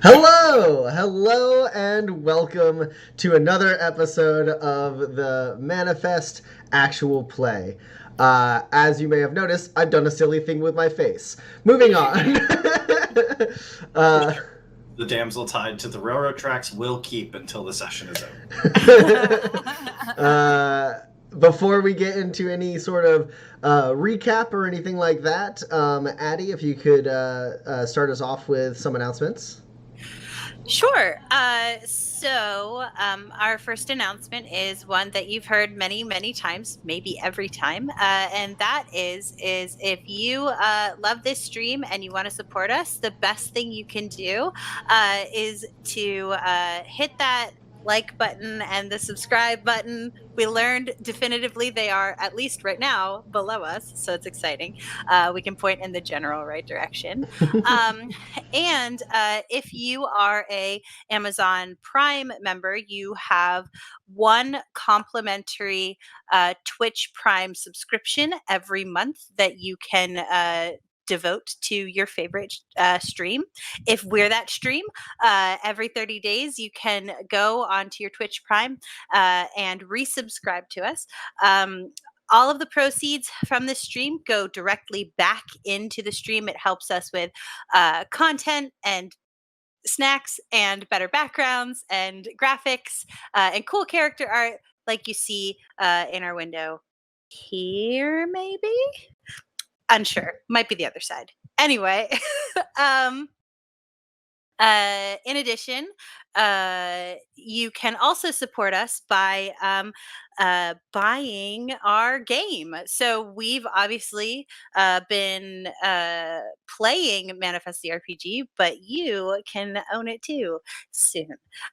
Hello, and welcome to another episode of the Manifest Actual Play. As you may have noticed, I've done a silly thing with my face. Moving on. uh, The damsel tied to the railroad tracks will keep until the session is over. uh, before we get into any sort of recap or anything like that, Addie, if you could start us off with some announcements. Sure. Our first announcement is one that you've heard many, many times, maybe every time, and that is if you love this stream and you want to support us, the best thing you can do is to hit that like button and the subscribe button. We learned definitively they are, at least right now, below us, so it's exciting. We can point in the general right direction. And if you are a Amazon Prime member, you have one complimentary Twitch Prime subscription every month that you can devote to your favorite stream. If we're that stream, every 30 days, you can go onto your Twitch Prime and resubscribe to us. All of the proceeds from the stream go directly back into the stream. It helps us with content and snacks and better backgrounds and graphics and cool character art like you see in our window here, maybe? Unsure. Might be the other side. Anyway, in addition, you can also support us by buying our game. So we've obviously been playing Manifest the RPG, but you can own it too soon.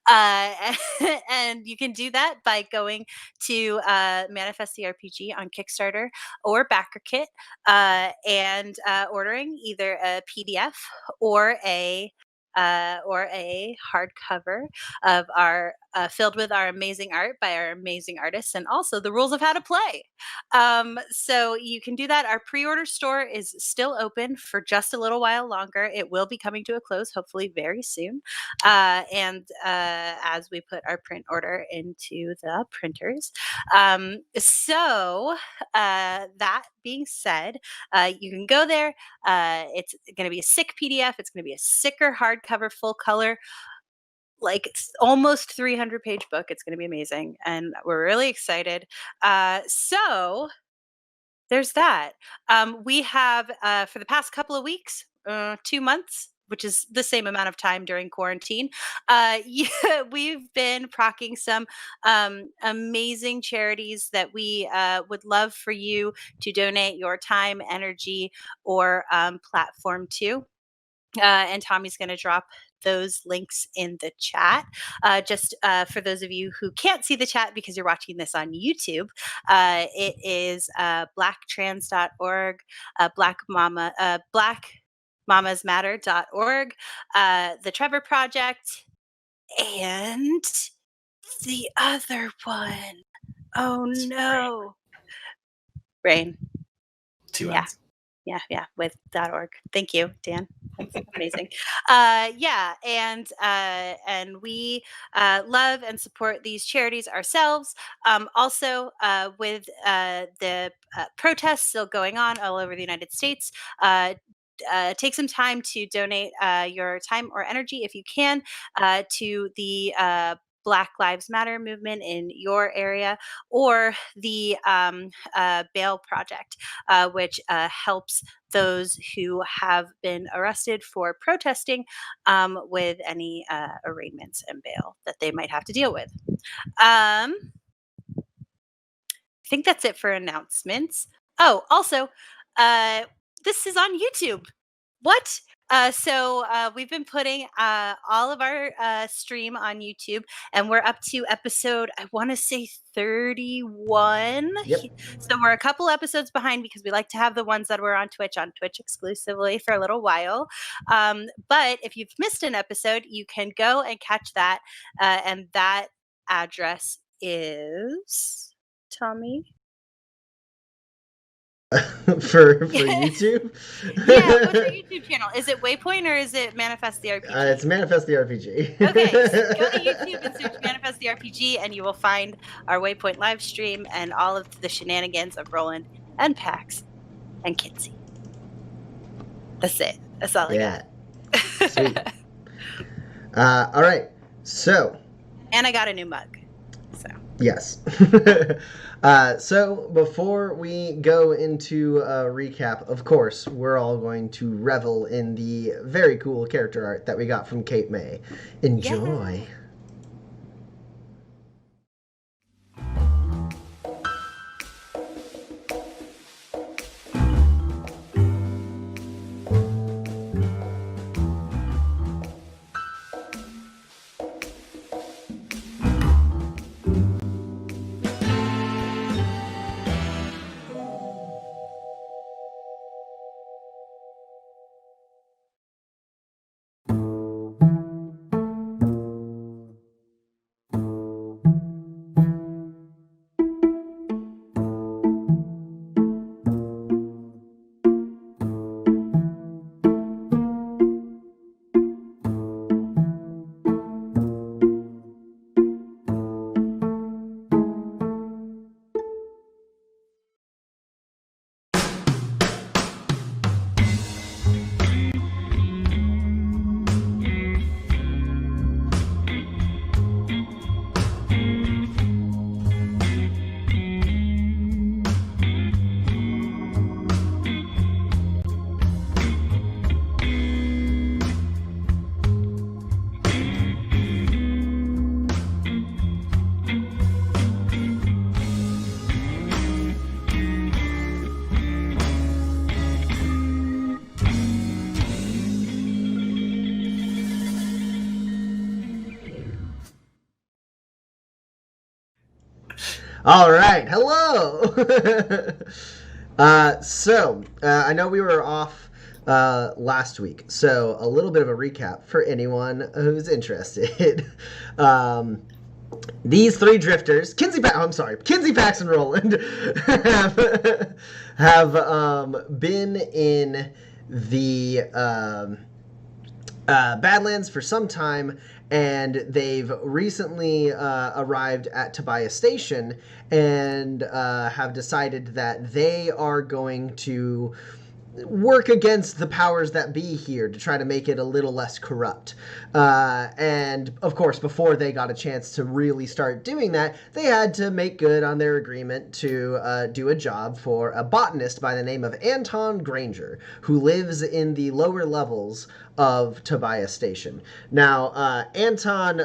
And you can do that by going to Manifest the RPG on Kickstarter or BackerKit and ordering either a PDF or a hardcover of our filled with our amazing art by our amazing artists and also the rules of how to play. So you can do that. Our pre-order store is still open for just a little while longer. It will be coming to a close hopefully very soon. And as we put our print order into the printers. That being said, you can go there. It's going to be a sick PDF. It's going to be a sicker hardcover, full color, like it's almost 300-page book. It's going to be amazing, and we're really excited. So there's that. We have for the past couple of weeks, 2 months. Which is the same amount of time during quarantine. Yeah, we've been procking some amazing charities that we would love for you to donate your time, energy, or platform to. And Tommy's going to drop those links in the chat. Just for those of you who can't see the chat because you're watching this on YouTube, it is blacktrans.org, blackmamasmatter.org, the Trevor Project, and the other one. Oh no. Rain. Two Yeah. ends. Yeah, with .org. Thank you, Dan. That's amazing. And we love and support these charities ourselves. Also, with the protests still going on all over the United States, take some time to donate your time or energy, if you can, to the Black Lives Matter movement in your area, or the Bail Project, which helps those who have been arrested for protesting with any arraignments and bail that they might have to deal with. I think that's it for announcements. Oh, also, this is on YouTube. What? We've been putting all of our stream on YouTube, and we're up to episode, I want to say 31. Yep. So we're a couple episodes behind because we like to have the ones that were on Twitch exclusively for a little while. But if you've missed an episode, you can go and catch that. And that address is, Tommy? for YouTube. Yeah, what's your YouTube channel? Is it Waypoint or is it Manifest the RPG? It's Manifest the RPG. Okay, so go to YouTube and search Manifest the RPG, and you will find our Waypoint live stream and all of the shenanigans of Roland and Pax and Kinsey. That's it. That's all I got. Sweet. All right. So. And I got a new mug. So. Yes. So before we go into a recap, of course, we're all going to revel in the very cool character art that we got from Kate May. Enjoy. Yeah. All right, hello. I know we were off last week, so a little bit of a recap for anyone who's interested. These three drifters, Kinsey, Pax and Roland, have been in the Badlands for some time, and they've recently arrived at Tobias Station and have decided that they are going to work against the powers that be here to try to make it a little less corrupt. And of course, before they got a chance to really start doing that, they had to make good on their agreement to do a job for a botanist by the name of Anton Granger, who lives in the lower levels of Tobias Station. Now, Anton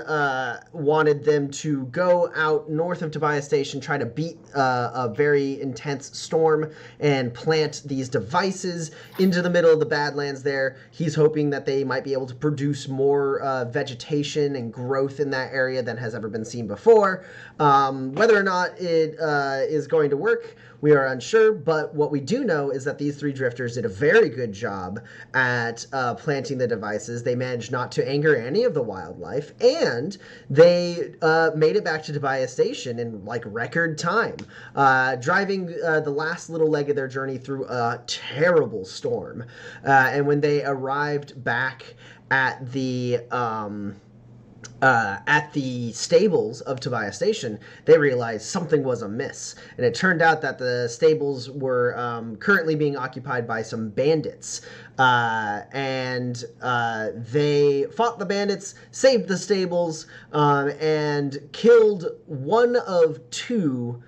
wanted them to go out north of Tobias Station, try to beat a very intense storm, and plant these devices into the middle of the Badlands there. He's hoping that they might be able to produce more vegetation and growth in that area than has ever been seen before. Whether or not it is going to work, we are unsure, but what we do know is that these three drifters did a very good job at planting the devices. They managed not to anger any of the wildlife, and they made it back to Tobias Station in like record time, driving the last little leg of their journey through a terrible storm. And when they arrived back at the stables of Tobias Station, they realized something was amiss. And it turned out that the stables were currently being occupied by some bandits. And they fought the bandits, saved the stables, and killed one of two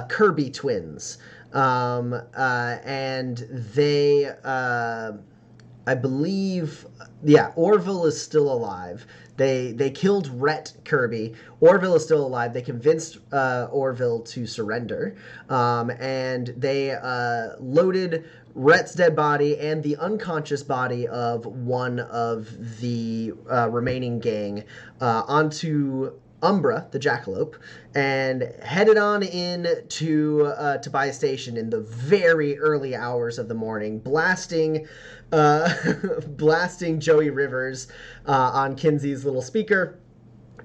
Kirby twins. And they... I believe, Orville is still alive. They killed Rhett Kirby. Orville is still alive. They convinced Orville to surrender. And they loaded Rhett's dead body and the unconscious body of one of the remaining gang onto Umbra, the jackalope, and headed on in to Tobias Station in the very early hours of the morning, blasting Joey Rivers on Kinsey's little speaker.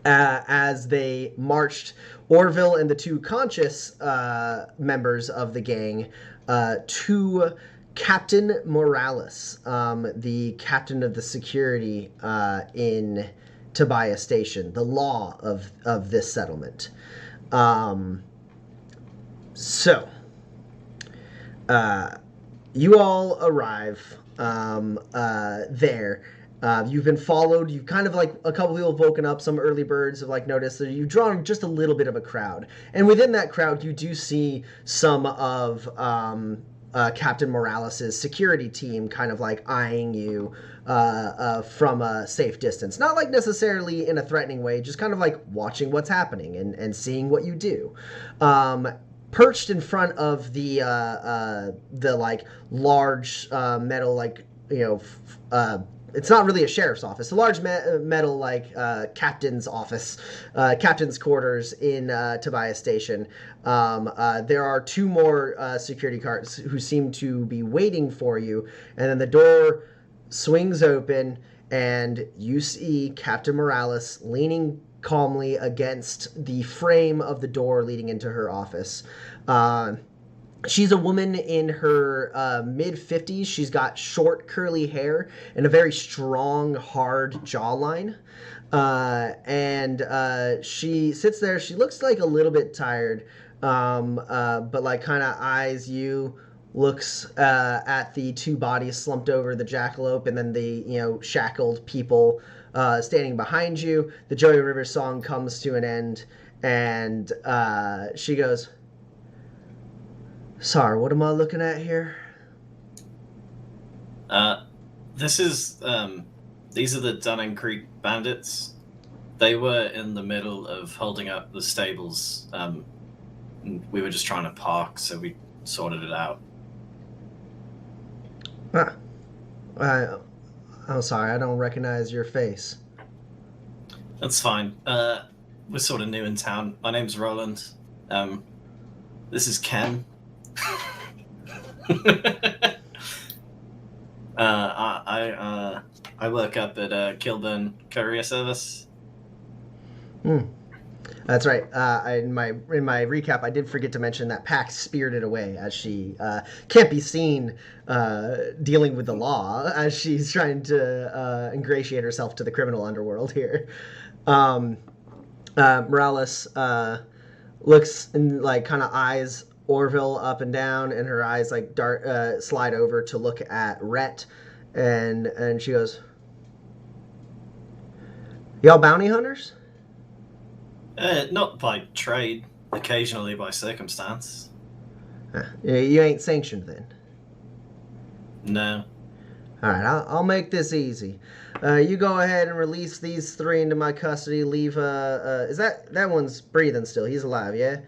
as they marched Orville and the two conscious members of the gang to Captain Morales, the captain of the security in Tobias Station, the law of this settlement. So, you all arrive there. You've been followed. You've kind of like a couple people have woken up. Some early birds have like noticed that you've drawn just a little bit of a crowd. And within that crowd, you do see some of Captain Morales's security team kind of like eyeing you from a safe distance. Not like necessarily in a threatening way, just kind of like watching what's happening and seeing what you do. Perched in front of the like large metal like it's not really a sheriff's office. A large metal like captain's office, captain's quarters in Tobias Station. There are two more security guards who seem to be waiting for you, and then the door swings open, and you see Captain Morales leaning calmly against the frame of the door leading into her office. She's a woman in her mid-50s. She's got short, curly hair and a very strong, hard jawline. And she sits there. She looks like a little bit tired, but like kind of eyes you, looks at the two bodies slumped over the jackalope, and then the shackled people standing behind you. The Joey Rivers song comes to an end, and she goes, "Sorry, what am I looking at here?" This is, these are the Dunning Creek Bandits. They were in the middle of holding up the stables. We were just trying to park, so we sorted it out. I'm sorry, I don't recognize your face. That's fine. We're sort of new in town. My name's Roland. This is Ken. I work up at Kilburn Courier Service. That's right. In my recap, I did forget to mention that Pax spirited away as she can't be seen dealing with the law as she's trying to ingratiate herself to the criminal underworld here. Morales looks and like kind of eyes Orville up and down, and her eyes like slide over to look at Rhett, and she goes, "Y'all bounty hunters?" Not by trade, occasionally by circumstance. You ain't sanctioned then? No. Alright, I'll make this easy. You go ahead and release these three into my custody. Leave, is that one's breathing still? He's alive, yeah?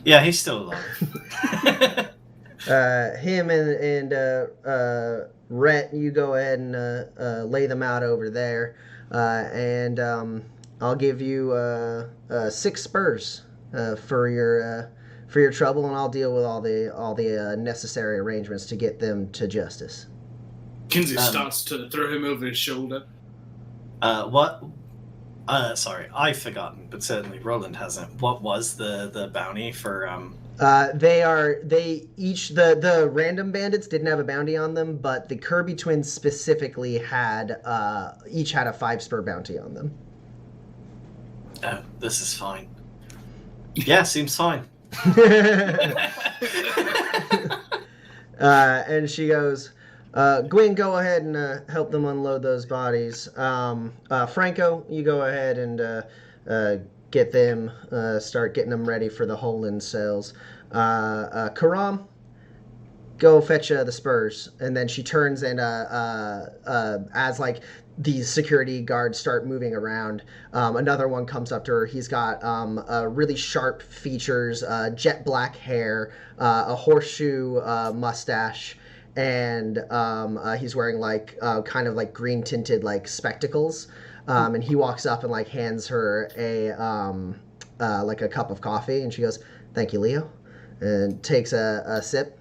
Yeah, he's still alive. Him and Rhett, you go ahead and lay them out over there. And I'll give you 6 spurs for your trouble, and I'll deal with all the necessary arrangements to get them to justice. Kinsey starts to throw him over his shoulder. What? Sorry, I've forgotten, but certainly Roland hasn't. What was the bounty for? They each the random bandits didn't have a bounty on them, but the Kirby twins specifically had each had a 5 spur bounty on them. Oh, this is fine. Yeah, seems fine. And she goes, Gwen, go ahead and help them unload those bodies. Franco, you go ahead and get them, start getting them ready for the hole-in cells. Karam, go fetch the spurs. And then she turns and as like these security guards start moving around, another one comes up to her. He's got really sharp features, jet black hair, a horseshoe mustache, and he's wearing like kind of like green tinted like spectacles. And he walks up and like hands her a like a cup of coffee, and she goes, "Thank you, Leo," and takes a sip,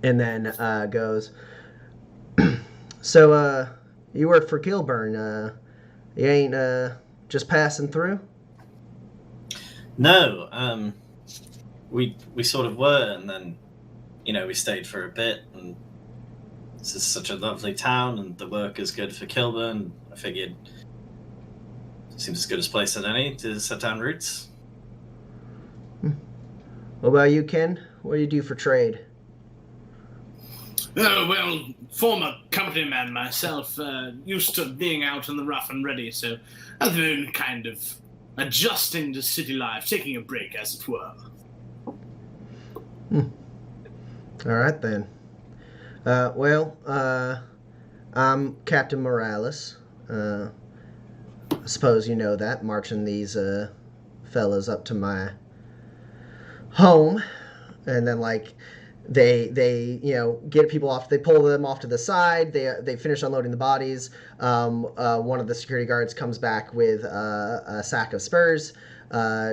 and then goes, "So you work for Kilburn? You ain't just passing through? No, we sort of were, and then, we stayed for a bit, and this is such a lovely town, and the work is good for Kilburn. I figured it seems as good a place as any to set down roots. What about you, Ken? What do you do for trade? Oh, well, former company man myself, used to being out in the rough and ready, so I've been kind of adjusting to city life, taking a break, as it were. All right, then. I'm Captain Morales. I suppose you know that, marching these fellas up to my home, and then they get people off. They pull them off to the side. They finish unloading the bodies. One of the security guards comes back with a sack of spurs.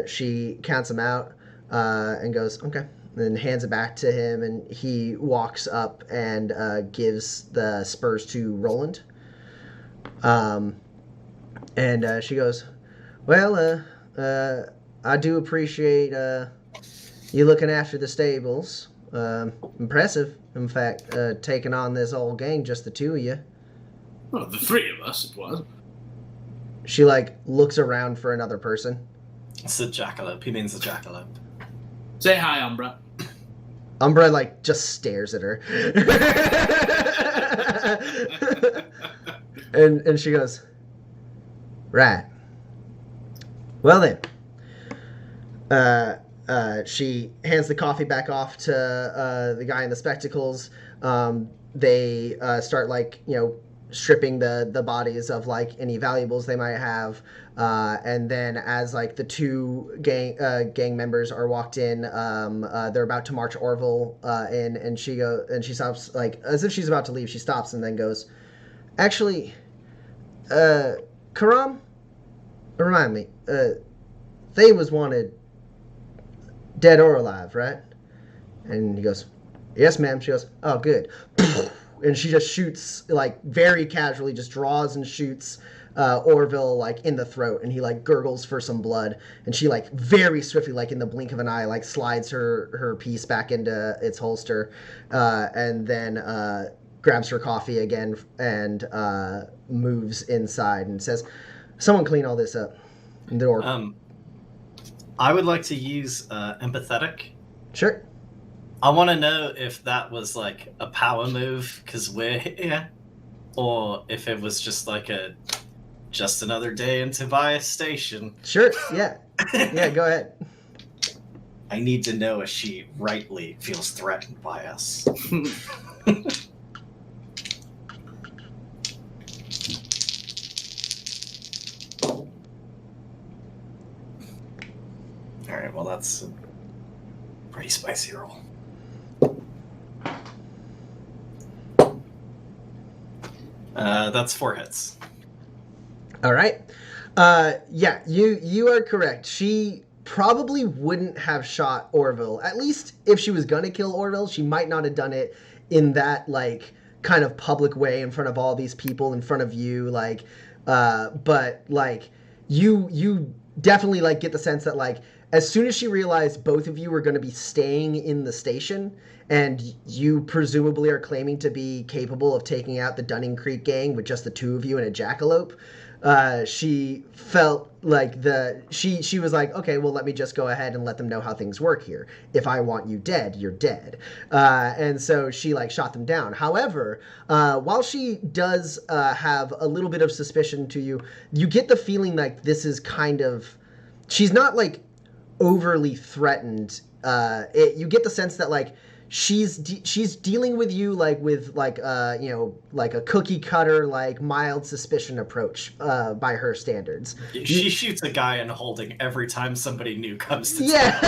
She counts them out and goes, okay, and then hands it back to him, and he walks up and gives the spurs to Roland. And she goes, well, I do appreciate you looking after the stables. Impressive, in fact, taking on this whole gang, just the two of you. Well, the three of us, it was. She, looks around for another person. It's the jackalope. He means the jackalope. Say hi, Umbra. Umbra, just stares at her. and she goes, right. Well then. She hands the coffee back off to the guy in the spectacles. They start stripping the bodies of any valuables they might have, and then as the two gang members are walked in, they're about to march Orville in, and she stops, as if she's about to leave. She stops and then goes, actually, Karam, remind me, they was wanted dead or alive, right? And he goes, yes, ma'am. She goes, oh, good. And she just shoots, very casually, just draws and shoots Orville, in the throat. And he, gurgles for some blood. And she, very swiftly, in the blink of an eye, slides her piece back into its holster. And then grabs her coffee again and moves inside and says, someone clean all this up. And the door. I would like to use empathetic. Sure. I want to know if that was a power move because we're here, or if it was just just another day in Tobias Station. Sure, yeah. Yeah, go ahead. I need to know if she rightly feels threatened by us. Alright, well that's a pretty spicy roll. That's 4 hits. All right. Yeah, you are correct. She probably wouldn't have shot Orville. At least if she was gonna kill Orville, she might not have done it in that kind of public way in front of all these people, in front of you. But you definitely get the sense that as soon as she realized both of you were going to be staying in the station, and you presumably are claiming to be capable of taking out the Dunning Creek gang with just the two of you and a jackalope, she felt she was like, okay, well, let me just go ahead and let them know how things work here. If I want you dead, you're dead. And so she shot them down. However, while she does have a little bit of suspicion to you, you get the feeling this is kind of, she's not overly threatened. You get the sense that she's dealing with you with a cookie cutter mild suspicion approach by her standards. She shoots a guy in holding every time somebody new comes to town.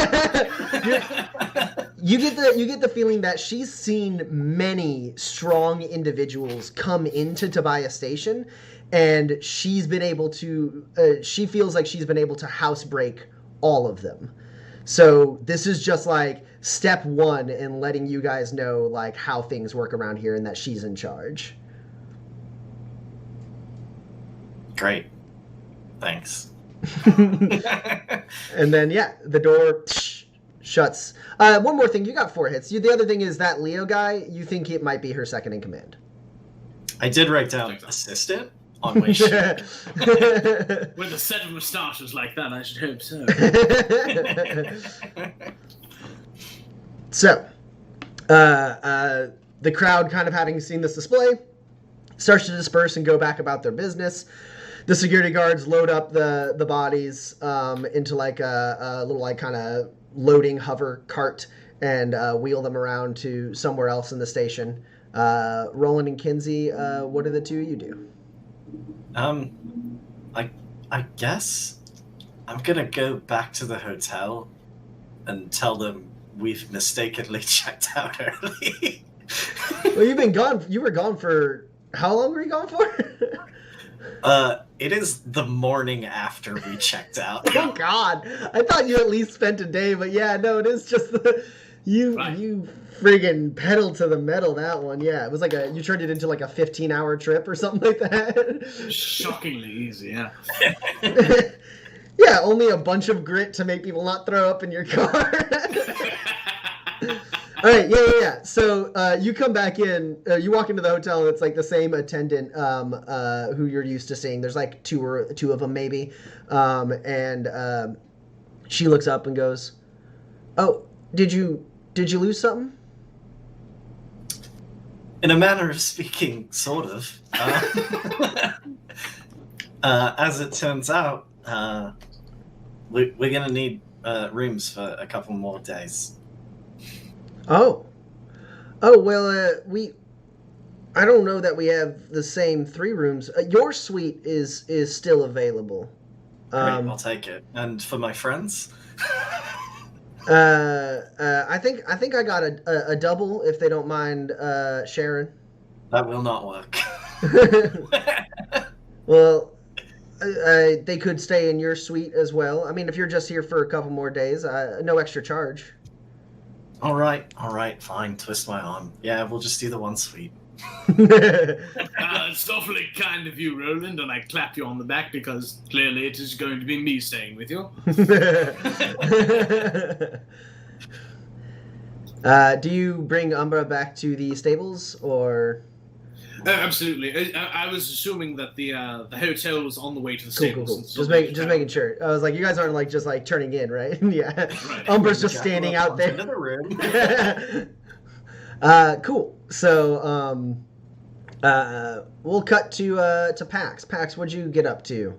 You get the feeling that she's seen many strong individuals come into Tobias Station, and she's been able to she feels like she's been able to housebreak all of them. So this is just step one in letting you guys know how things work around here and that she's in charge. Great. Thanks. And then, yeah, the door shuts. One more thing. You got 4 hits. The other thing is that Leo guy, you think it might be her second in command. I did write down assistant on my sheet. With a set of moustaches like that, I should hope so. So, the crowd, kind of having seen this display, starts to disperse and go back about their business. The security guards load up the bodies into like a little like kind of loading hover cart and wheel them around to somewhere else in the station. Roland and Kinsey, what do the two of you do? I guess I'm gonna go back to the hotel and tell them we've mistakenly checked out early. Well, you've been gone. You were gone for how long were you gone for? It is the morning after we checked out. Oh God! I thought you at least spent a day, but yeah, no, it is just you friggin' pedal to the metal that one. Yeah, it was like you turned it into like a 15-hour trip or something like that. Shockingly easy, yeah. Yeah, only a bunch of grit to make people not throw up in your car. All right, yeah. So you come back in. You walk into the hotel, and it's like the same attendant who you're used to seeing. There's like two of them maybe, and she looks up and goes, "Oh, did you lose something?" In a manner of speaking, sort of. As it turns out, we're gonna need rooms for a couple more days. Oh, well, I don't know that we have the same 3 rooms. Your suite is still available. Great, I'll take it. And for my friends? I think I got a double if they don't mind sharing. That will not work. Well, they could stay in your suite as well. I mean, if you're just here for a couple more days, no extra charge. All right, fine. Twist my arm. Yeah, we'll just do the one suite. It's awfully kind of you, Roland, and I clap you on the back because clearly it is going to be me staying with you. Do you bring Umbra back to the stables, or? Absolutely. I was assuming that the hotel was on the way to the stables. Cool. Just making sure. I was like, you guys aren't like just like turning in, right? Yeah. Right. Umbra's just standing out there. Another room. Cool. So we'll cut to Pax. Pax, what'd you get up to?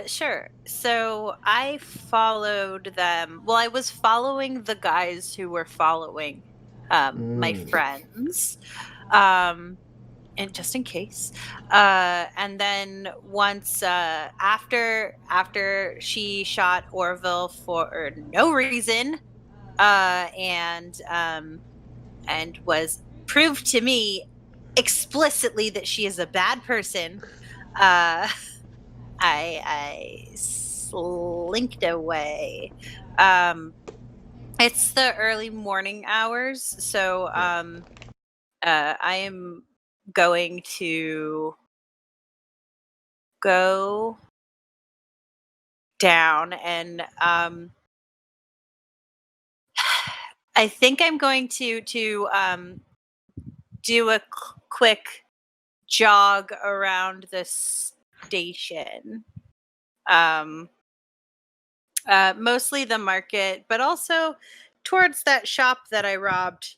Sure. So I followed them. Well, I was following the guys who were following my friends. And just in case. And then once after she shot Orville for no reason, and was proved to me explicitly that she is a bad person, I slinked away. It's the early morning hours, so I am going to go down and I think I'm going to do a quick jog around the station. Mostly the market, but also towards that shop that I robbed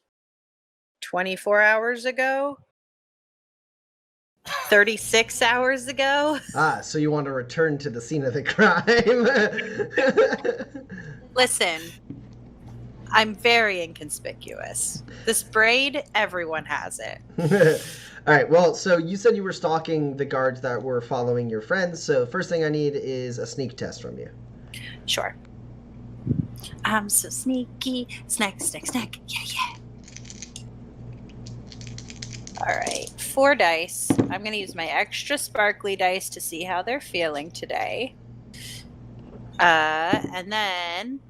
24 hours ago. 36 hours ago. So you want to return to the scene of the crime. Listen, I'm very inconspicuous. This braid, everyone has it. All right, well, so you said you were stalking the guards that were following your friends, so first thing I need is a sneak test from you. Sure. I'm so sneaky. Snack. Yeah. All right, 4 dice. I'm going to use my extra sparkly dice to see how they're feeling today. And then,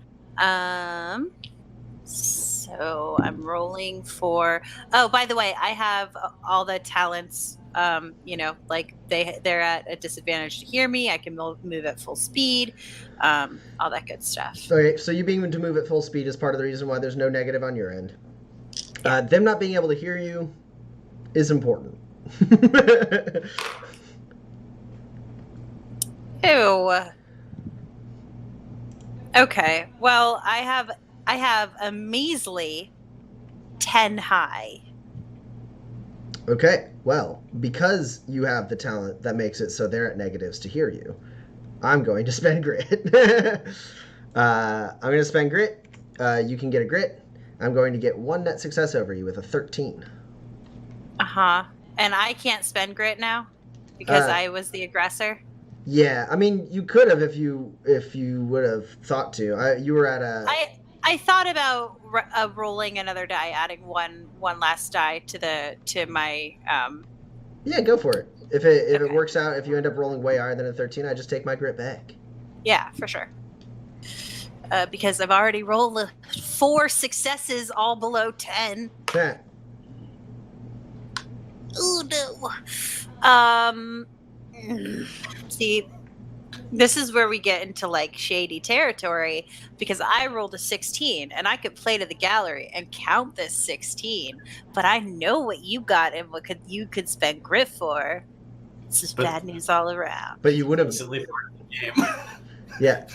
so I'm rolling for, oh, by the way, I have all the talents like they're at a disadvantage to hear me. I can move at full speed, all that good stuff. Okay, so you being able to move at full speed is part of the reason why there's no negative on your end. Yeah. Them not being able to hear you is important. Ew. Okay. Well, I have a measly 10 high. Okay, well, because you have the talent that makes it so they're at negatives to hear you, I'm going to spend grit. I'm going to spend grit. You can get a grit. I'm going to get 1 net success over you with a 13. Uh-huh. And I can't spend grit now because I was the aggressor. Yeah, I mean, you could have if you would have thought to. You were at a. I thought about rolling another die, adding one last die to my. Yeah, go for it. If it Okay. works out, if you end up rolling way higher than a 13, I just take my grit back. Yeah, for sure. Because I've already rolled 4 successes, all below 10. Yeah. Oh no. See, this is where we get into like shady territory because I rolled a 16 and I could play to the gallery and count this 16, but I know what you got and what you could spend grit for. This is bad news all around. But you would have. Instantly part of the game. Yeah.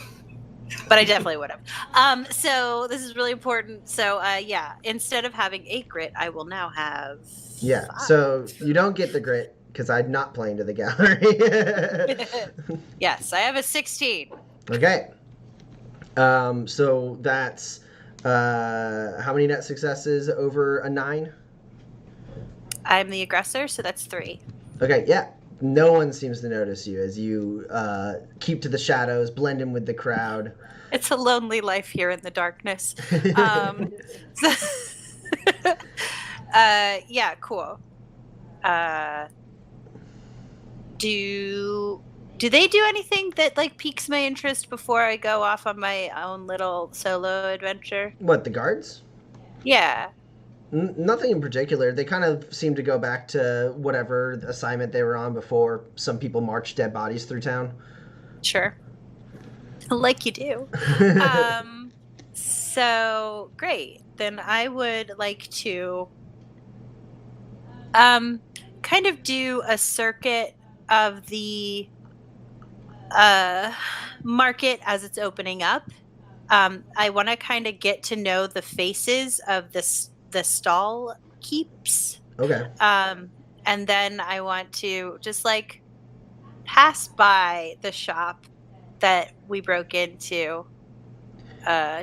But I definitely would have. So this is really important. So yeah, instead of having 8 grit, I will now have. Yeah. 5. So you don't get the grit because I'm not playing to the gallery. Yes, I have a 16. Okay. So that's how many net successes over a 9? I'm the aggressor, so that's 3. Okay, yeah. No one seems to notice you as you keep to the shadows, blend in with the crowd. It's a lonely life here in the darkness. Yeah, cool. Do they do anything that like piques my interest before I go off on my own little solo adventure? What, the guards? Yeah. Nothing in particular. They kind of seem to go back to whatever assignment they were on before some people marched dead bodies through town. Sure. Like you do. So great. Then I would like to kind of do a circuit of the market as it's opening up. I want to kind of get to know the faces of the stall keeps. Okay. And then I want to just like pass by the shop that we broke into,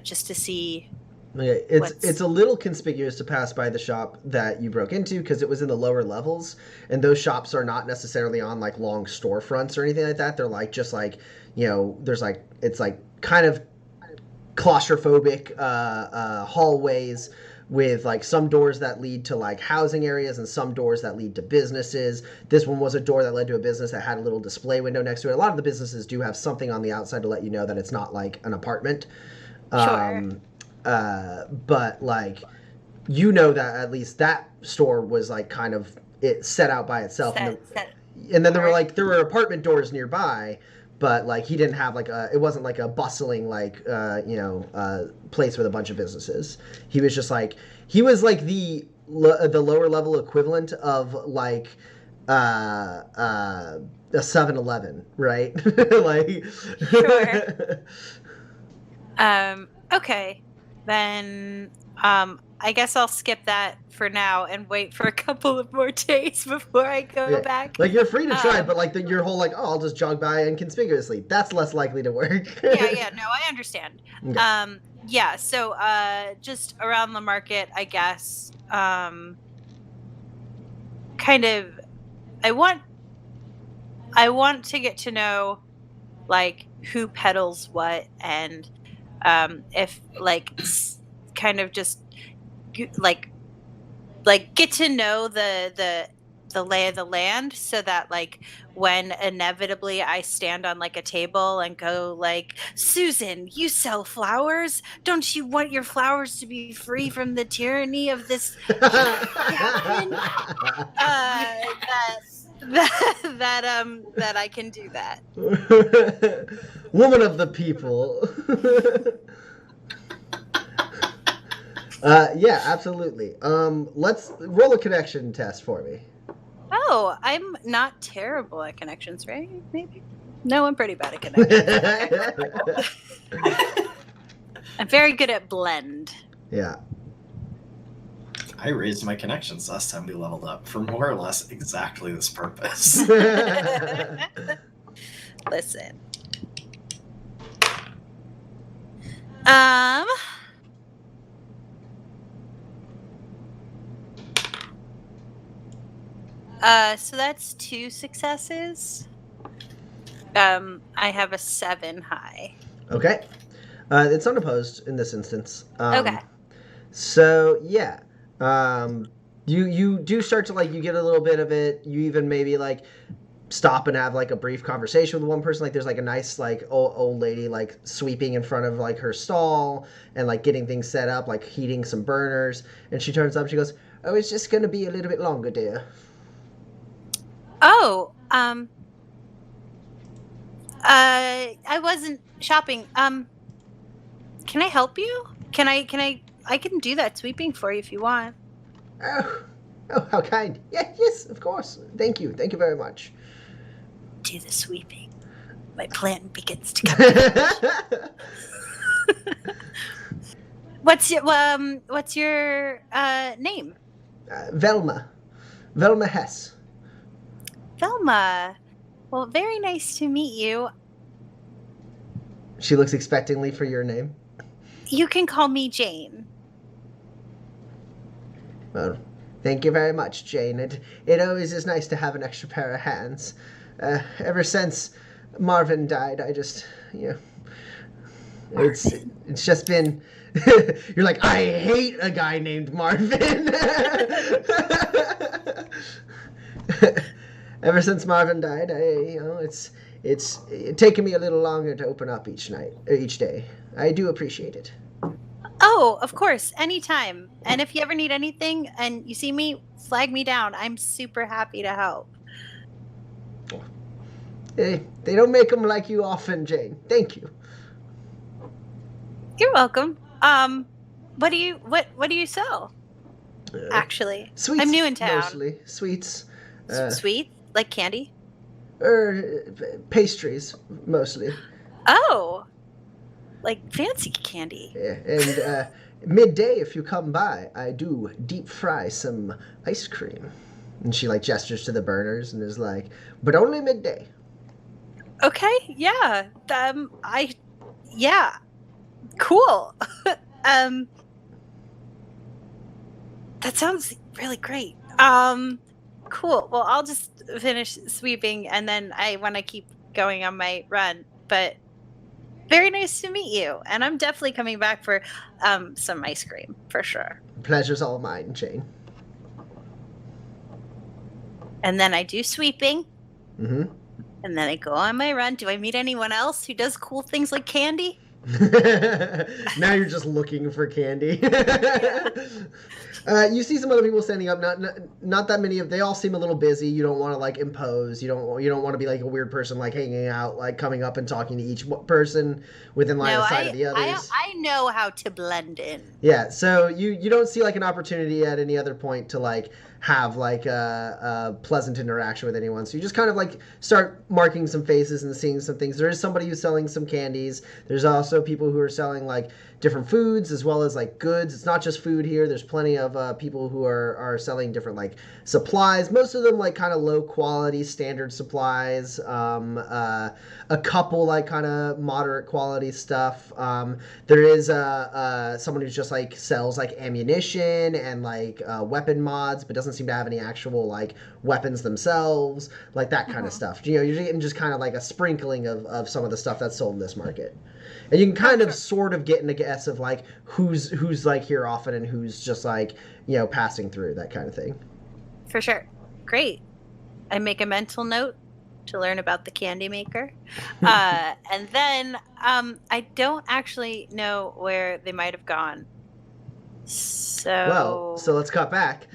just to see. Okay. It's a little conspicuous to pass by the shop that you broke into because it was in the lower levels, and those shops are not necessarily on like long storefronts or anything like that. They're like just like, there's like it's like kind of claustrophobic hallways with like some doors that lead to like housing areas and some doors that lead to businesses. This one was a door that led to a business that had a little display window next to it. A lot of the businesses do have something on the outside to let you know that it's not like an apartment. Sure. But like, that at least that store was like kind of it set out by itself. And then there were apartment doors nearby, but like he didn't have it wasn't like a bustling place with a bunch of businesses. He was just like the lower level equivalent of like a 7-Eleven, right? Like Sure. Okay. Then I guess I'll skip that for now and wait for a couple of more days before I go back. Like you're free to try, but like your whole like, I'll just jog by inconspicuously. That's less likely to work. Yeah, no, I understand. Okay. Yeah, so just around the market, I guess. Kind of, I want to get to know like who peddles what and if like kind of just like get to know the lay of the land so that like when inevitably I stand on like a table and go like, Susan, you sell flowers, don't you want your flowers to be free from the tyranny of this captain? that I can do that. Woman of the people. Yeah, absolutely. Let's roll a connection test for me. Oh, I'm not terrible at connections, right? Maybe. No, I'm pretty bad at connections. I'm very good at blend. Yeah. I raised my connections last time we leveled up for more or less exactly this purpose. Listen. So that's 2 successes. I have a 7 high. Okay. It's unopposed in this instance. Okay. So yeah, you do start to like, you get a little bit of it. You even maybe like stop and have like a brief conversation with one person. Like there's like a nice like old lady like sweeping in front of like her stall and like getting things set up, like heating some burners. And she turns up. She goes, "Oh, it's just gonna be a little bit longer, dear." Oh, I wasn't shopping. Can I help you? I can do that sweeping for you if you want. Oh, how kind. Yeah, yes, of course. Thank you very much. Do the sweeping. My plan begins to come. What's your name? Velma Hess. Velma. Well, very nice to meet you. She looks expectantly for your name. You can call me Jane. Well, thank you very much, Jane. It always is nice to have an extra pair of hands. Ever since Marvin died, I just, it's just been. You're like, I hate a guy named Marvin. Ever since Marvin died, it's taken me a little longer to open up each day. I do appreciate it. Oh, of course, anytime. And if you ever need anything and you see me, flag me down. I'm super happy to help. They don't make them like you often, Jane. Thank you. You're welcome. What do you sell? Actually, Sweets. I'm new in town. Mostly sweets. Sweet, like candy. Pastries, mostly. Oh, like fancy candy. Yeah, and midday, if you come by, I do deep fry some ice cream. And she like gestures to the burners and is like, but only midday. Okay, yeah. Yeah. Cool. That sounds really great. Cool. Well, I'll just finish sweeping and then I want to keep going on my run. But very nice to meet you. And I'm definitely coming back for some ice cream, for sure. Pleasure's all mine, Jane. And then I do sweeping. Mm-hmm. And then I go on my run. Do I meet anyone else who does cool things like candy? Now you're just looking for candy. You see some other people standing up. Not that many of. They all seem a little busy. You don't want to like impose. You don't want to be like a weird person like hanging out, like coming up and talking to each person within line of sight of the others. I know how to blend in. Yeah. So you don't see like an opportunity at any other point to like have like a pleasant interaction with anyone. So you just kind of like start marking some faces and seeing some things. There is somebody who's selling some candies. There's also people who are selling like different foods as well as like goods. It's not just food here. There's plenty of people who are selling different like supplies. Most of them like kind of low quality standard supplies. A couple like kind of moderate quality stuff. There is someone who's just like sells like ammunition and like weapon mods, but doesn't seem to have any actual like weapons themselves, like that kind of stuff. You're getting just kind of like a sprinkling of some of the stuff that's sold in this market. And you can kind of sort of get in a guess of like who's like here often and who's just like, passing through, that kind of thing. For sure. Great. I make a mental note to learn about the candy maker. And then I don't actually know where they might have gone. So so let's cut back.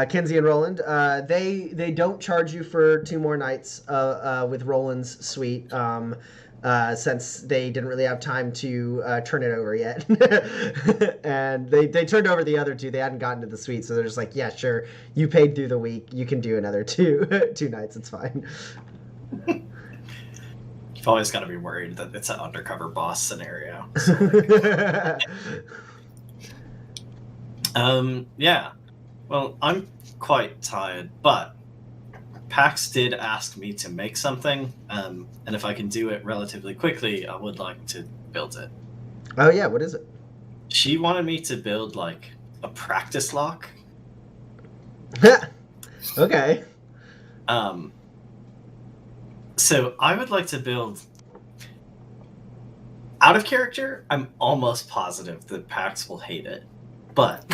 Kinsey and Roland, they don't charge you for 2 more nights with Roland's suite, since they didn't really have time to turn it over yet. And they turned over the other 2. They hadn't gotten to the suite, so they're just like, yeah, sure, you paid through the week. You can do another 2 nights. It's fine. You've always got to be worried that it's an undercover boss scenario. Yeah. Well, I'm quite tired, but Pax did ask me to make something, and if I can do it relatively quickly, I would like to build it. Oh yeah, what is it? She wanted me to build like a practice lock. Okay. So I would like to build. Out of character, I'm almost positive that Pax will hate it, but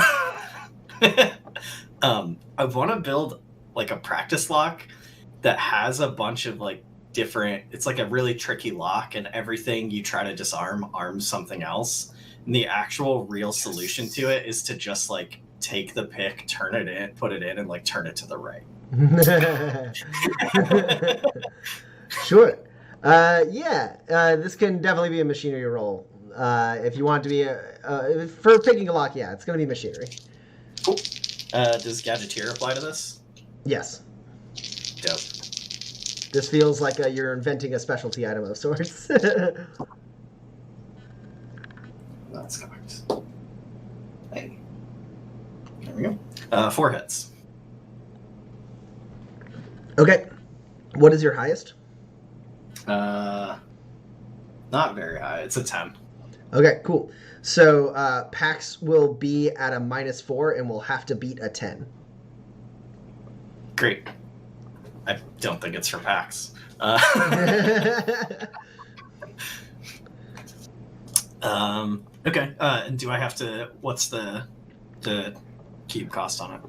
I want to build like a practice lock that has a bunch of like different. It's like a really tricky lock, and everything you try to disarm arms something else. And the actual real solution to it is to just like take the pick, turn it in, put it in, and like turn it to the right. Sure. This can definitely be a machinery roll. If you want it to be for picking a lock, yeah, it's going to be machinery. Cool. Does Gadgeteer apply to this? Yes. Dope. This feels like you're inventing a specialty item of sorts. That's correct. Hey. There we go. 4 hits. Okay. What is your highest? Not very high. It's a 10. Okay, cool. So Pax will be at a -4 and will have to beat a 10. Great. I don't think it's for Pax. Okay. And do I have to? What's the cube cost on it?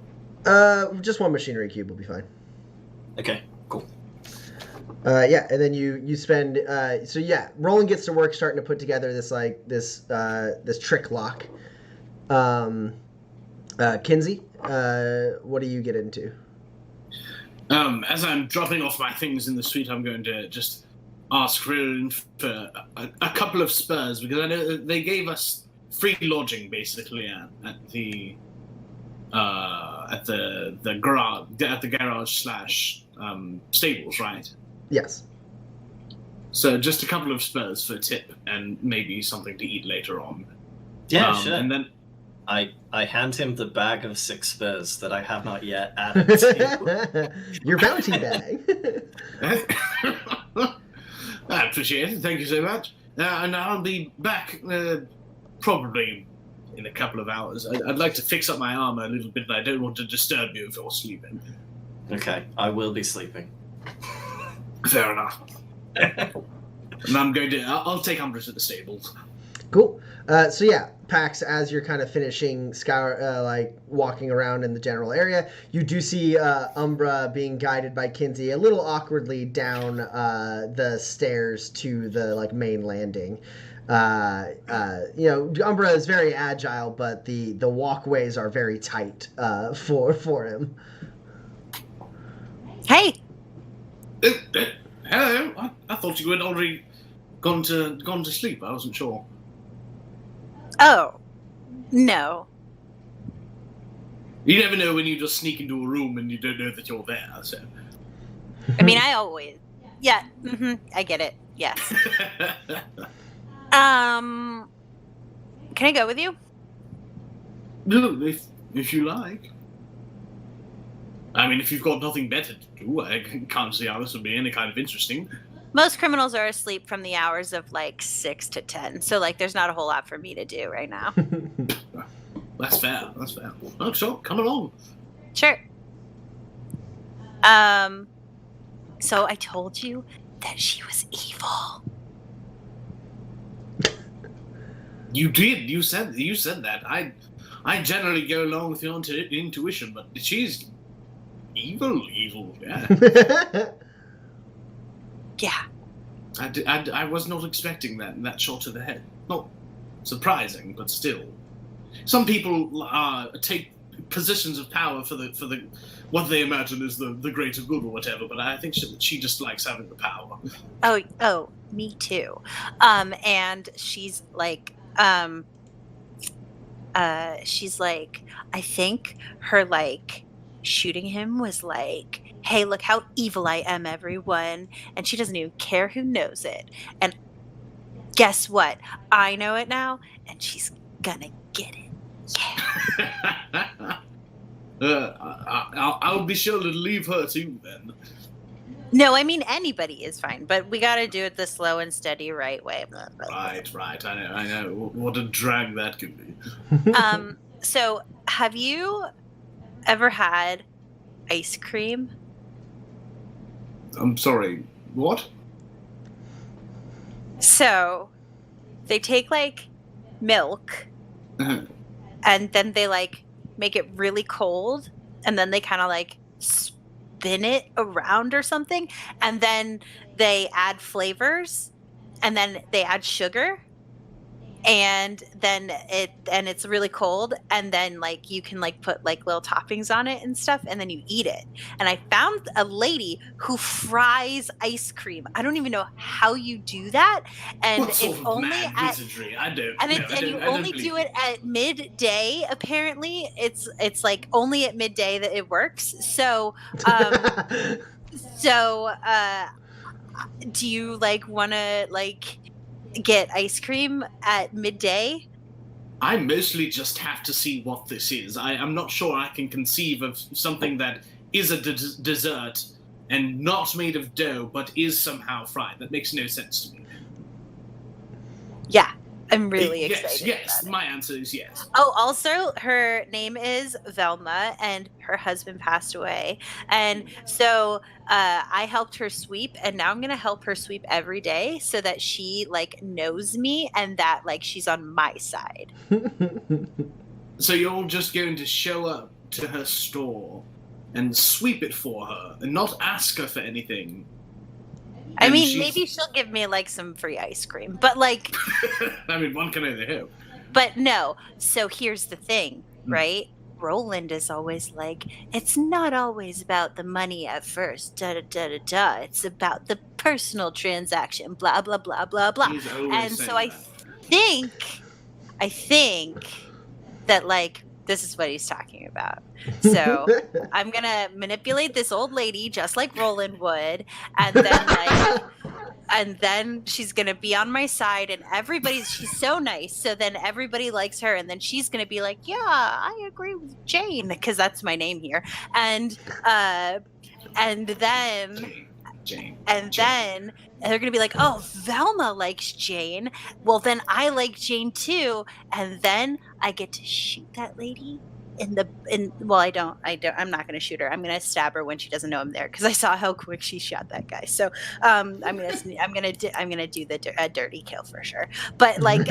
Just 1 machinery cube will be fine. Okay. Cool. Yeah, and then you spend. So yeah, Roland gets to work starting to put together this trick lock. Kinsey, what do you get into? As I'm dropping off my things in the suite, I'm going to just ask Roland for a couple of spurs, because I know they gave us free lodging basically at the garage / stables, right? Yes. So just a couple of spurs for a tip, and maybe something to eat later on. Yeah, sure. And then I hand him the bag of 6 spurs that I have not yet added to. Your bounty bag. I appreciate it. Thank you so much. And I'll be back probably in a couple of hours. I'd like to fix up my armor a little bit, but I don't want to disturb you if you're sleeping. Okay, I will be sleeping. Fair enough. And I'm going to. I'll take Umbra to the stables. Cool. So yeah, Pax, as you're kind of finishing walking around in the general area, you do see Umbra being guided by Kinsey a little awkwardly down the stairs to the main landing. Umbra is very agile, but the walkways are very tight for him. Hey. Hello. I thought you had already gone to sleep. I wasn't sure. Oh, no. You never know when you just sneak into a room and you don't know that you're there. So. I mean, I always. Yeah. Mm-hmm, I get it. Yes. Can I go with you? No, if you like. I mean, if you've got nothing better to do, I can't see how this would be any kind of interesting. Most criminals are asleep from the hours of 6 to 10, so there's not a whole lot for me to do right now. That's fair. Oh, sure, come along. Sure. So I told you that she was evil. You did. You said that. I generally go along with your intuition, but she's evil. Yeah. Yeah. I was not expecting that shot to the head. Not surprising, but still. some people take positions of power for the what they imagine is the greater good or whatever. But I think she just likes having the power. Oh, me too. And she's like, I think her like shooting him was like, hey, look how evil I am, everyone, and she doesn't even care who knows it. And guess what? I know it now, and she's gonna get it. Yeah. I'll be sure to leave her too then. No, I mean anybody is fine, but we got to do it the slow and steady right way. Right. I know. What a drag that can be. So have you ever had ice cream? I'm sorry. What? So they take like milk and then they like make it really cold and then they kind of like spin it around or something, and then they add flavors and then they add sugar, and then it's really cold, and then like you can like put like little toppings on it and stuff, and then you eat it. And I found a lady who fries ice cream. I don't even know how you do that, and what sort it's of only mad at wizardry? I don't. and, No, it, I and don't- you I don't only believe do it at midday. Apparently, it's like only at midday that it works. So, do you like want to like get ice cream at midday? I mostly just have to see what this is. I'm not sure I can conceive of something that is a dessert and not made of dough, but is somehow fried. That makes no sense to me. Yeah, I'm really excited. Yes. about it. My answer is yes. Oh, also, her name is Velma, and her husband passed away. And so I helped her sweep, and now I'm going to help her sweep every day so that she, like, knows me and that, like, she's on my side. So you're just going to show up to her store and sweep it for her and not ask her for anything. I And mean, she's- maybe she'll give me, like, some free ice cream. But, like, I mean, one can only hope. but no. So here's the thing, right? Roland is always like, it's not always about the money at first, da-da-da-da-da. It's about the personal transaction, blah, blah, blah, blah, blah. He's always And saying so I think that, like, this is what he's talking about. So I'm going to manipulate this old lady just like Roland would, and then, like... and then she's going to be on my side, and she's so nice. So then everybody likes her. And then she's going to be like, yeah, I agree with Jane, because that's my name here. And then Jane. then they're going to be like, oh, Velma likes Jane. Well, then I like Jane too. And then I get to shoot that lady I'm not going to shoot her. I'm going to stab her when she doesn't know I'm there, because I saw how quick she shot that guy. So I'm going to do the dirty kill for sure. But like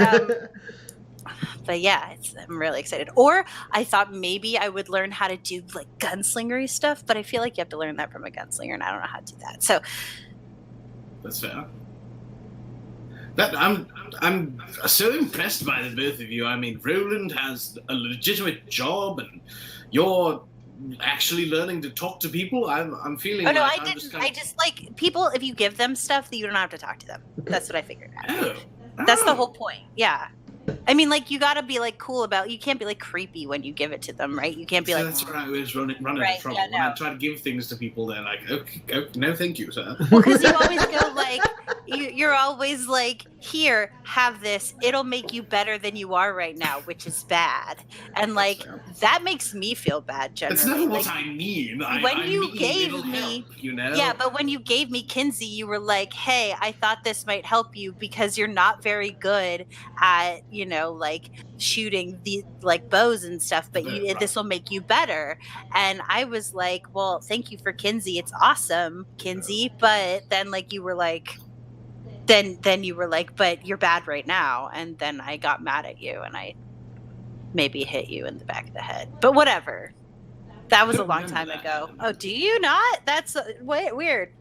but yeah, I'm really excited. Or I thought maybe I would learn how to do like gunslingery stuff, but I feel like you have to learn that from a gunslinger, and I don't know how to do that. So That's fair. I'm so impressed by the both of you. I mean, Roland has a legitimate job, and you're actually learning to talk to people. I'm feeling. oh no, like I I'm didn't. kind I just like people. If you give them stuff, that you don't have to talk to them. That's what I figured out. Oh, That's the whole point. Yeah. I mean, like, you gotta be like cool about. You can't be like creepy when you give it to them, right? You can't be So like. that's where I always run into Right, trouble. yeah, When I no. try to give things to people, they're like, okay, no, thank you, sir. Well, because you always go like, you're always like, here, have this. It'll make you better than you are right now, which is bad. And like, fair. that makes me feel bad. Generally, That's never what Like, I mean. when I you mean gave it'll me- help, you know? Yeah, but when you gave me Kinsey, you were like, hey, I thought this might help you because you're not very good at, like shooting the like bows and stuff, but Right. this will make you better. And I was like, well, thank you for Kinsey. It's awesome, Kinsey. But then like you were like, then you were like, but you're bad right now. And then I got mad at you and I maybe hit you in the back of the head. But whatever. That was a Don't long remember time that. ago. Oh, do you not? That's weird.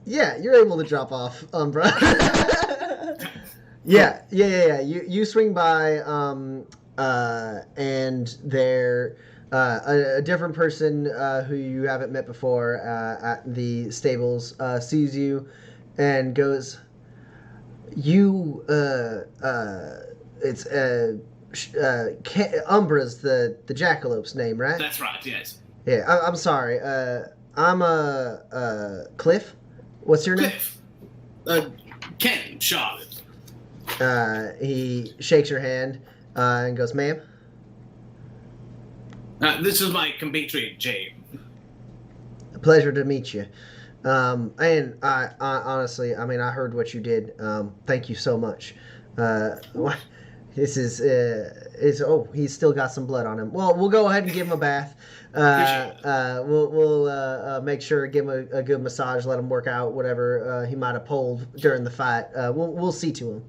Yeah, you're able to drop off Umbra. Yeah. You swing by, and there, a different person who you haven't met before at the stables sees you, and goes, "You, it's Umbra's the jackalope's name, right?" That's right. Yes. Yeah. I'm sorry. I'm Cliff. What's your name? Cliff. Ken. Charlotte. He shakes your hand and goes, "Ma'am." This is my compatriot, Jane. A pleasure to meet you. And I honestly, I mean, I heard what you did. Thank you so much. This is he's still got some blood on him. Well, we'll go ahead and give him a bath. We'll make sure to give him a good massage, let him work out whatever he might have pulled during the fight. We'll see to him.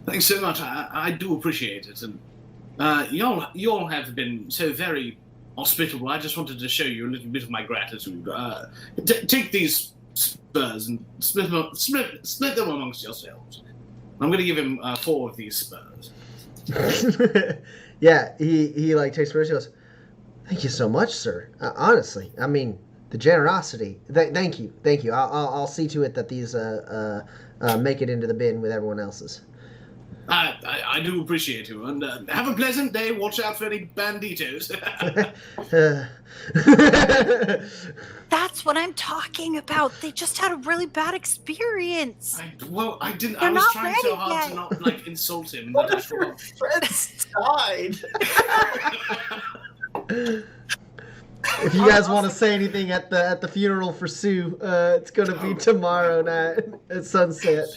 Thanks so much. I do appreciate it, and y'all have been so very hospitable. I just wanted to show you a little bit of my gratitude. Take these spurs and split them amongst yourselves. I'm going to give him 4 of these spurs. Yeah, he like takes spurs. He goes, "Thank you so much, sir. Honestly, I mean, the generosity. Thank you. I'll see to it that these make it into the bin with everyone else's." I do appreciate you, and have a pleasant day. Watch out for any banditos. That's what I'm talking about. They just had a really bad experience. I didn't. They're I was not trying ready so hard yet. to not insult him. What that I if your forgot. friends died? If you guys want to say anything at the funeral for Sue, it's gonna be tomorrow night at sunset.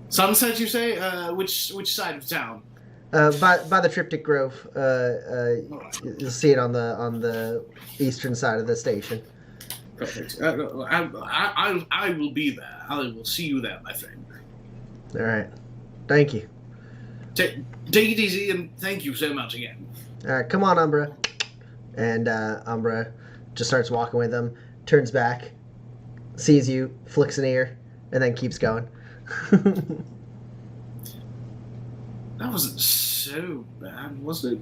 Sunset, you say? Which side of town? By the Triptych Grove. You'll see it on the eastern side of the station. Perfect. I will be there. I will see you there, my friend. All right. Thank you. Take it easy, and thank you so much again. All right, come on, Umbra. And Umbra just starts walking with him, turns back, sees you, flicks an ear, and then keeps going. That wasn't so bad, was it?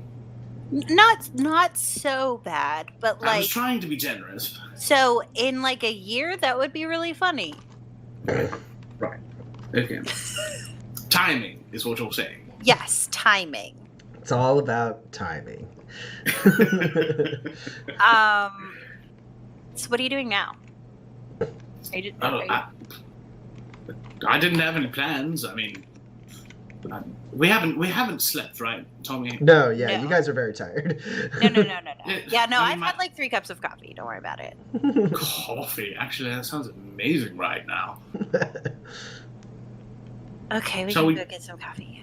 Not so bad, but I was like, trying to be generous. so in like a year, that would be really funny. Right. Okay. Timing is what you're saying. Yes, timing. It's all about timing. So what are you doing now? I didn't have any plans. I mean, we haven't slept, right, Tommy? No, yeah, No. you guys are very tired. No. Yeah, no, I I've mean, had like 3 cups of coffee. Don't worry about it. Coffee. Actually, that sounds amazing right now. Okay, we Shall can we- go get some coffee.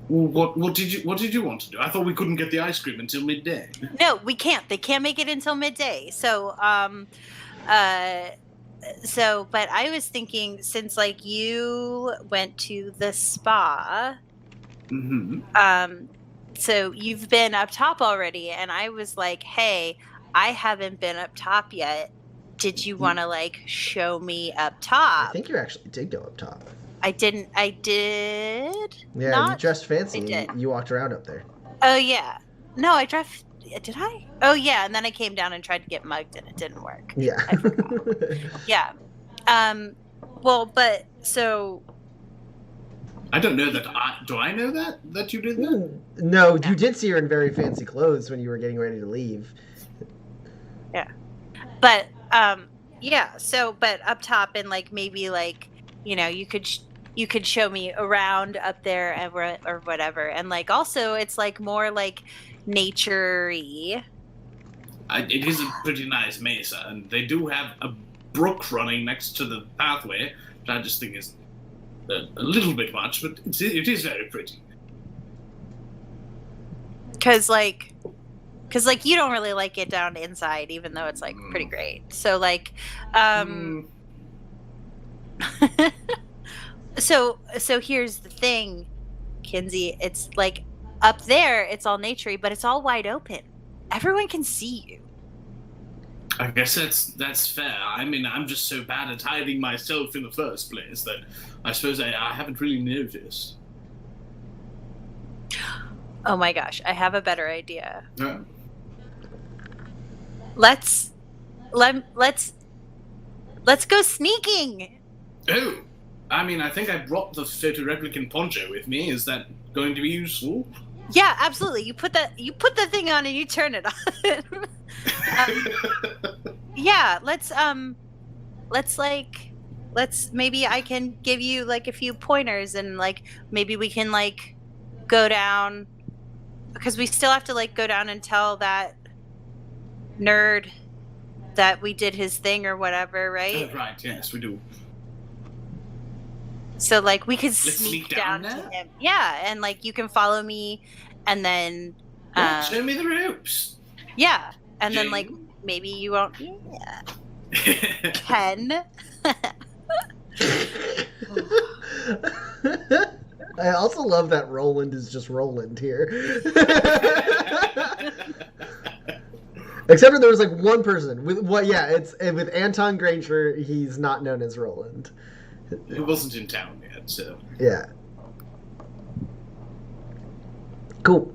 What did you want to do? I thought we couldn't get the ice cream until midday. No, we can't. They can't make it until midday. So, but I was thinking, since like you went to the spa, Mm-hmm. so you've been up top already, and I was like, hey, I haven't been up top yet. Did you want to like show me up top? I think you actually did go up top. I did. Yeah, Not- you dressed fancy. I did. You walked around up there. Oh yeah. No, I drove. Did I? Oh yeah, and then I came down and tried to get mugged, and it didn't work. Yeah. I forgot. Yeah. Well, but so I don't know that. Do I know that you did that? No, you did see her in very fancy clothes when you were getting ready to leave. but yeah. So but up top and like maybe like you could show me around up there and or whatever, and like also it's like more like nature-y. It is a pretty nice mesa, and they do have a brook running next to the pathway, which I just think is a little bit much, but it is very pretty. Because you don't really like it down inside, even though it's like pretty great. So like so here's the thing, Kinsey. It's like up there, it's all naturey, but it's all wide open. Everyone can see you. I guess that's fair. I mean, I'm just so bad at hiding myself in the first place that I suppose I haven't really noticed. Oh my gosh, I have a better idea. Yeah. Let's go sneaking. Oh, I mean, I think I brought the photoreplicant poncho with me. Is that going to be useful? Yeah, absolutely. You put the thing on and you turn it on. Yeah, let's maybe I can give you like a few pointers and like maybe we can like go down, because we still have to like go down and tell that nerd that we did his thing or whatever, right? Oh, right, yes, we do. So like we could Let's sneak sneak down down to there? him. Yeah, and like you can follow me and then Show me the ropes. yeah, and then Jane? like maybe you won't Ken. I also love that Roland is just Roland here. Except for there was like one person with what? Yeah, it's with Anton Granger. He's not known as Roland. He wasn't in town yet, so. Yeah. Cool.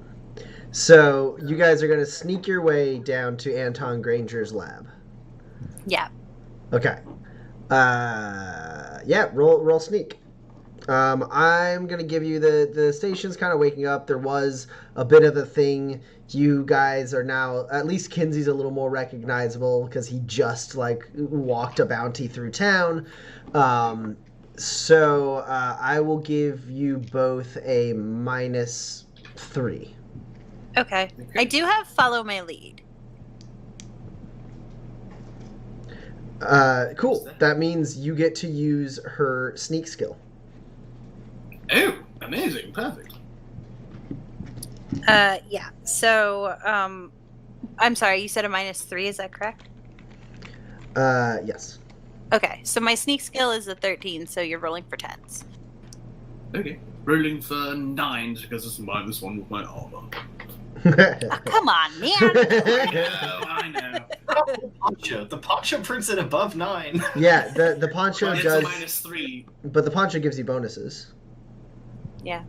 So you guys are gonna sneak your way down to Anton Granger's lab. Yeah. Okay. Yeah. Roll sneak. I'm gonna give you the station's kind of waking up. There was a bit of a thing. You guys are now, at least Kinsey's a little more recognizable because he just like walked a bounty through town. So I will give you both a -3. Okay. I do have follow my lead. Cool. That means you get to use her sneak skill. Oh, amazing, perfect. Yeah. So, I'm sorry, you said a -3, is that correct? Yes. Okay, so my sneak skill is a 13, so you're rolling for 10s. Okay, rolling for 9s because it's -1 with my armor. Oh, come on, man! I know. The poncho brings it above 9. Yeah, the poncho But it's does, a -3. but the poncho gives you bonuses. Yeah.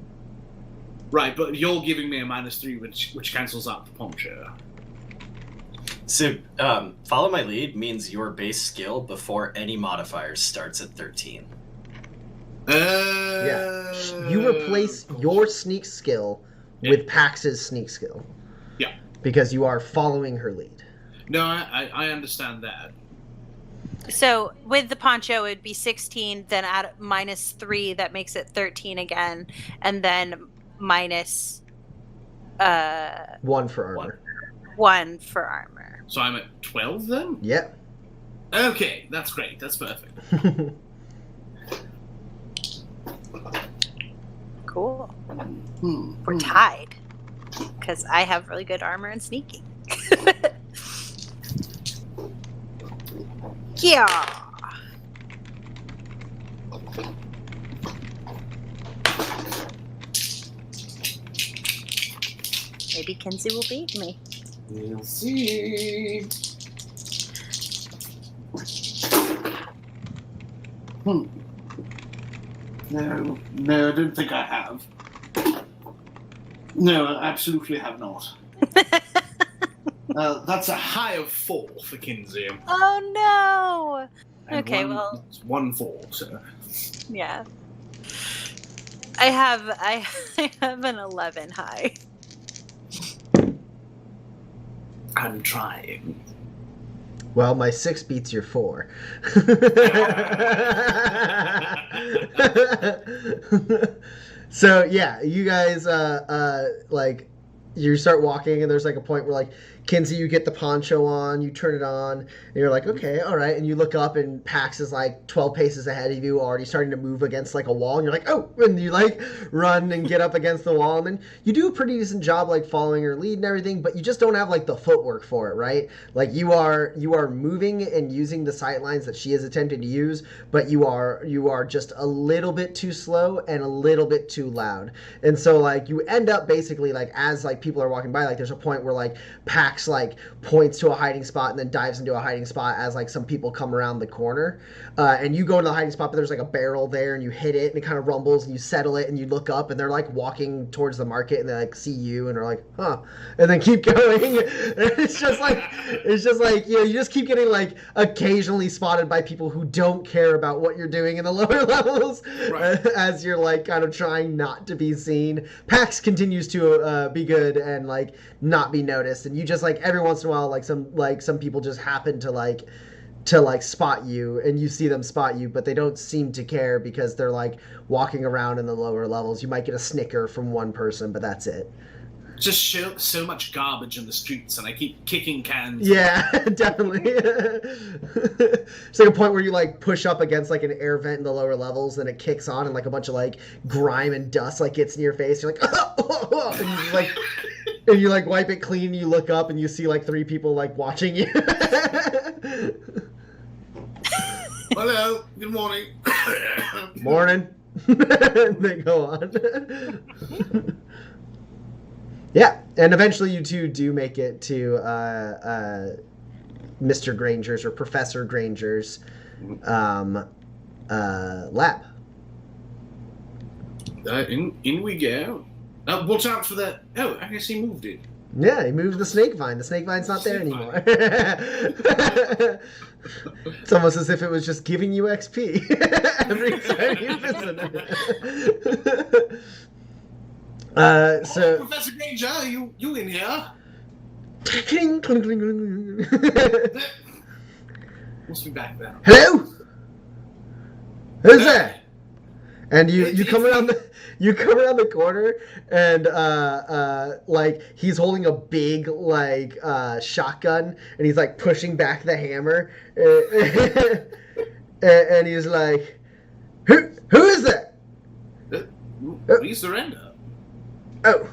Right, but you're giving me a -3, which cancels out the poncho. So, follow my lead means your base skill before any modifiers starts at 13. Yeah. You replace your sneak skill with Pax's sneak skill. Yeah. Because you are following her lead. No, I understand that. So with the poncho, it'd be 16, then add -3, that makes it 13 again, and then minus 1 for armor. 1 for armor. So I'm at 12 then? Yep. Okay, that's great. That's perfect. Cool. We're tied. Because I have really good armor and sneaking. Yeah. Maybe Kinsey will beat me. We'll see. No, I don't think I have. No, I absolutely have not. That's a high of 4 for Kinsey. Oh no! And Okay, well, it's 1-4, so. yeah. I have an 11 high. I'm trying. Well, my 6 beats your 4. So yeah, you guys like you start walking and there's like a point where like Kinsey, you get the poncho on, you turn it on, and you're like, okay, all right, and you look up and Pax is like 12 paces ahead of you, already starting to move against like a wall, and you're like, oh, and you like run and get up against the wall, and then you do a pretty decent job like following her lead and everything, but you just don't have like the footwork for it, right? Like you are moving and using the sight lines that she has attempted to use, but you are just a little bit too slow and a little bit too loud, and so like you end up basically like as like people are walking by, like there's a point where like Pax Pax like points to a hiding spot and then dives into a hiding spot as like some people come around the corner, and you go into the hiding spot, but there's like a barrel there, and you hit it, and it kind of rumbles, and you settle it, and you look up, and they're like walking towards the market, and they like see you, and they're like, huh, and then keep going. It's just like you just keep getting like occasionally spotted by people who don't care about what you're doing in the lower levels, Right. as you're like kind of trying not to be seen. Pax continues to be good and like not be noticed, and you just like every once in a while some people just happen to spot you, and you see them spot you, but they don't seem to care because they're like walking around in the lower levels. You might get a snicker from one person, but that's it. Just so much garbage in the streets, and I keep kicking cans. Yeah, definitely. It's like a point where you like push up against like an air vent in the lower levels, and it kicks on, and like a bunch of like grime and dust like gets in your face. You're like, and you just, like, and you like wipe it clean. And you look up, and you see like 3 people like watching you. Hello, good morning. Morning. They go on. Yeah, and eventually you two do make it to Mr. Granger's or Professor Granger's lab. In we go. Watch out for that. Oh, I guess he moved it. Yeah, he moved the snake vine. The snake vine's not there anymore. It's almost as if it was just giving you XP every time you visit it. So Professor Granger, you in here? cling, cling, cling, cling. Must be back now. Hello? Who's there? And you come around the corner, and like he's holding a big like shotgun, and he's like pushing back the hammer, and he's like, who is that? We surrender. Oh,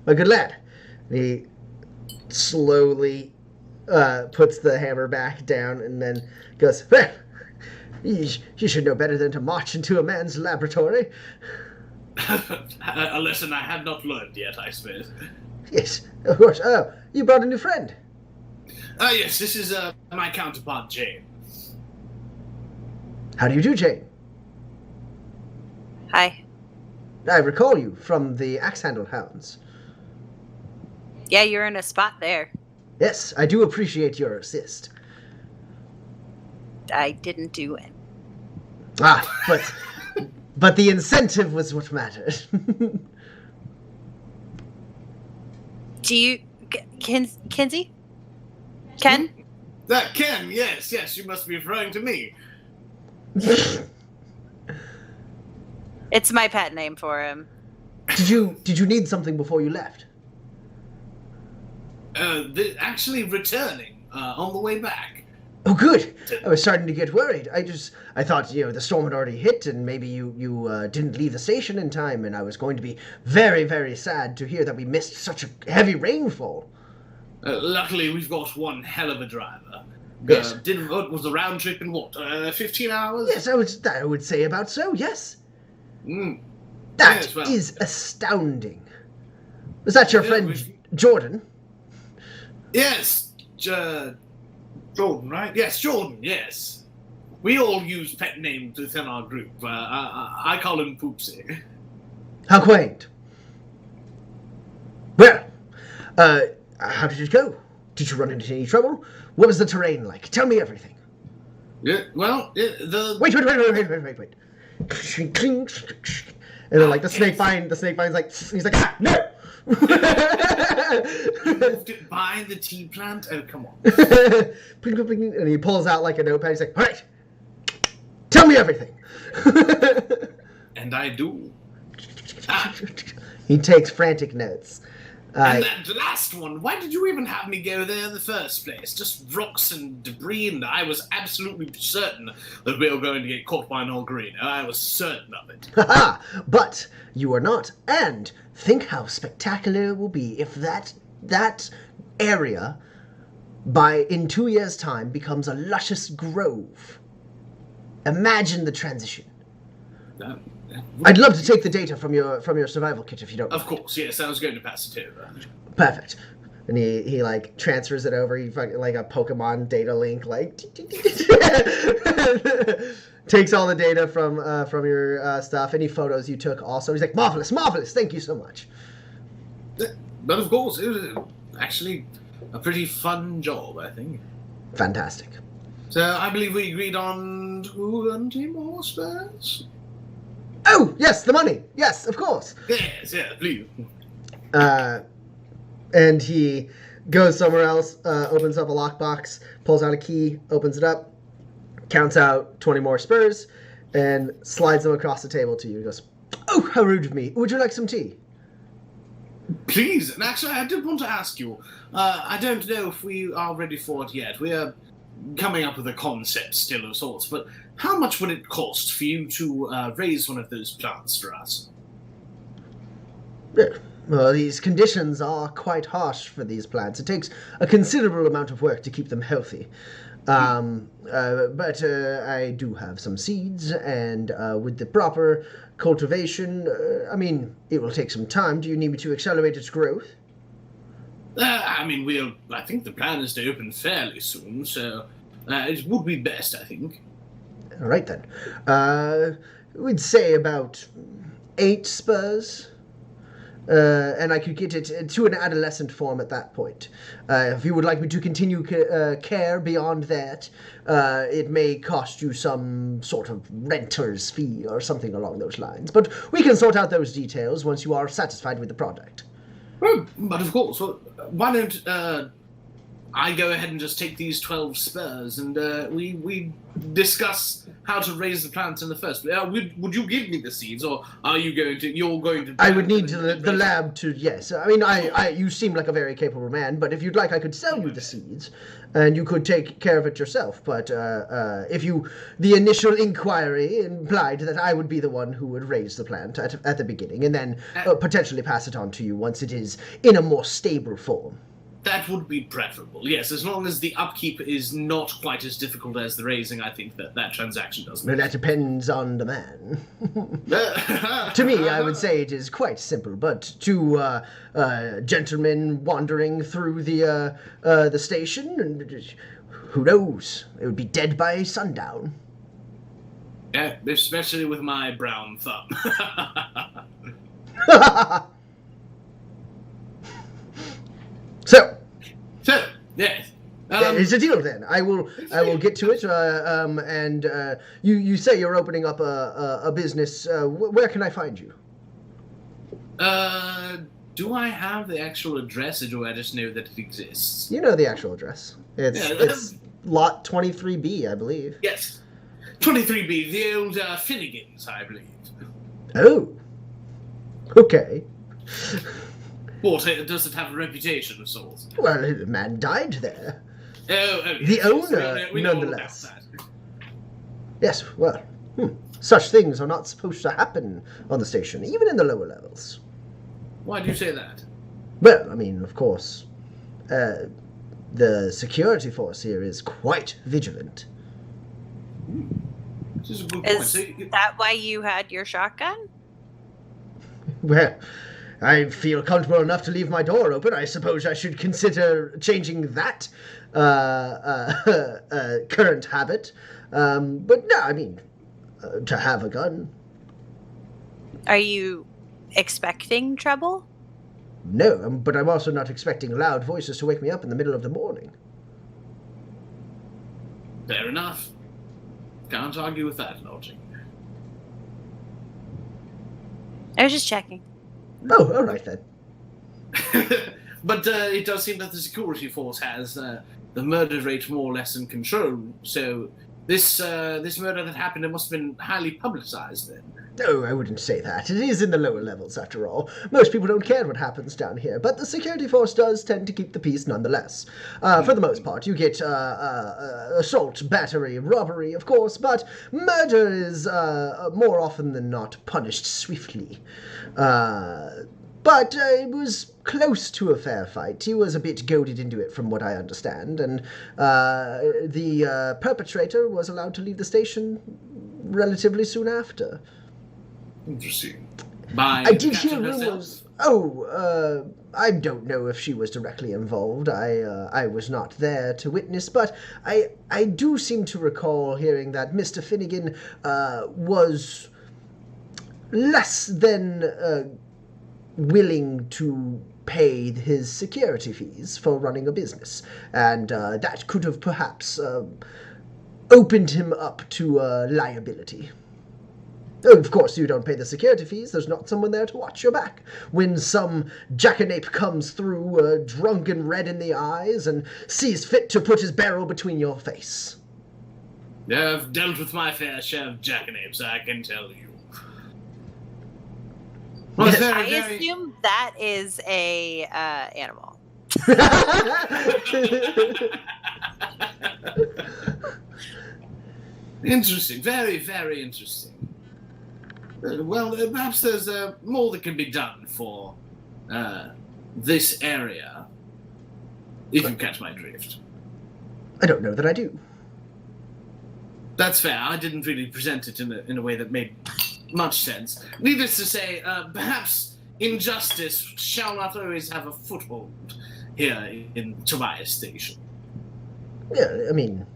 my good lad. And he slowly puts the hammer back down, and then goes, well, you should know better than to march into a man's laboratory. A lesson I have not learned yet, I suppose. Yes, of course. Oh, you brought a new friend. Yes, this is my counterpart, Jane. How do you do, Jane? Hi. I recall you from the Axe Handle Hounds. Yeah, you're in a spot there. Yes, I do appreciate your assist. I didn't do it. Ah, but the incentive was what mattered. Do you... Kinsey? Ken? That Ken, yes, you must be referring to me. It's my pet name for him. Did you need something before you left? Actually returning on the way back. Oh, good. I was starting to get worried. I thought, the storm had already hit, and maybe you didn't leave the station in time, and I was going to be very, very sad to hear that we missed such a heavy rainfall. Luckily, we've got one hell of a driver. Yes. Was the round trip in what, 15 hours? Yes, I would say about so, yes. Mm. That Yes, well, is astounding. Was that your friend Jordan? Yes, Jordan, right? Yes, Jordan, yes. We all use pet names within our group. I call him Poopsie. How quaint. Well, how did it go? Did you run into any trouble? What was the terrain like? Tell me everything. Yeah, well, the... Wait. And then like the snake vine's like, he's like, ah, no! moved it by the tea plant? Oh, come on. And he pulls out like a notepad. He's like, all right, tell me everything. And I do. He takes frantic notes. And that last one, why did you even have me go there in the first place? Just rocks and debris, and I was absolutely certain that we were going to get caught by an Green. I was certain of it. Haha! But you are not. And think how spectacular it will be if that area, in 2 years' time, becomes a luscious grove. Imagine the transition. I'd love to take the data from your survival kit if you don't mind. Of course, yes, I was going to pass it over. Perfect. And he like transfers it over. He fucking like a Pokemon data link, like takes all the data from your stuff. Any photos you took also. He's like, marvelous, marvelous. Thank you so much. But of course, it was actually a pretty fun job, I think. Fantastic. So I believe we agreed on 20 more spurs. Oh yes, the money. Yes, of course. Yes, please. And he goes somewhere else, opens up a lockbox, pulls out a key, opens it up, counts out 20 more spurs, and slides them across the table to you. He goes, "Oh, how rude of me. Would you like some tea?" Please, and actually, I did want to ask you. I don't know if we are ready for it yet. We are coming up with a concept still of sorts, but how much would it cost for you to raise one of those plants for us? Yeah. Well, these conditions are quite harsh for these plants. It takes a considerable amount of work to keep them healthy. But I do have some seeds, and with the proper cultivation, I mean, it will take some time. Do you need me to accelerate its growth? I think the plan is to open fairly soon, so it would be best, I think. All right, then. We'd say about 8 spurs. And I could get it to an adolescent form at that point. If you would like me to continue care beyond that, it may cost you some sort of renter's fee or something along those lines. But we can sort out those details once you are satisfied with the product. Well, but of course, why don't I go ahead and just take these 12 spurs and we discuss how to raise the plants in the first place. Would you give me the seeds, or are you going to? You're going to. I would need the lab to. Yes, I mean, you seem like a very capable man, but if you'd like, I could sell you the seeds, and you could take care of it yourself. But the initial inquiry implied that I would be the one who would raise the plant at the beginning, and then potentially pass it on to you once it is in a more stable form. That would be preferable, yes. As long as the upkeep is not quite as difficult as the raising, I think that transaction does. Well, that depends on the man. To me, I would say it is quite simple, but to gentlemen wandering through the station, who knows? It would be dead by sundown. Yeah, especially with my brown thumb. So, yes. It's a deal then. I will get to it. And you say you're opening up a business. Where can I find you? Do I have the actual address, or do I just know that it exists? You know the actual address. It's lot 23B, I believe. Yes, 23B, the old Finnegans, I believe. Oh. Okay. What, does it have a reputation of sorts? Well, the man died there. Oh, the owner, we know nonetheless. Yes, well, such things are not supposed to happen on the station, even in the lower levels. Why do you say that? Well, I mean, of course, the security force here is quite vigilant. This is a good point. Is that why you had your shotgun? Well, I feel comfortable enough to leave my door open. I suppose I should consider changing that current habit. But no, I mean, to have a gun. Are you expecting trouble? No, but I'm also not expecting loud voices to wake me up in the middle of the morning. Fair enough. Can't argue with that logic. I was just checking. Oh, all right then. But it does seem that the security force has the murder rate more or less in control. So this murder that happened, it must have been highly publicized then. Oh, I wouldn't say that. It is in the lower levels, after all. Most people don't care what happens down here, but the security force does tend to keep the peace nonetheless. For the most part, you get assault, battery, robbery, of course, but murder is more often than not punished swiftly. But it was close to a fair fight. He was a bit goaded into it, from what I understand, and the perpetrator was allowed to leave the station relatively soon after. Interesting. I did hear rumors. Oh, I don't know if she was directly involved. I was not there to witness, but I do seem to recall hearing that Mr. Finnegan was less than willing to pay his security fees for running a business, and that could have perhaps opened him up to liability. Of course, you don't pay the security fees, there's not someone there to watch your back. When some jackanape comes through, drunk and red in the eyes, and sees fit to put his barrel between your face. I've dealt with my fair share of jackanapes, I can tell you. Well, Yes. I assume that is a animal. Interesting, very, very interesting. Well, perhaps there's more that can be done for this area, if you catch my drift. I don't know that I do. That's fair. I didn't really present it in a way that made much sense. Needless to say, perhaps injustice shall not always have a foothold here in Tobias Station. Yeah, I mean,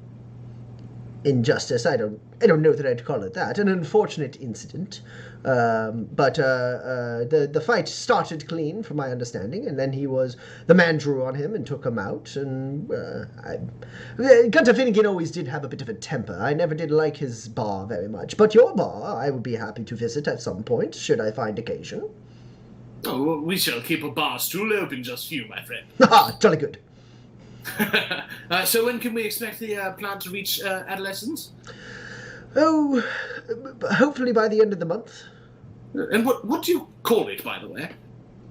injustice, I don't know that I'd call it that. An unfortunate incident. But the fight started clean, from my understanding, and then the man drew on him and took him out, and Gunter Finnegan always did have a bit of a temper. I never did like his bar very much, but your bar I would be happy to visit at some point, should I find occasion. Oh, well, we shall keep a bar stool open just for you, my friend. Ah, jolly good. So when can we expect the plant to reach adolescence? Oh, hopefully by the end of the month. And what do you call it, by the way?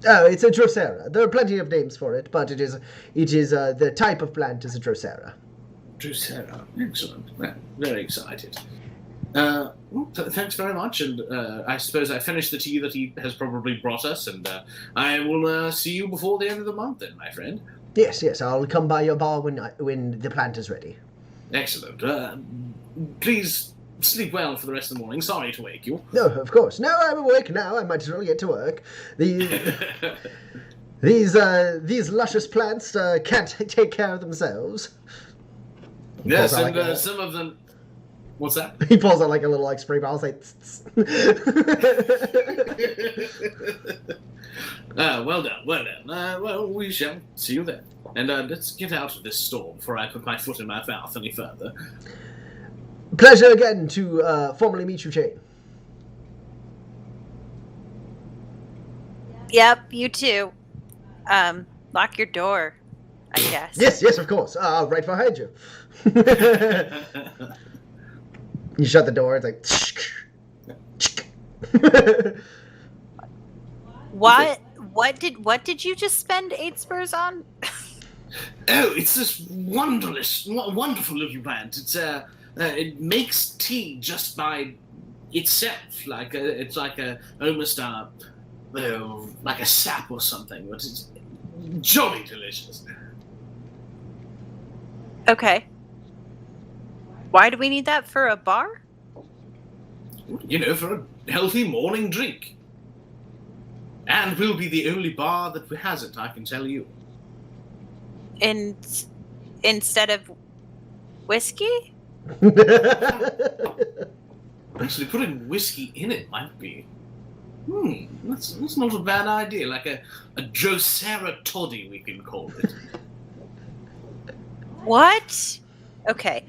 Oh, it's a Drosera. There are plenty of names for it, but it is the type of plant is a Drosera. Drosera. Excellent. Well, very excited. Thanks very much, and I suppose I finished the tea that he has probably brought us, and I will see you before the end of the month then, my friend. Yes, I'll come by your bar when the plant is ready. Excellent. Please sleep well for the rest of the morning. Sorry to wake you. No, of course. Now I'm awake now. I might as well get to work. These luscious plants can't take care of themselves. Yes, and some of them... What's that? He pulls out like a little spray bottle. Like, well done. Well, we shall see you then. And let's get out of this storm before I put my foot in my mouth any further. Pleasure again to formally meet you, Shane. Yep, you too. Lock your door, I guess. Yes, of course. Right behind you. You shut the door. It's like. What did you just spend 8 spurs on? Oh, it's this wonderful little plant. It's it makes tea just by itself, it's almost like a sap or something, but it's jolly delicious. Okay. Why do we need that for a bar? You know, for a healthy morning drink. And we'll be the only bar that has it, I can tell you. Instead of whiskey? Actually, putting whiskey in it might be... that's not a bad idea. Like a Drosera toddy, we can call it. What? Okay.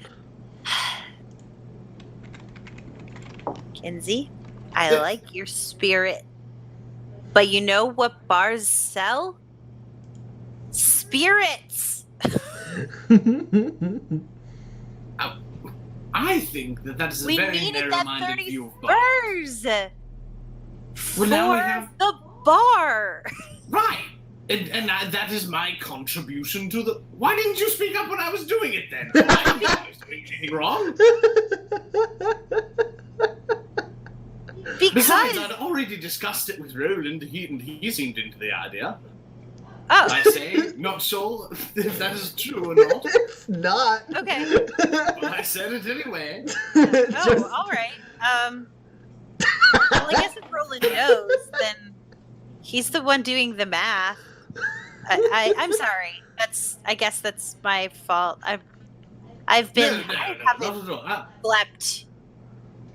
Kinsey, I like your spirit. But you know what bars sell? Spirits! I think that is a very narrow-minded view of bars. Well, now we have the bar. Right, and that is my contribution to the. Why didn't you speak up when I was doing it then? I didn't think I was doing anything wrong. Because besides, I'd already discussed it with Roland, and he seemed into the idea. Oh. I say, not sure if that is true or not. It's not. Okay. But I said it anyway. Oh, all right. Well, I guess if Roland knows, then he's the one doing the math. I'm sorry. I guess that's my fault. I've been. No, I not haven't at all. slept.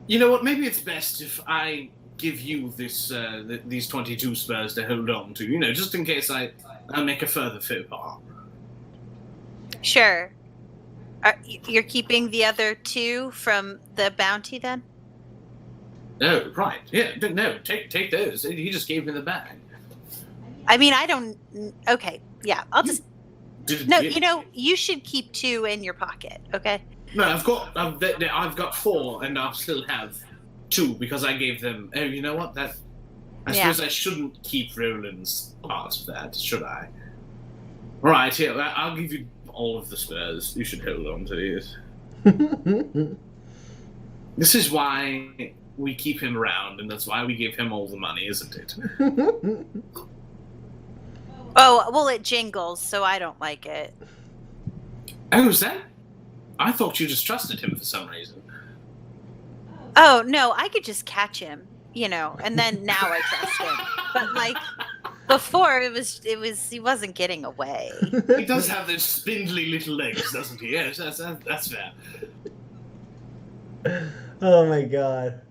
You know what? Maybe it's best if I give you these 22 spurs to hold on to. Just in case I make a further faux pas. Sure. You're keeping the other 2 from the bounty then? Oh, right. Yeah. No, take those. He just gave me the bag. I mean, I don't. Okay. Yeah. I'll just. No, Yeah. you should keep 2 in your pocket. Okay. No, I've got 4, and I'll still have 2 because I gave them. Oh, you know what? I suppose I shouldn't keep Roland's part of that, should I? Right, here, I'll give you all of the spurs. You should hold on to these. This is why we keep him around, and that's why we give him all the money, isn't it? Oh, well, it jingles, so I don't like it. Oh, is that? I thought you just trusted him for some reason. Oh, no, I could just catch him, and then now I trust him. But, like, before, he wasn't getting away. He does have those spindly little legs, doesn't he? Yes, that's fair. Oh my god.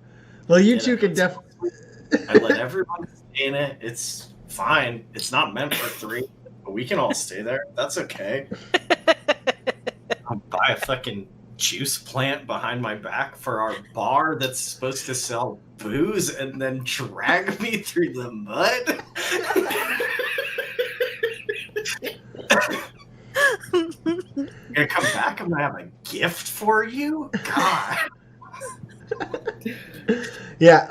Well, you two can definitely. I let everyone stay in it. It's fine. It's not meant for 3, but we can all stay there. That's okay. I'll buy a fucking juice plant behind my back for our bar that's supposed to sell booze and then drag me through the mud. I'm gonna come back. I'm gonna have a gift for you. God. Yeah,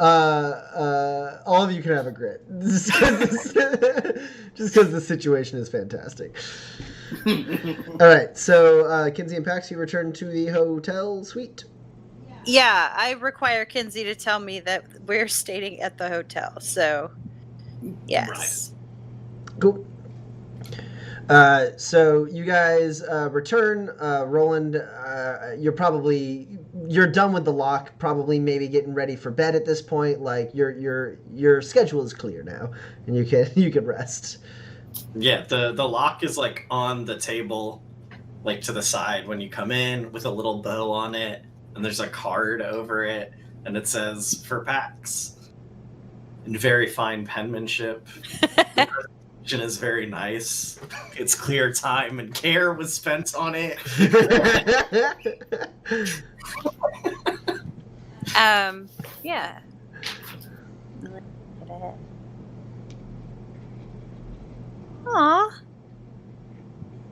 all of you can have a grit. Just because the situation is fantastic. All right, so Kinsey and Pax, you return to the hotel suite. Yeah, I require Kinsey to tell me that we're staying at the hotel, so yes. Right. Cool. So you guys return. Roland, you're done with the lock. Probably maybe getting ready for bed at this point. Like your schedule is clear now, and you can rest. Yeah, the lock is like on the table, like to the side when you come in, with a little bow on it, and there's a card over it, and it says for Pax in very fine penmanship. Is very nice. It's clear time and care was spent on it. Yeah. Aw.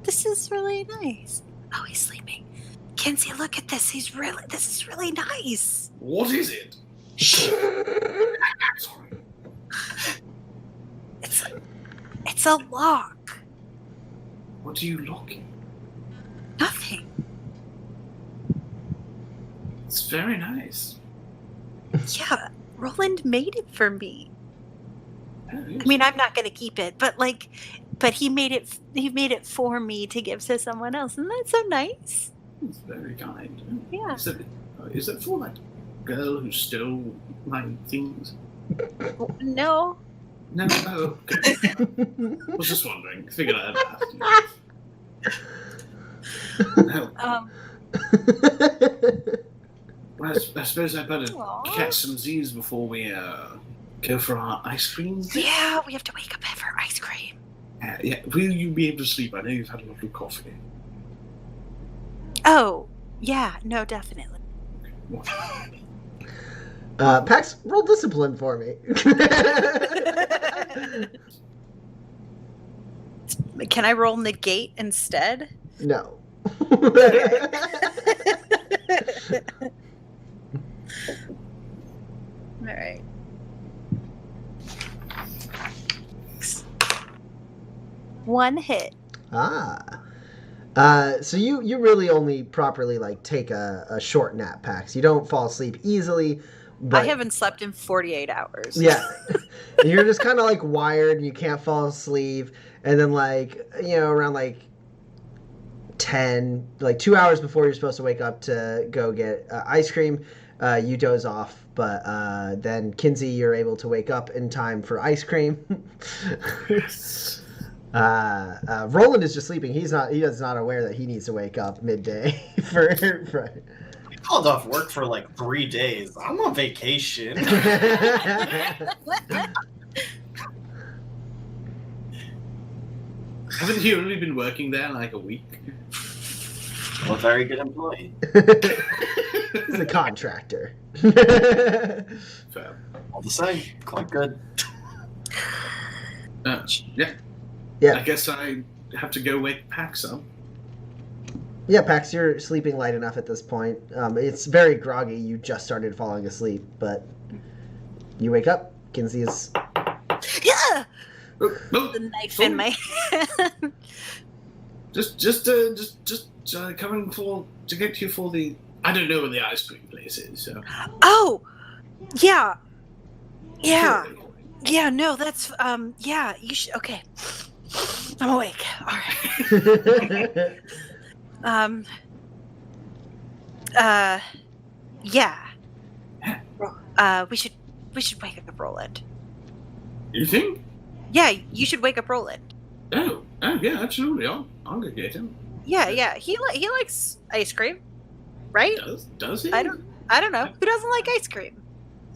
This is really nice. Oh, he's sleeping. Kinsey, look at this. This is really nice. What is it? It's a lock. What are you locking? Nothing. It's very nice. Yeah, Roland made it for me. Oh, yes. I mean, I'm not going to keep it, but he made it. He made it for me to give to someone else, and that's so nice. It's very kind. Yeah. Is it for that girl who stole my things? No. No. Oh, okay. I was just wondering. Figured I'd ask you. No. Well, I suppose I better catch some Z's before we go for our ice cream. Yeah, we have to wake up for ice cream. Yeah. Will you be able to sleep? I know you've had a lot of coffee. Oh, yeah. No, definitely. What? Pax, roll discipline for me. Can I roll negate instead? No. All right. One hit. So you really only properly like take a short nap, Pax. You don't fall asleep easily. But, I haven't slept in 48 hours. Yeah. And you're just kind of like wired and you can't fall asleep. And then around like 10, like 2 hours before you're supposed to wake up to go get ice cream, you doze off. But then Kinsey, you're able to wake up in time for ice cream. Roland is just sleeping. He is not aware that he needs to wake up midday for I called off work for like 3 days. I'm on vacation. Haven't you only been working there like a week? I'm a very good employee. He's a contractor. Fair. All the same, quite good. Yeah. Yeah. I guess I have to go wake Pax up. Yeah, Pax, you're sleeping light enough at this point. It's very groggy. You just started falling asleep, but you wake up. Kinsey is... Yeah! No, The knife sorry. in my hand. Just coming to get you for the. I don't know where the ice cream place is. So. Oh! Yeah. Yeah. Yeah, no, that's, yeah, you should, okay. I'm awake. All right. Yeah. We should wake up Roland. You think? Yeah, you should wake up Roland. Oh, yeah, absolutely. I'll go get him. Yeah. He likes ice cream, right? Does he? I don't know. Who doesn't like ice cream?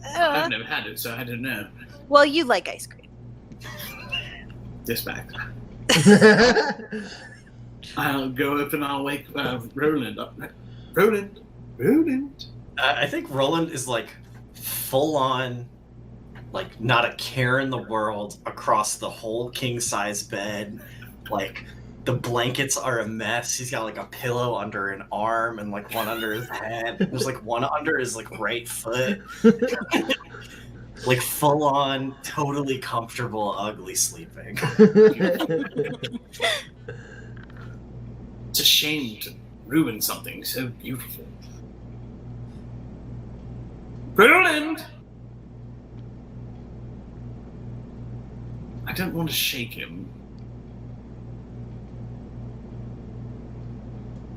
I've never had it, so I don't know. Well, you like ice cream. This back. I'll go up and I'll wake Roland up. Roland. I think Roland is like full on, like not a care in the world across the whole king size bed. Like the blankets are a mess. He's got like a pillow under an arm and like one under his head. There's like one under his like right foot. Like full on, totally comfortable, ugly sleeping. It's a shame to ruin something so beautiful. Roland! I don't want to shake him.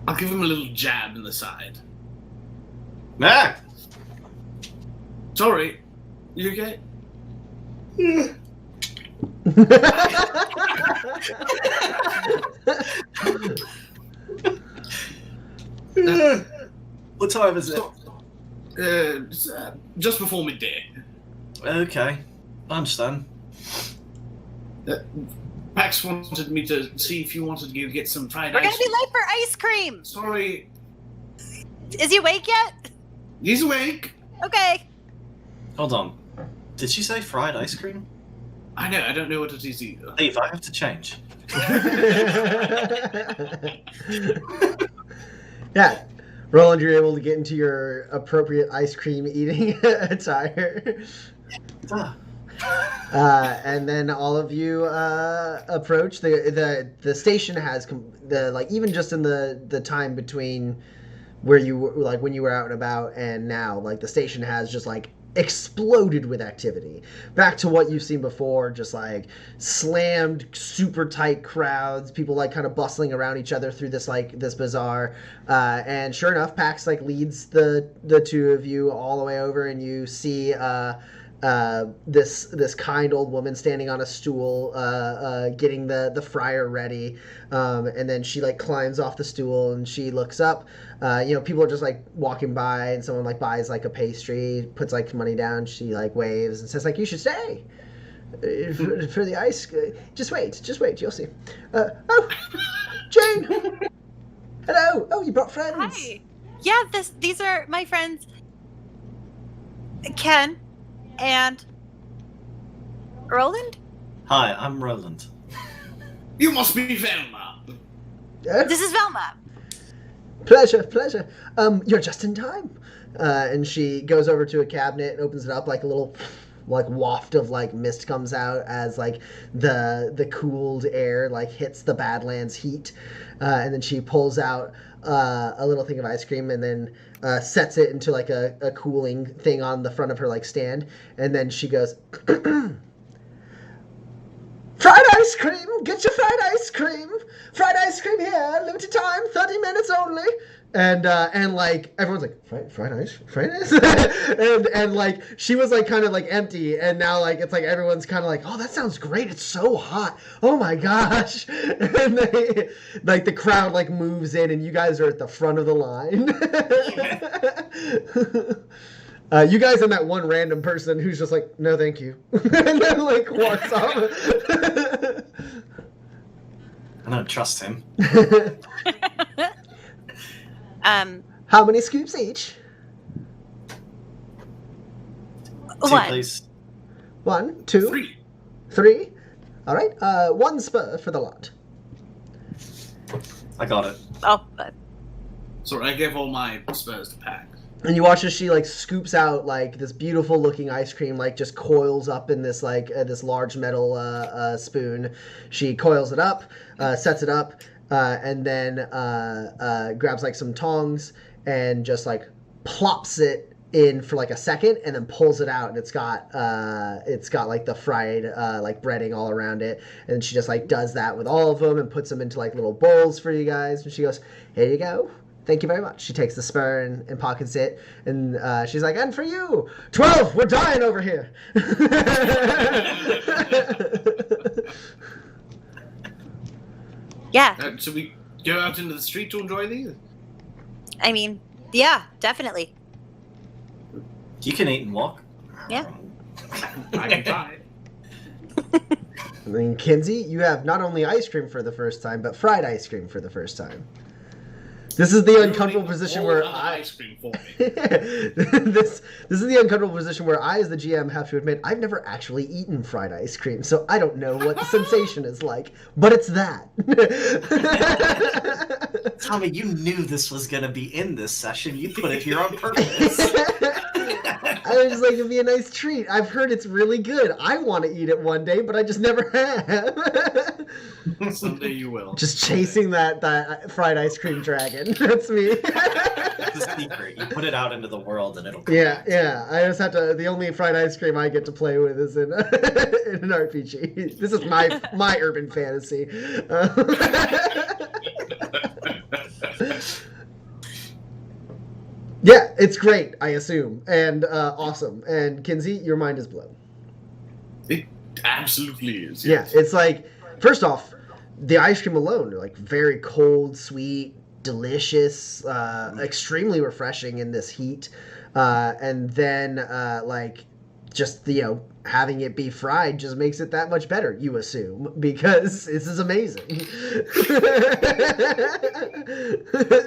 I'll give him a little jab in the side. Mac! Sorry. You okay? What time is it? It's, just before midday. Okay, lunchtime. Pax wanted me to see if you wanted to go get some fried We're ice. gonna be late for ice cream. Sorry, Is he awake yet? he's awake. Okay. Hold on. Did she say fried ice cream? I know. I don't know what it is either. Leave, I have to change. Yeah. Roland, you're able to get into your appropriate ice cream eating attire. And then all of you approach. The station has even just in the time between where you were, like when you were out and about and now, like the station has just like exploded with activity. Back to what you've seen before, just like slammed, super tight crowds, people like kind of bustling around each other through this bazaar. And sure enough, Pax like leads the two of you all the way over, and you see this kind old woman standing on a stool, getting the fryer ready, and then she like climbs off the stool and she looks up. People are just like walking by, and someone like buys like a pastry, puts like money down. She like waves and says like, "You should stay for the ice. Just wait, you'll see." Oh, Jane. Hello. Oh, you brought friends. Hi. Yeah, these are my friends, Ken and Roland. Hi, I'm Roland. You must be Velma. This is Velma. Pleasure. You're just in time. And she goes over to a cabinet and opens it up, like a little like waft of like mist comes out as like the cooled air like hits the Badlands heat. And then she pulls out a little thing of ice cream and then sets it into like a cooling thing on the front of her like stand. And then she goes, "Fried ice cream! Get your fried ice cream! Fried ice cream here! Limited time, 30 minutes only! and like everyone's like fried ice, and like she was like kind of like empty, and now like it's like everyone's kind of like, oh, that sounds great, it's so hot, oh my gosh, and they like the crowd like moves in, and you guys are at the front of the line. You guys and that one random person who's just like, no, thank you, and then like walks off. I don't trust him. How many scoops each? 2, One. please. 1, 2, 3. 3. All right. 1 spur for the lot. I got it. Oh, but Sorry, I gave all my spurs to Pack. And you watch as she like scoops out like this beautiful looking ice cream, like just coils up in this like this large metal spoon. She coils it up, sets it up, and then grabs like some tongs and just like plops it in for like a second, and then pulls it out, and it's got like the fried like breading all around it, and she just like does that with all of them and puts them into like little bowls for you guys, and she goes, here you go. Thank you very much. She takes the spur and pockets it, and she's like, and for you, 12, we're dying over here. yeah, Should we go out into the street to enjoy these? I mean, yeah, definitely. You can eat and walk. Yeah. I can try. And then Kinsey, you have not only ice cream for the first time, but fried ice cream for the first time. This is the uncomfortable position where ice cream for me. this is the uncomfortable position where I, as the GM, have to admit I've never actually eaten fried ice cream, so I don't know what the sensation is like. But it's that. Tommy, you knew this was going to be in this session. You put it here on purpose. I was just like, it'd be a nice treat. I've heard it's really good. I want to eat it one day, but I just never have. Someday you will. Just chasing that fried ice cream dragon. That's me. It's a secret. You put it out into the world and it'll come Yeah, back. yeah. I just have to. The only fried ice cream I get to play with is in, in an RPG. This is my urban fantasy. Yeah, it's great. I assume, and awesome. And Kinsey, your mind is blown. It absolutely is. Yeah, Yes. it's like, first off, the ice cream alone, like very cold, sweet, delicious, extremely refreshing in this heat, and then like just having it be fried just makes it that much better. You assume, because this is amazing. I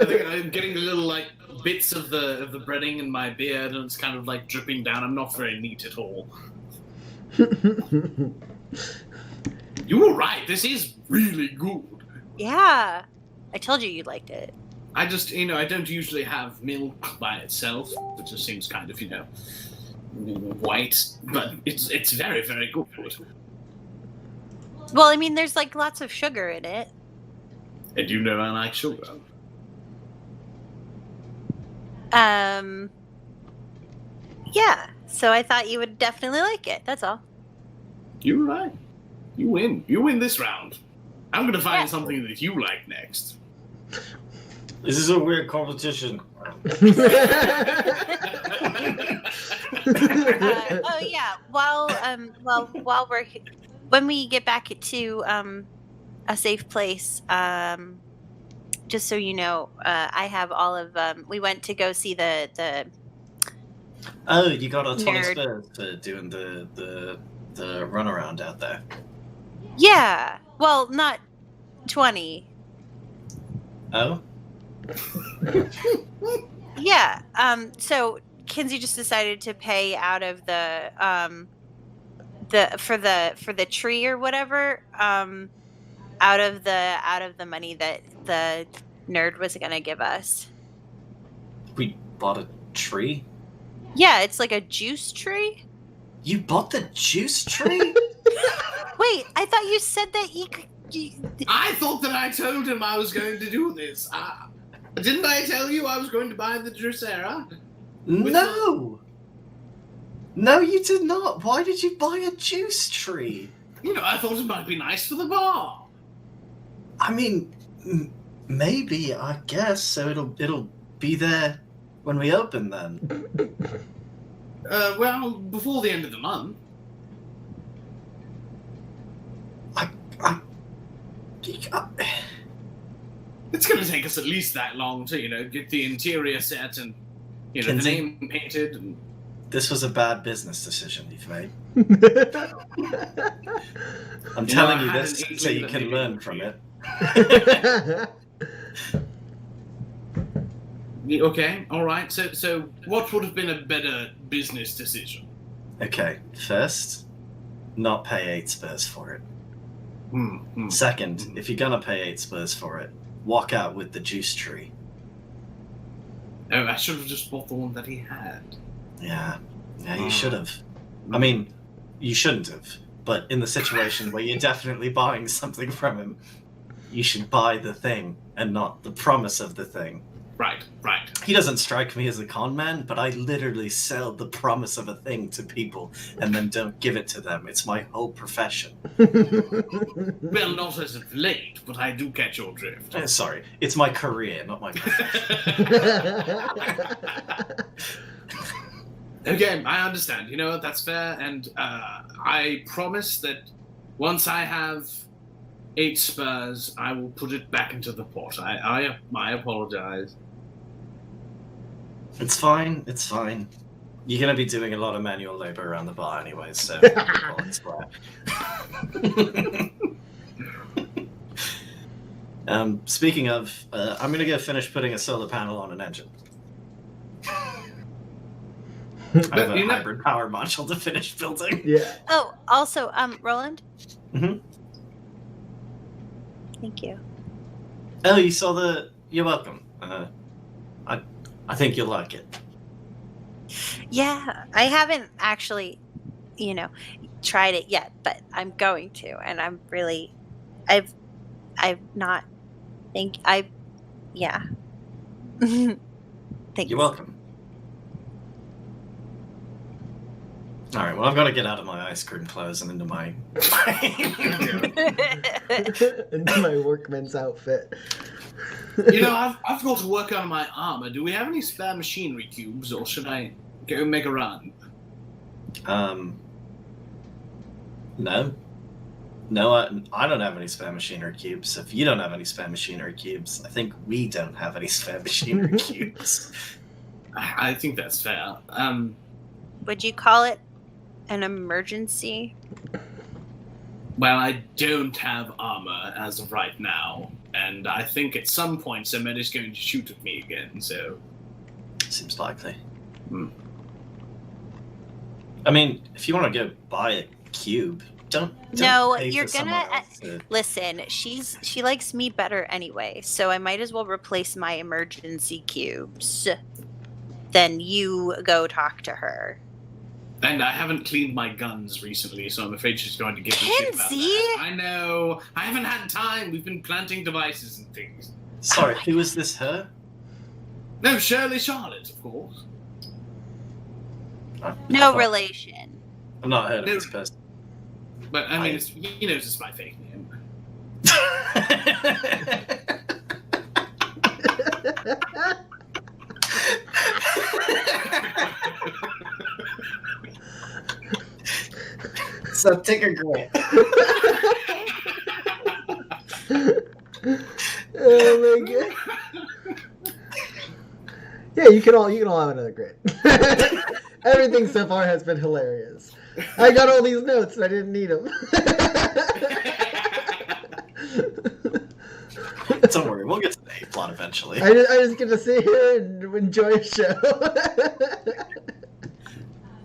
think I'm getting a little like bits of the breading in my beard, and it's kind of like dripping down. I'm not very neat at all. You were right. This is really good. Yeah, I told you liked it. I just, I don't usually have milk by itself. It just seems kind of, white. But it's very, very good. Well, I mean, there's like lots of sugar in it. And you know I like sugar. Yeah. So I thought you would definitely like it. That's all. You're right. You win. You win this round. I'm gonna find Yeah. something that you like next. This is a weird competition. Oh yeah. While when we get back to a safe place, just so you know, I have all of we went to go see the Oh, you got a 20 Nerd. spurs for doing the runaround out there. yeah. Well, not 20. Oh? Yeah. So Kinsey just decided to pay out of the for the tree or whatever, out of the money that the nerd was gonna give us. We bought a tree? Yeah, it's like a juice tree. You bought the juice tree? Wait, I thought you said that you I thought that I told him I was going to do this. Didn't I tell you I was going to buy the Drosera? No! No, you did not. Why did you buy a juice tree? I thought it might be nice for the bar. I mean, Maybe, I guess. So it'll be there when we open then. Well, before the end of the month. It's going to take us at least that long to, get the interior set and, the name painted. And... This was a bad business decision you've made. I'm telling you this so you can learn from it. Okay, all right. So what would have been a better business decision? Okay, first, not pay 8 spurs for it. Second, if you're gonna pay 8 spurs for it, walk out with the juice tree. Oh, I should have just bought the one that he had. Yeah, you should have. I mean, you shouldn't have. But in the situation where you're definitely buying something from him, you should buy the thing and not the promise of the thing. Right. He doesn't strike me as a con man, but I literally sell the promise of a thing to people and then don't give it to them. It's my whole profession. Well, not as of late, but I do catch your drift. Sorry, it's my career, not my profession. Okay, I understand. That's fair, and I promise that once I have 8 spurs, I will put it back into the pot. I apologize. It's fine. You're going to be doing a lot of manual labor around the bar anyway, so speaking of, I'm going to go finish putting a solar panel on an engine. I have a hybrid power module to finish building. Yeah. Oh, also, Roland? Mm-hmm. Thank you. Oh, you saw the... You're welcome. I think you'll like it. Yeah, I haven't actually, tried it yet, but I'm going to, and I'm really, I've not, yeah. Thanks. You're welcome. All right, well, I've got to get out of my ice cream clothes and into my... into my workman's outfit. I've got to work on my armor. Do we have any spare machinery cubes, or should I go make a run? No. No, I don't have any spare machinery cubes. If you don't have any spare machinery cubes, I think we don't have any spare machinery cubes. I think that's fair. Would you call it an emergency? Well, I don't have armor as of right now, and I think at some point somebody's going to shoot at me again, so... Seems likely. I mean, if you want to go buy a cube, don't No, pay you're for gonna... someone else to... Listen, she likes me better anyway, so I might as well replace my emergency cubes. Then you go talk to her. And I haven't cleaned my guns recently, so I'm afraid she's going to give me shit about that. I know. I haven't had time. We've been planting devices and things. Sorry, who is this, her? No, Shirley Charlotte, of course. No relation. I've not heard of this person. But, I mean, it's my fake name. So take a grant. Oh my god. Yeah, you can all have another grade. Everything so far has been hilarious. I got all these notes and I didn't need them. Don't worry, we'll get to the A plot eventually. I just get to sit here and enjoy a show.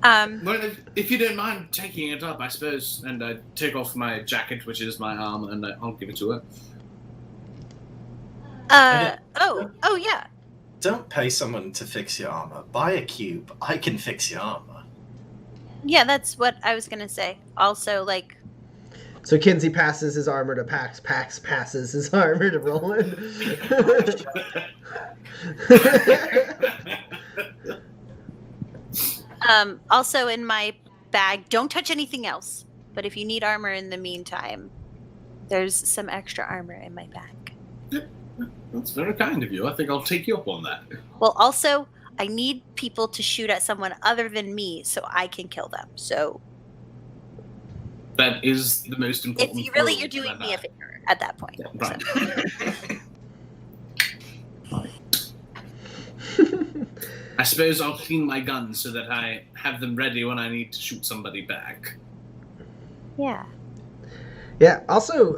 Well, if you don't mind taking it up, I suppose, and I take off my jacket, which is my armor, and I'll give it to her. Oh yeah. Don't pay someone to fix your armor. Buy a cube. I can fix your armor. Yeah, that's what I was gonna say. Also, like... So Kinsey passes his armor to Pax. Pax passes his armor to Roland. Also in my bag, don't touch anything else. But if you need armor in the meantime, there's some extra armor in my bag. That's very kind of you. I think I'll take you up on that. Well, also, I need people to shoot at someone other than me so I can kill them. So That is the most important. if you really, rule you're doing that me a favor at that point. Yeah, right. I suppose I'll clean my guns so that I have them ready when I need to shoot somebody back. Yeah. Yeah. Also,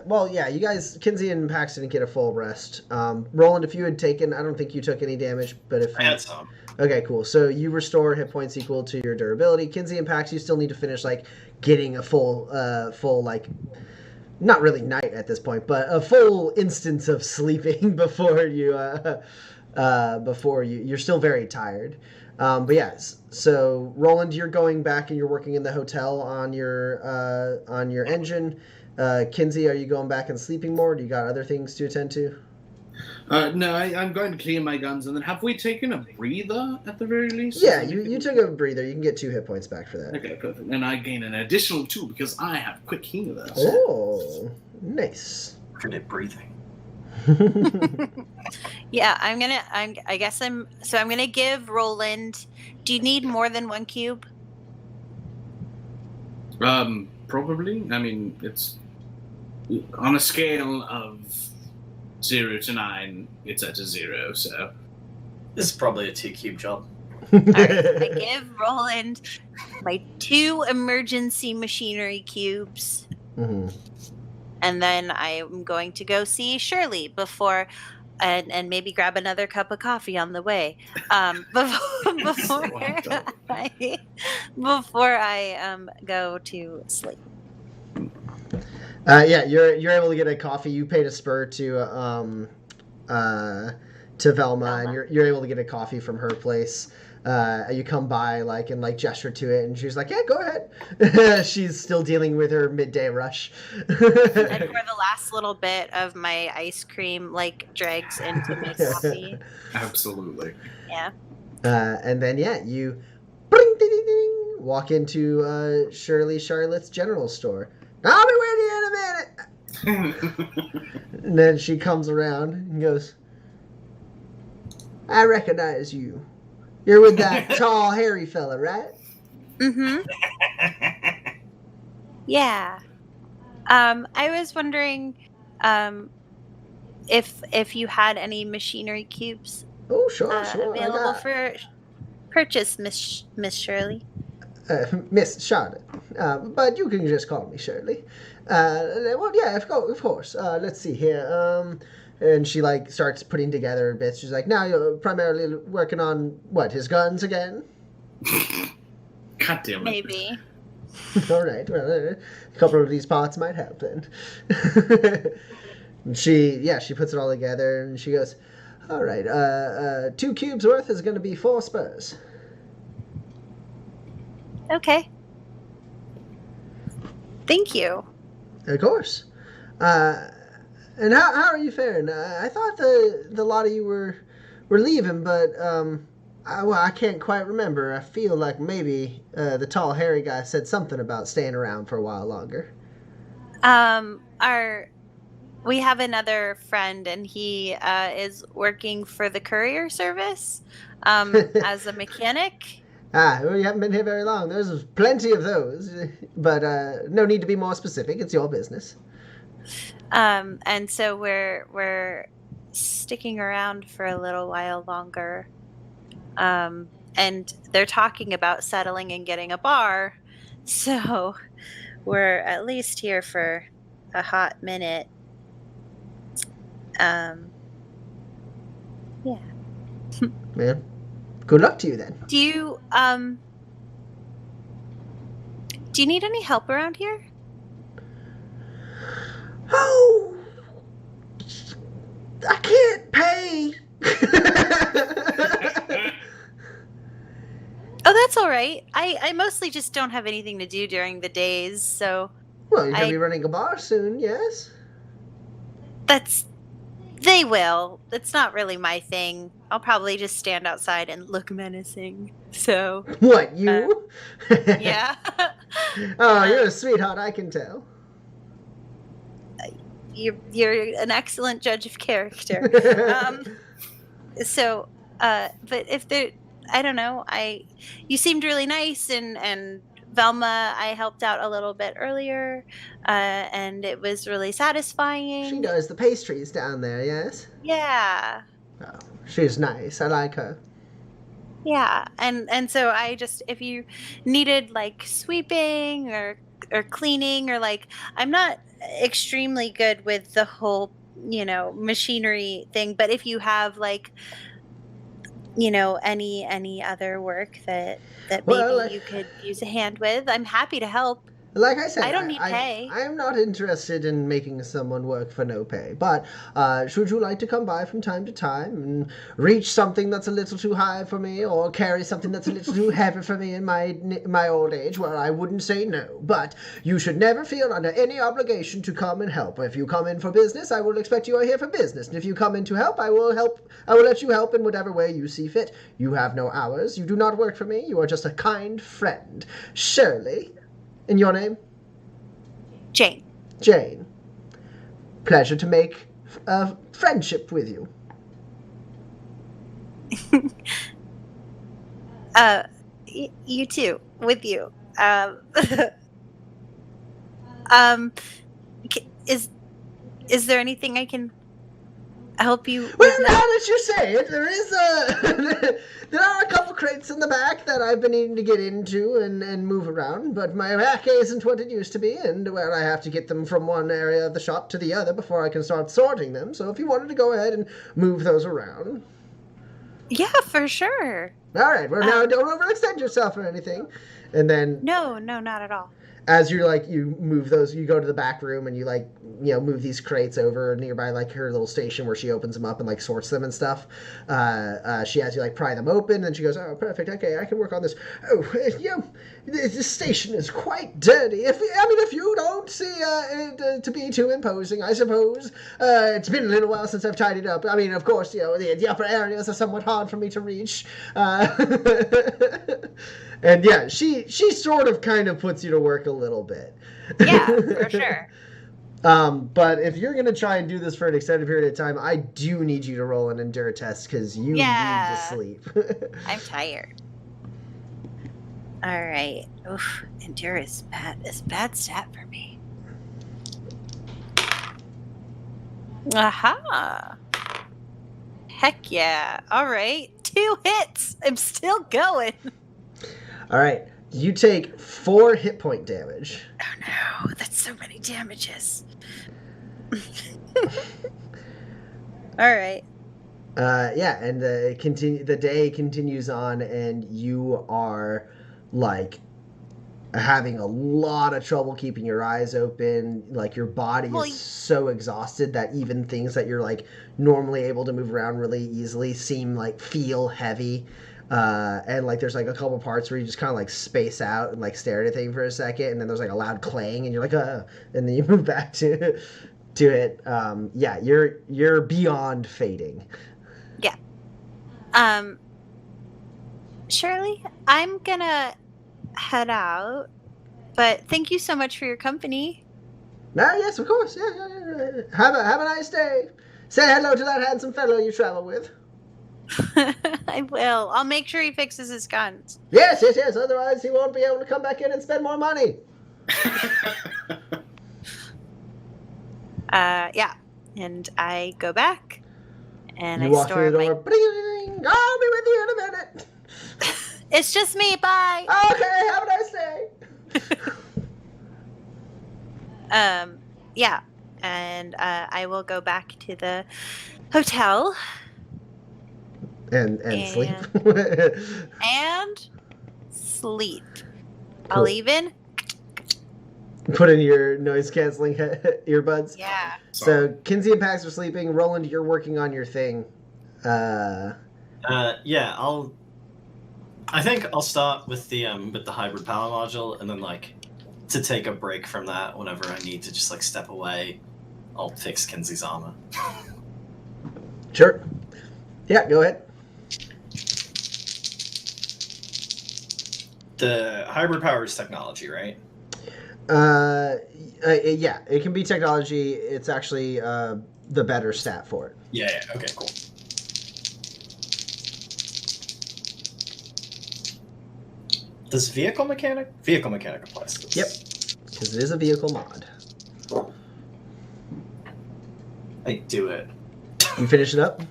well, yeah, you guys, Kinsey and Pax didn't get a full rest. Roland, if you had taken, I don't think you took any damage, but if I had some. Okay, cool. So you restore hit points equal to your durability. Kinsey and Pax, you still need to finish like getting a full like, not really night at this point, but a full instance of sleeping before you're still very tired. But yes, so Roland, you're going back and you're working in the hotel on your engine. Kinsey, are you going back and sleeping more? Do you got other things to attend to? No, I'm going to clean my guns, and then have we taken a breather at the very least? Yeah, you took a breather. You can get 2 hit points back for that. Okay, perfect. And I gain an additional 2 because I have quick healers. Oh, nice. Good at breathing. Yeah, I'm gonna give Roland. Do you need more than 1 cube? Probably. I mean, it's on a scale of 0 to 9. It's at a 0. So This is probably a 2-cube job. Alright, I give Roland my 2 emergency machinery cubes. Mm-hmm. And then I'm going to go see Shirley before, and maybe grab another cup of coffee on the way. Before I go to sleep. Yeah, you're able to get a coffee. You paid a spur to Velma, and you're able to get a coffee from her place. You come by and gesture to it, and she's like, "Yeah, go ahead." She's still dealing with her midday rush. And for the last little bit of my ice cream drags into my coffee. absolutely. Yeah. And then you bring, ding, ding, ding, walk into Shirley Charlotte's general store. I'll be with you in a minute. And then she comes around and goes, "I recognize you. You're with that tall, hairy fella, right?" Mm-hmm. Yeah. I was wondering if you had any machinery cubes Oh, sure. available for purchase, Miss Shirley. Miss Charlotte. But you can just call me Shirley. Well, yeah, of course. Let's see here. And she starts putting together bits. She's like, "Now you're primarily working on what? His guns again?" God damn it. Maybe. All right. Well, a couple of these parts might help then. And she puts it all together and she goes, "All right. 2 cubes worth is going to be 4 spurs." Okay. Thank you. Of course. And how are you faring? I thought the lot of you were leaving, but I can't quite remember. I feel like maybe the tall hairy guy said something about staying around for a while longer. We have another friend, and he is working for the courier service as a mechanic. Well, you haven't been here very long. There's plenty of those, but no need to be more specific. It's your business. And so we're sticking around for a little while longer. And they're talking about settling and getting a bar. So we're at least here for a hot minute. Yeah. Man, good luck to you then. Do you need any help around here? Oh, I can't pay. Oh, that's all right. I mostly just don't have anything to do during the days, so Well, you're gonna be running a bar soon, yes? they will. It's not really my thing. I'll probably just stand outside and look menacing. So What, you? yeah. Oh, you're a sweetheart, I can tell. you're an excellent judge of character. So, but if there, I don't know, you seemed really nice, and Velma, I helped out a little bit earlier, and it was really satisfying. She does the pastries down there, yes? Yeah. Oh, she's nice. I like her. Yeah, and so I just, if you needed like sweeping or cleaning, or like, I'm not extremely good with the whole, machinery thing, but if you have like, any other work that maybe you could use a hand with, I'm happy to help. Like I said, I don't need pay. I am not interested in making someone work for no pay, but should you like to come by from time to time and reach something that's a little too high for me, or carry something that's a little too heavy for me in my old age, well, I wouldn't say no, but you should never feel under any obligation to come and help. If you come in for business, I will expect you are here for business, and if you come in to help, I will let you help in whatever way you see fit. You have no hours, you do not work for me, you are just a kind friend. Shirley. And your name? Jane. Jane. Pleasure to make a friendship with you. You too. With you. Is there anything I can help you with? Well, now that you say it, there is there are a couple crates in the back that I've been needing to get into and move around, but my back isn't what it used to be, and where I have to get them from one area of the shop to the other before I can start sorting them. So if you wanted to go ahead and move those around. Yeah, for sure. All right. Well, now don't overextend yourself or anything. And then No, not at all. As you move those, you go to the back room and you move these crates over nearby her little station where she opens them up and sorts them and stuff. She has you pry them open, and she goes, "Oh, perfect. Okay, I can work on this." Oh, this station is quite dirty. If you don't see it to be too imposing, I suppose. It's been a little while since I've tidied up. I mean, of course, the upper areas are somewhat hard for me to reach. And yeah, she sort of kind of puts you to work a little bit. Yeah, for sure. But if you're going to try and do this for an extended period of time, I do need you to roll an endure test because you need to sleep. I'm tired. All right. Oof, endure is bad. It's a bad stat for me. Aha. Heck yeah. All right. 2 hits. I'm still going. All right. You take 4 hit point damage. Oh no, that's so many damages. All right. Yeah, and the day continues on, and you are having a lot of trouble keeping your eyes open. Your body is so exhausted that even things that you're normally able to move around really easily feel heavy. And there's a couple parts where you just kind of space out and stare at a thing for a second, and then there's a loud clang, and you're and then you move back to it. Yeah, you're beyond fading. Yeah. Shirley, I'm gonna head out, but thank you so much for your company. Yes, of course. Yeah. Have a nice day. Say hello to that handsome fellow you travel with. I will. I'll make sure he fixes his guns. Yes. Otherwise, he won't be able to come back in and spend more money. Yeah. And I go back, and you I walk store through the door. my... Bling, I'll be with you in a minute. It's just me. Bye. Okay. Have a nice day. Yeah. And I will go back to the hotel. And sleep. And sleep. Cool. I'll even put in your noise canceling earbuds. Yeah. So Kinsey and Pax are sleeping. Roland, you're working on your thing. Yeah, I think I'll start with the hybrid power module, and then to take a break from that whenever I need to just step away, I'll fix Kinsey's armor. Sure. Yeah, go ahead. The hybrid power is technology, right? Yeah, it can be technology. It's actually the better stat for it. Yeah. Okay. Cool. Does vehicle mechanic applies to this? Yep, because it is a vehicle mod. I do it. You finish it up?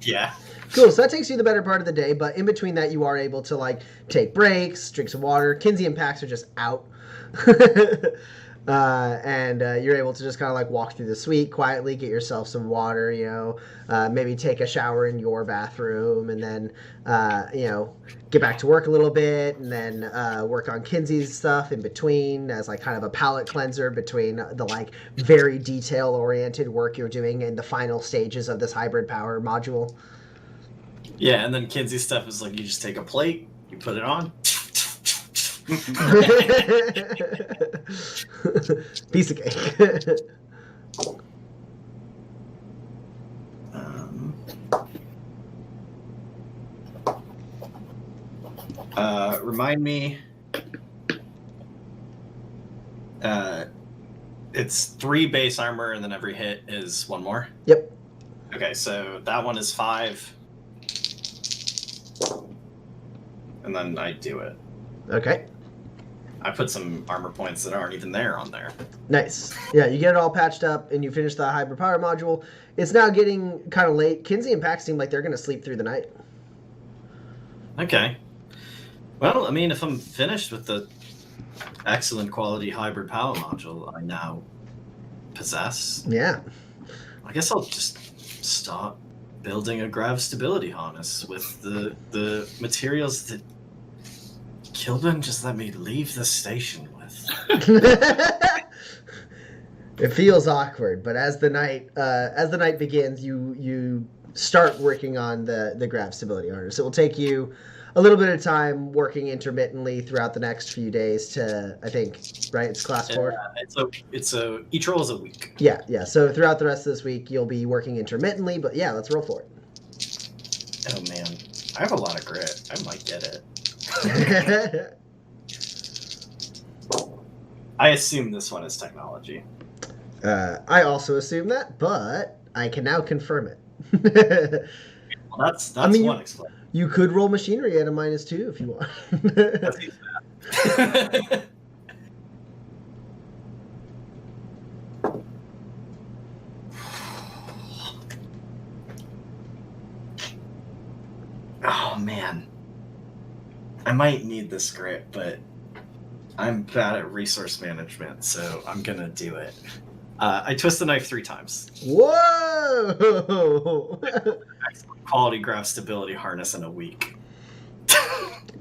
Yeah. Cool, so that takes you the better part of the day, but in between that you are able to like take breaks, drink some water. Kinsey and Pax are just out. And you're able to just kind of like walk through the suite quietly, get yourself some water, maybe take a shower in your bathroom, and then, get back to work a little bit, and then work on Kinsey's stuff in between as like kind of a palate cleanser between the like very detail-oriented work you're doing in the final stages of this hybrid power module. Yeah, and then Kinsey's stuff is like you just take a plate, you put it on. Piece of cake. Remind me. It's 3 base armor, and then every hit is 1 more. Yep. Okay, so that one is 5. And then I do it. Okay. I put some armor points that aren't even there on there. Nice. Yeah, you get it all patched up, and you finish the hybrid power module. It's now getting kind of late. Kinsey and Pax seem like they're going to sleep through the night. Okay. Well, I mean, if I'm finished with the excellent quality hybrid power module I now possess, Yeah. I guess I'll just start building a grav stability harness with the materials that Kilburn just let me leave the station with. It feels awkward, but as the night begins, you start working on the grav stability harness. It will take you a little bit of time working intermittently throughout the next few days to, I think, right? It's class 4. It's each roll is a week. Yeah. So throughout the rest of this week, you'll be working intermittently, but yeah, let's roll for it. Oh man, I have a lot of grit. I might get it. I assume this one is technology. I also assume that, but I can now confirm it. Well, that's one explain. You could roll machinery at a -2 if you want. That's easy. Oh man, I might need this grit, but I'm bad at resource management, so I'm gonna do it. I twist the knife 3 times. Whoa! Excellent quality grav stability harness in a week.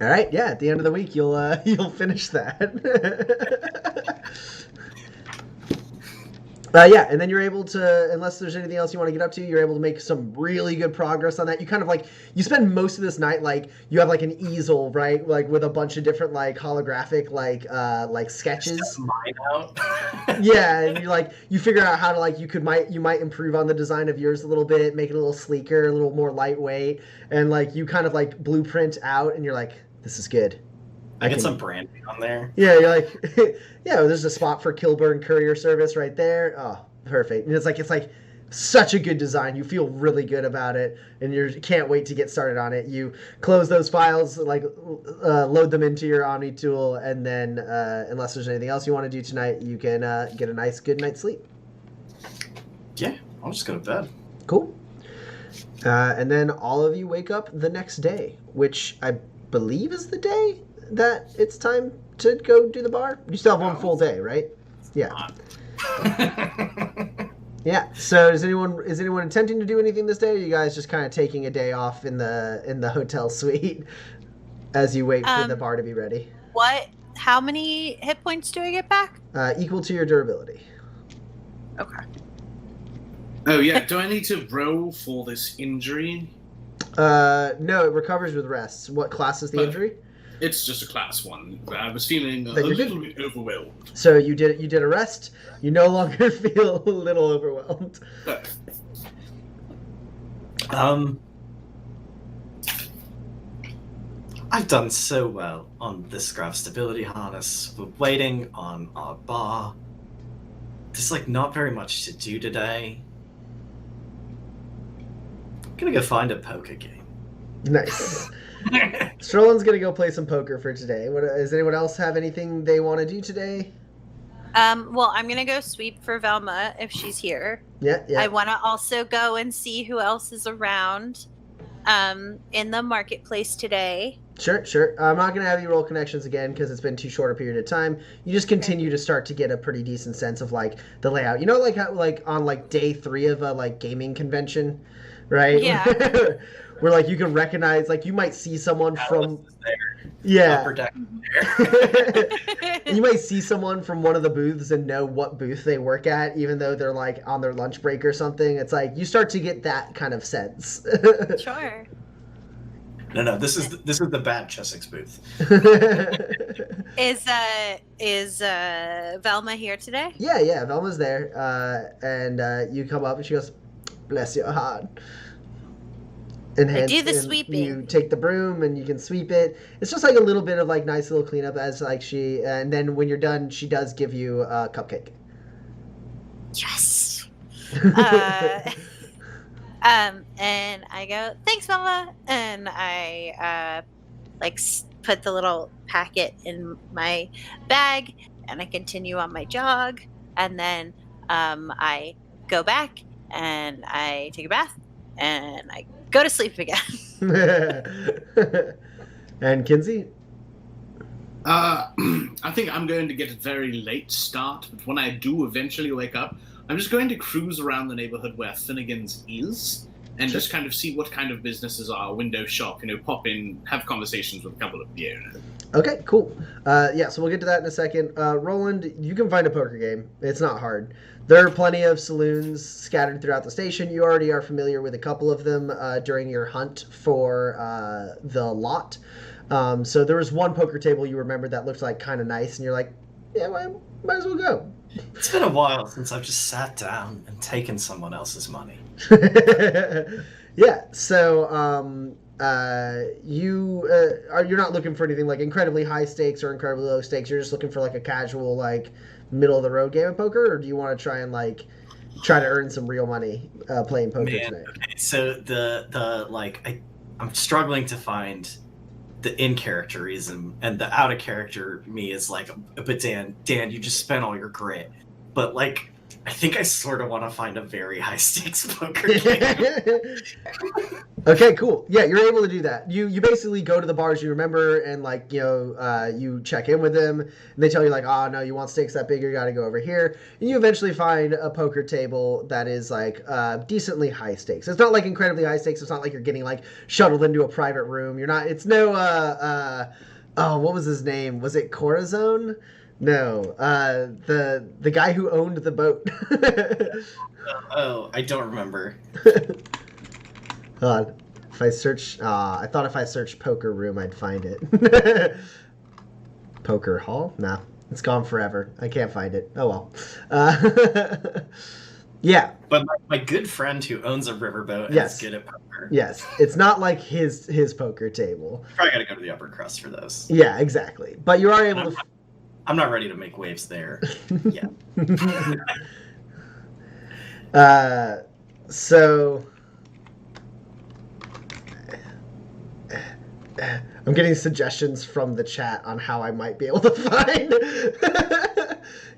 All right, yeah. At the end of the week, you'll finish that. Yeah, and then you're able to, unless there's anything else you want to get up to, you're able to make some really good progress on that. You kind of like, you spend most of this night, like, you have like an easel, right? Like with a bunch of different like holographic, like sketches. Mine out. Yeah, and you figure out how to like, you might improve on the design of yours a little bit, make it a little sleeker, a little more lightweight. And like, you kind of like blueprint out and you're like, this is good. I get some branding on there. Yeah, you're like, yeah, there's a spot for Kilburn Courier Service right there. Oh, perfect. And it's like such a good design. You feel really good about it, and you can't wait to get started on it. You close those files, like load them into your Omni tool, and then unless there's anything else you want to do tonight, you can get a nice good night's sleep. Yeah, I'll just go to bed. Cool. And then all of you wake up the next day, which I believe is the day that it's time to go do the bar. You still have one full day, right? Yeah. Yeah. So is anyone attempting to do anything this day, or are you guys just kind of taking a day off in the hotel suite as you wait for the bar to be ready? How many hit points do I get back? Equal to your durability. Okay. Oh yeah, do I need to roll for this injury? No, it recovers with rests. What class is the injury? It's just a class 1. I was feeling a Then you're little good. bit overwhelmed. So you did a rest. You no longer feel a little overwhelmed. I've done so well on this graph stability harness. We're waiting on our bar. There's like not very much to do today. I'm gonna go find a poker game. Nice. Sterling's gonna go play some poker for today. Does anyone else have anything they want to do today? Well, I'm gonna go sweep for Velma if she's here. Yeah. I want to also go and see who else is around in the marketplace today. Sure. I'm not going to have you roll connections again because it's been too short a period of time. You just continue to start to get a pretty decent sense of like the layout. You know, like how like on like day 3 of a like gaming convention, right? Yeah. Where like you can recognize, like you might see someone from There. yeah. Upper deck there. You might see someone from one of the booths and know what booth they work at, even though they're like on their lunch break or something. It's like you start to get that kind of sense. Sure. No, this is the bad Chessex booth. Is Velma here today? Yeah, Velma's there, and you come up and she goes, "Bless your heart." And I do the sweeping. You take the broom and you can sweep it. It's just like a little bit of like nice little cleanup as like and then when you're done, she does give you a cupcake. Yes. And I go, thanks, Velma, and I put the little packet in my bag, and I continue on my jog, and then I go back and I take a bath, and I go to sleep again. And Kinsey? I think I'm going to get a very late start, but when I do eventually wake up, I'm just going to cruise around the neighborhood where Finnegan's is, and just kind of see what kind of businesses are, window shop, pop in, have conversations with a couple of the owners. Okay, cool. So we'll get to that in a second. Roland, you can find a poker game. It's not hard. There are plenty of saloons scattered throughout the station. You already are familiar with a couple of them during your hunt for the lot. So there was one poker table you remembered that looked like kind of nice, and you're like, yeah, might as well go. It's been a while since I've just sat down and taken someone else's money. Yeah, so you're not looking for anything like incredibly high stakes or incredibly low stakes. You're just looking for like a casual, like middle of the road game of poker, or do you want to try to earn some real money playing poker tonight? Okay, so I'm struggling to find the in-characterism, and the out-of-character me is like, but Dan, you just spent all your grit. But like, I think I sort of want to find a very high-stakes poker game. Okay, cool. Yeah, you're able to do that. You basically go to the bars you remember, and like, you check in with them, and they tell you like, oh no, you want stakes that big, you got to go over here, and you eventually find a poker table that is like decently high stakes. It's not like incredibly high stakes. It's not like you're getting like shuttled into a private room. You're not. It's no. What was his name? Was it Corazon? No, the guy who owned the boat. Oh, I don't remember. Hold on. If I search, I thought if I searched poker room, I'd find it. Poker hall? Nah, it's gone forever. I can't find it. Oh well. Yeah. But my good friend who owns a riverboat and is good at poker. Yes, it's not like his poker table. Probably got to go to the upper crust for those. Yeah, exactly. But you are able to. I'm not ready to make waves there yet. So I'm getting suggestions from the chat on how I might be able to find.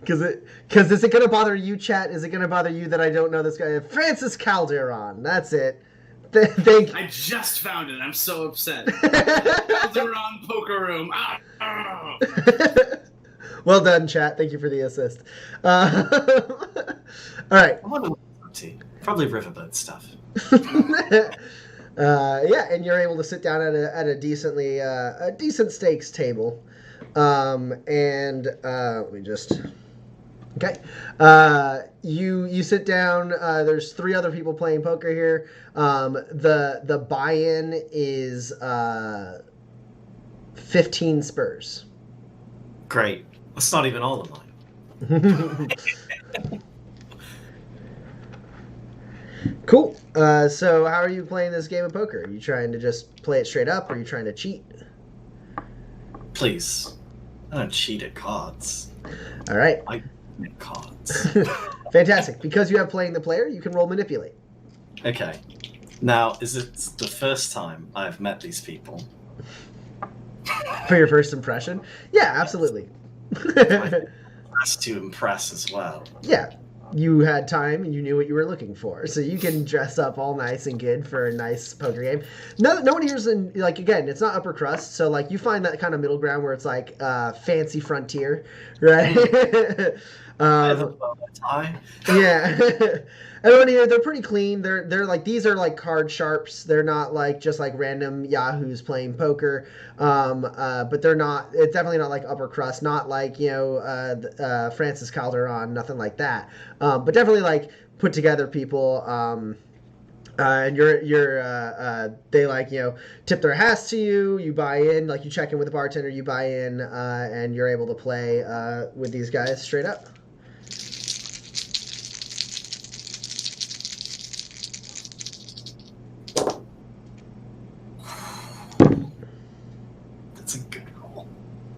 Because is it going to bother you, chat? Is it going to bother you that I don't know this guy? Francis Calderon. That's it. Thank you. I just found it. I'm so upset. Calderon poker room. Ah. Well done, chat. Thank you for the assist. All right. I wonder what it's up to. Probably riverboat stuff. Yeah, and you're able to sit down at a decent stakes table, and let me just. Okay, you sit down. There's 3 other people playing poker here. The buy-in is 15 spurs. Great. That's not even all of mine. Cool. So how are you playing this game of poker? Are you trying to just play it straight up, or are you trying to cheat? Please. I don't cheat at cards. All right. I at cards. Fantastic. Because you have playing the player, you can roll manipulate. Okay. Now, is it the first time I've met these people? For your first impression? Yeah, absolutely. Has to impress as well. Yeah. You had time and you knew what you were looking for. So you can dress up all nice and good for a nice poker game. No one here's in, like, again, it's not upper crust. So, like, you find that kind of middle ground where it's like fancy frontier, right? I have a bow tie. Yeah. Everyone here, they're pretty clean. They're like, these are like card sharps. They're not like just like random yahoos playing poker. But they're not, it's definitely not like upper crust, not like, Francis Calderon, nothing like that. But definitely like put together people. And they like, tip their hats to you, you buy in, like you check in with the bartender, you buy in, and you're able to play with these guys straight up. That's a good roll.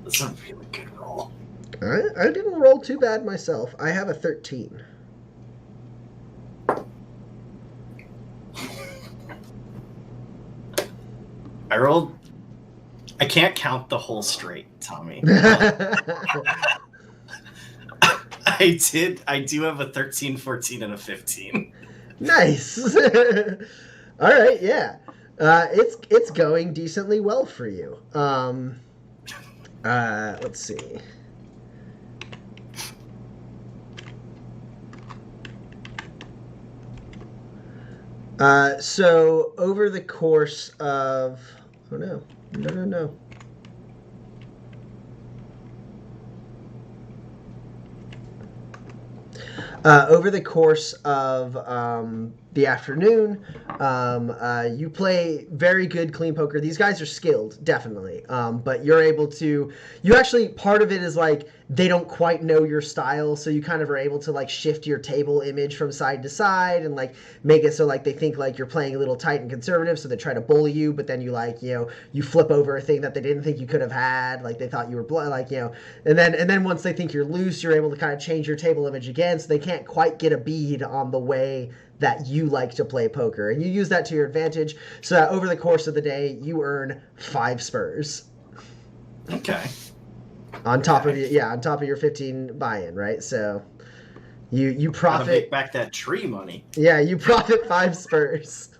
That's a really good roll. I didn't roll too bad myself. I have a 13. I can't count the whole straight, Tommy. I do have a 13, 14, and a 15. Nice. All right, yeah. It's going decently well for you. Let's see. So over the course of... Oh, no. No. Over the course of the afternoon, you play very good, clean poker. These guys are skilled, definitely. But you're able to... You actually... Part of it is like they don't quite know your style, so you kind of are able to like shift your table image from side to side and like make it so like they think like you're playing a little tight and conservative, so they try to bully you, but then you like, you flip over a thing that they didn't think you could have had, like they thought you were and then once they think you're loose, you're able to kind of change your table image again, so they can't quite get a bead on the way that you like to play poker, and you use that to your advantage, so that over the course of the day you earn 5 spurs. Okay. On top of your 15 buy-in, right? So you profit. Gotta make back that tree money. Yeah, you profit 5 spurs.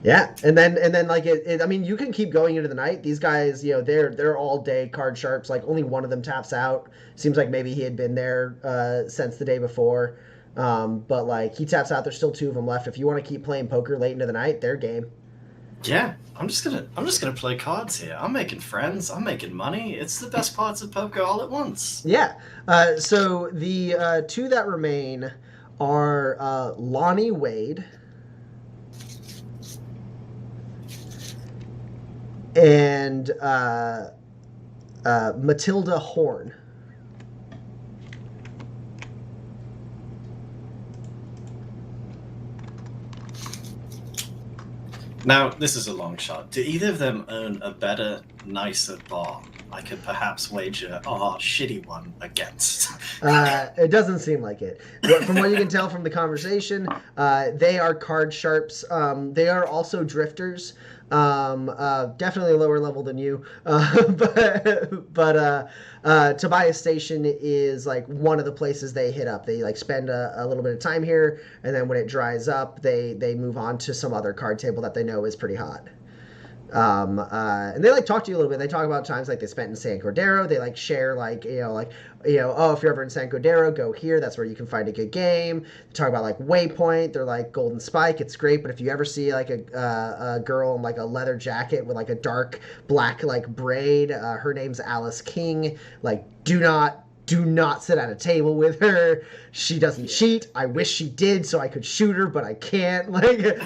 Yeah, and then like I mean, you can keep going into the night. These guys, they're all day card sharps. Like only one of them taps out. Seems like maybe he had been there since the day before. But like he taps out. There's still 2 of them left. If you want to keep playing poker late into the night, they're game. Yeah, I'm just gonna play cards here. I'm making friends. I'm making money. It's the best parts of poker all at once. Yeah. So the 2 that remain are Lonnie Wade and Matilda Horn. Now, this is a long shot. Do either of them own a better, nicer bar I could perhaps wager our shitty one against? It doesn't seem like it. But from what you can tell from the conversation, they are card sharps. They are also drifters. Definitely a lower level than you. But Tobias Station is like one of the places they hit up. They like spend a little bit of time here, and then when it dries up, they move on to some other card table that they know is pretty hot. And they like talk to you a little bit. They talk about times like they spent in San Cordero. They like share like, oh, if you're ever in San Cordero, go here. That's where you can find a good game. They talk about like Waypoint. They're like Golden Spike. It's great. But if you ever see like a girl in like a leather jacket with like a dark black like braid, her name's Alice King. Like do not sit at a table with her. She doesn't cheat. I wish she did so I could shoot her, but I can't. Like,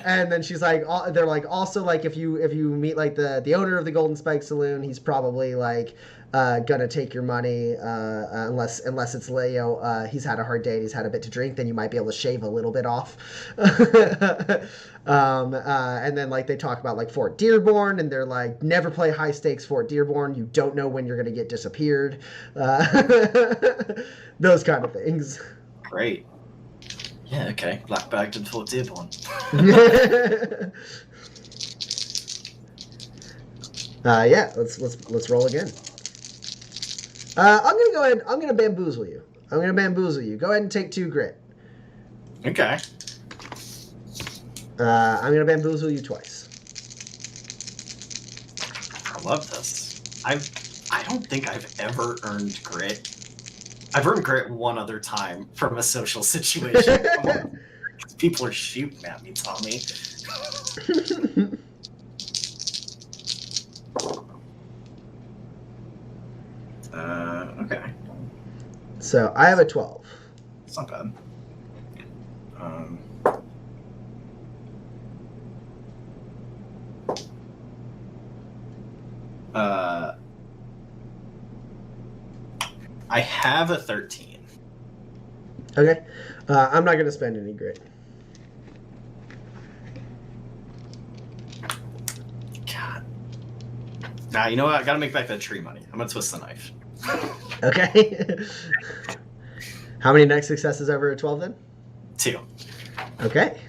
and then she's like, they're like, also like if you meet like the owner of the Golden Spike Saloon, he's probably like gonna take your money unless it's Leo. He's had a hard day and he's had a bit to drink. Then you might be able to shave a little bit off. And then like they talk about like Fort Dearborn, and they're like, never play high stakes Fort Dearborn. You don't know when you're gonna get disappeared. Those kind of things. Great. Yeah, okay. Black bagged and Fort Dearborn. Yeah, let's roll again. I'm gonna go ahead. I'm gonna bamboozle you. Go ahead and take 2 grit. Okay. I'm gonna bamboozle you twice. I love this. I don't think I've ever earned grit. I've earned grit one other time from a social situation. People are shooting at me, Tommy. Okay. So I have a 12. It's not bad. I have a 13. Okay. I'm not gonna spend any grit. God. Nah, you know what? I gotta make back that tree money. I'm gonna twist the knife. Okay. How many next successes over a 12 then? 2. Okay.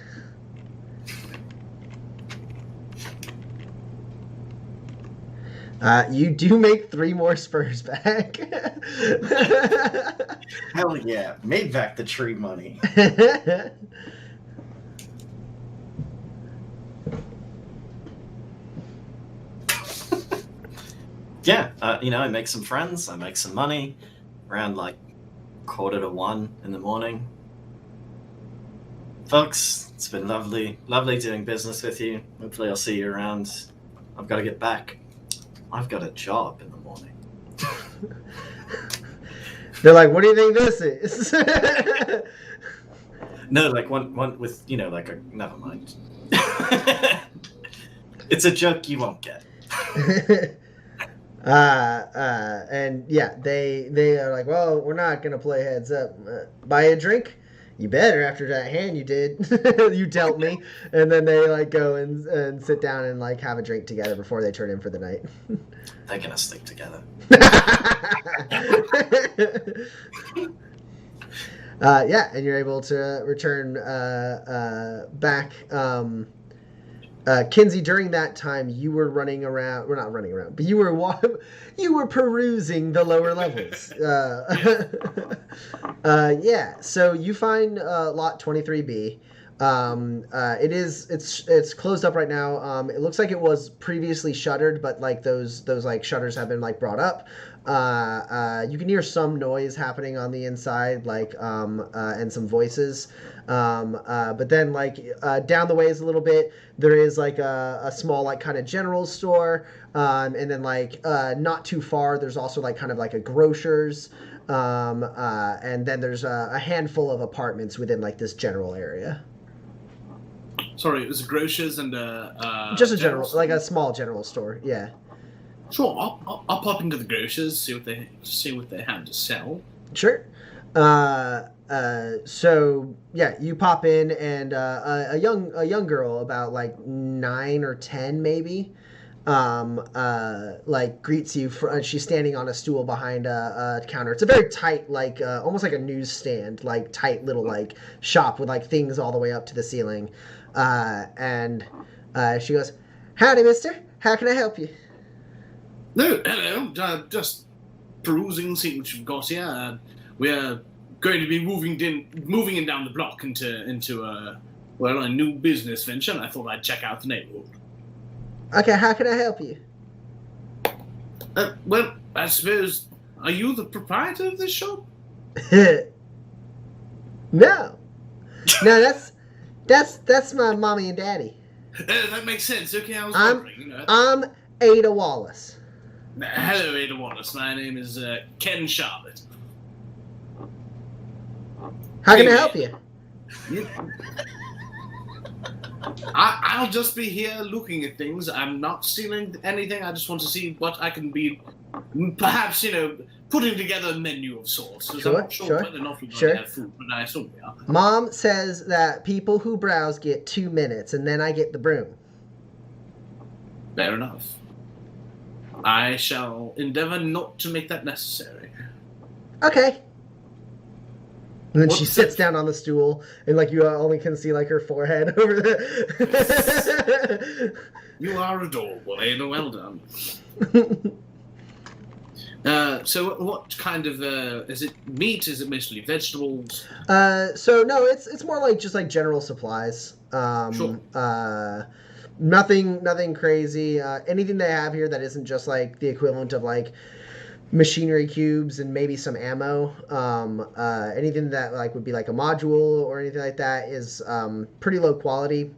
You do make 3 more spurs back. Hell yeah. Made back the tree money. Yeah, I make some friends. I make some money around like 1:45 in the morning. Folks, it's been lovely doing business with you. Hopefully I'll see you around. I've got to get back. I've got a job in the morning. They're like, what do you think this is? No, like one with, like a, never mind. It's a joke you won't get. And yeah, they are like, well, we're not gonna play heads up. Buy a drink? You better, after that hand you did. You dealt me. And then they like go and sit down and like have a drink together before they turn in for the night. They're gonna stick together. Yeah, and you're able to return back. Kinsey, during that time, you were running around. We're not running around, but you were perusing the lower levels. Yeah. So you find lot 23B. It's closed up right now. It looks like it was previously shuttered, but like those like shutters have been like brought up. You can hear some noise happening on the inside, like and some voices. But then like down the ways a little bit, there is like a small like kind of general store. And then like not too far, there's also like kind of like a grocer's. And then there's a handful of apartments within like this general area. Sorry, it was a grocer's and just a general, like a small general store. Yeah. Sure, I'll pop into the grocer's, see what they have to sell. Sure. So yeah, you pop in, and a young girl about like 9 or 10 maybe, like greets you. She's standing on a stool behind a counter. It's a very tight, like almost like a newsstand, like tight little like shop with like things all the way up to the ceiling. And she goes, "Howdy, mister. How can I help you?" No, hello. Just perusing, seeing what you've got here. We're going to be moving in down the block into a new business venture, and I thought I'd check out the neighborhood. Okay, how can I help you? Well, I suppose, are you the proprietor of this shop? No, that's my mommy and daddy. That makes sense. Okay, I was wondering. I'm Ada Wallace. Hello, Ada Wallace. My name is Ken Charlotte. How can I help you? I'll just be here looking at things. I'm not stealing anything. I just want to see what I can be Perhaps, putting together a menu of sorts. 'Cause Sure, I'm not sure sure, whether or not we're going sure. to have food, but I assume we are. Mom says that people who browse get 2 minutes, and then I get the broom. Fair enough. I shall endeavor not to make that necessary. Okay. And then she What's sits it- down on the stool, and like you only can see like her forehead over there. You are adorable, Ada. Well done. So what kind of is it meat? Is it mostly vegetables? So no, it's more like just like general supplies. Sure. Nothing crazy. Anything they have here that isn't just like the equivalent of like machinery cubes and maybe some ammo. Anything that like would be like a module or anything like that is pretty low quality.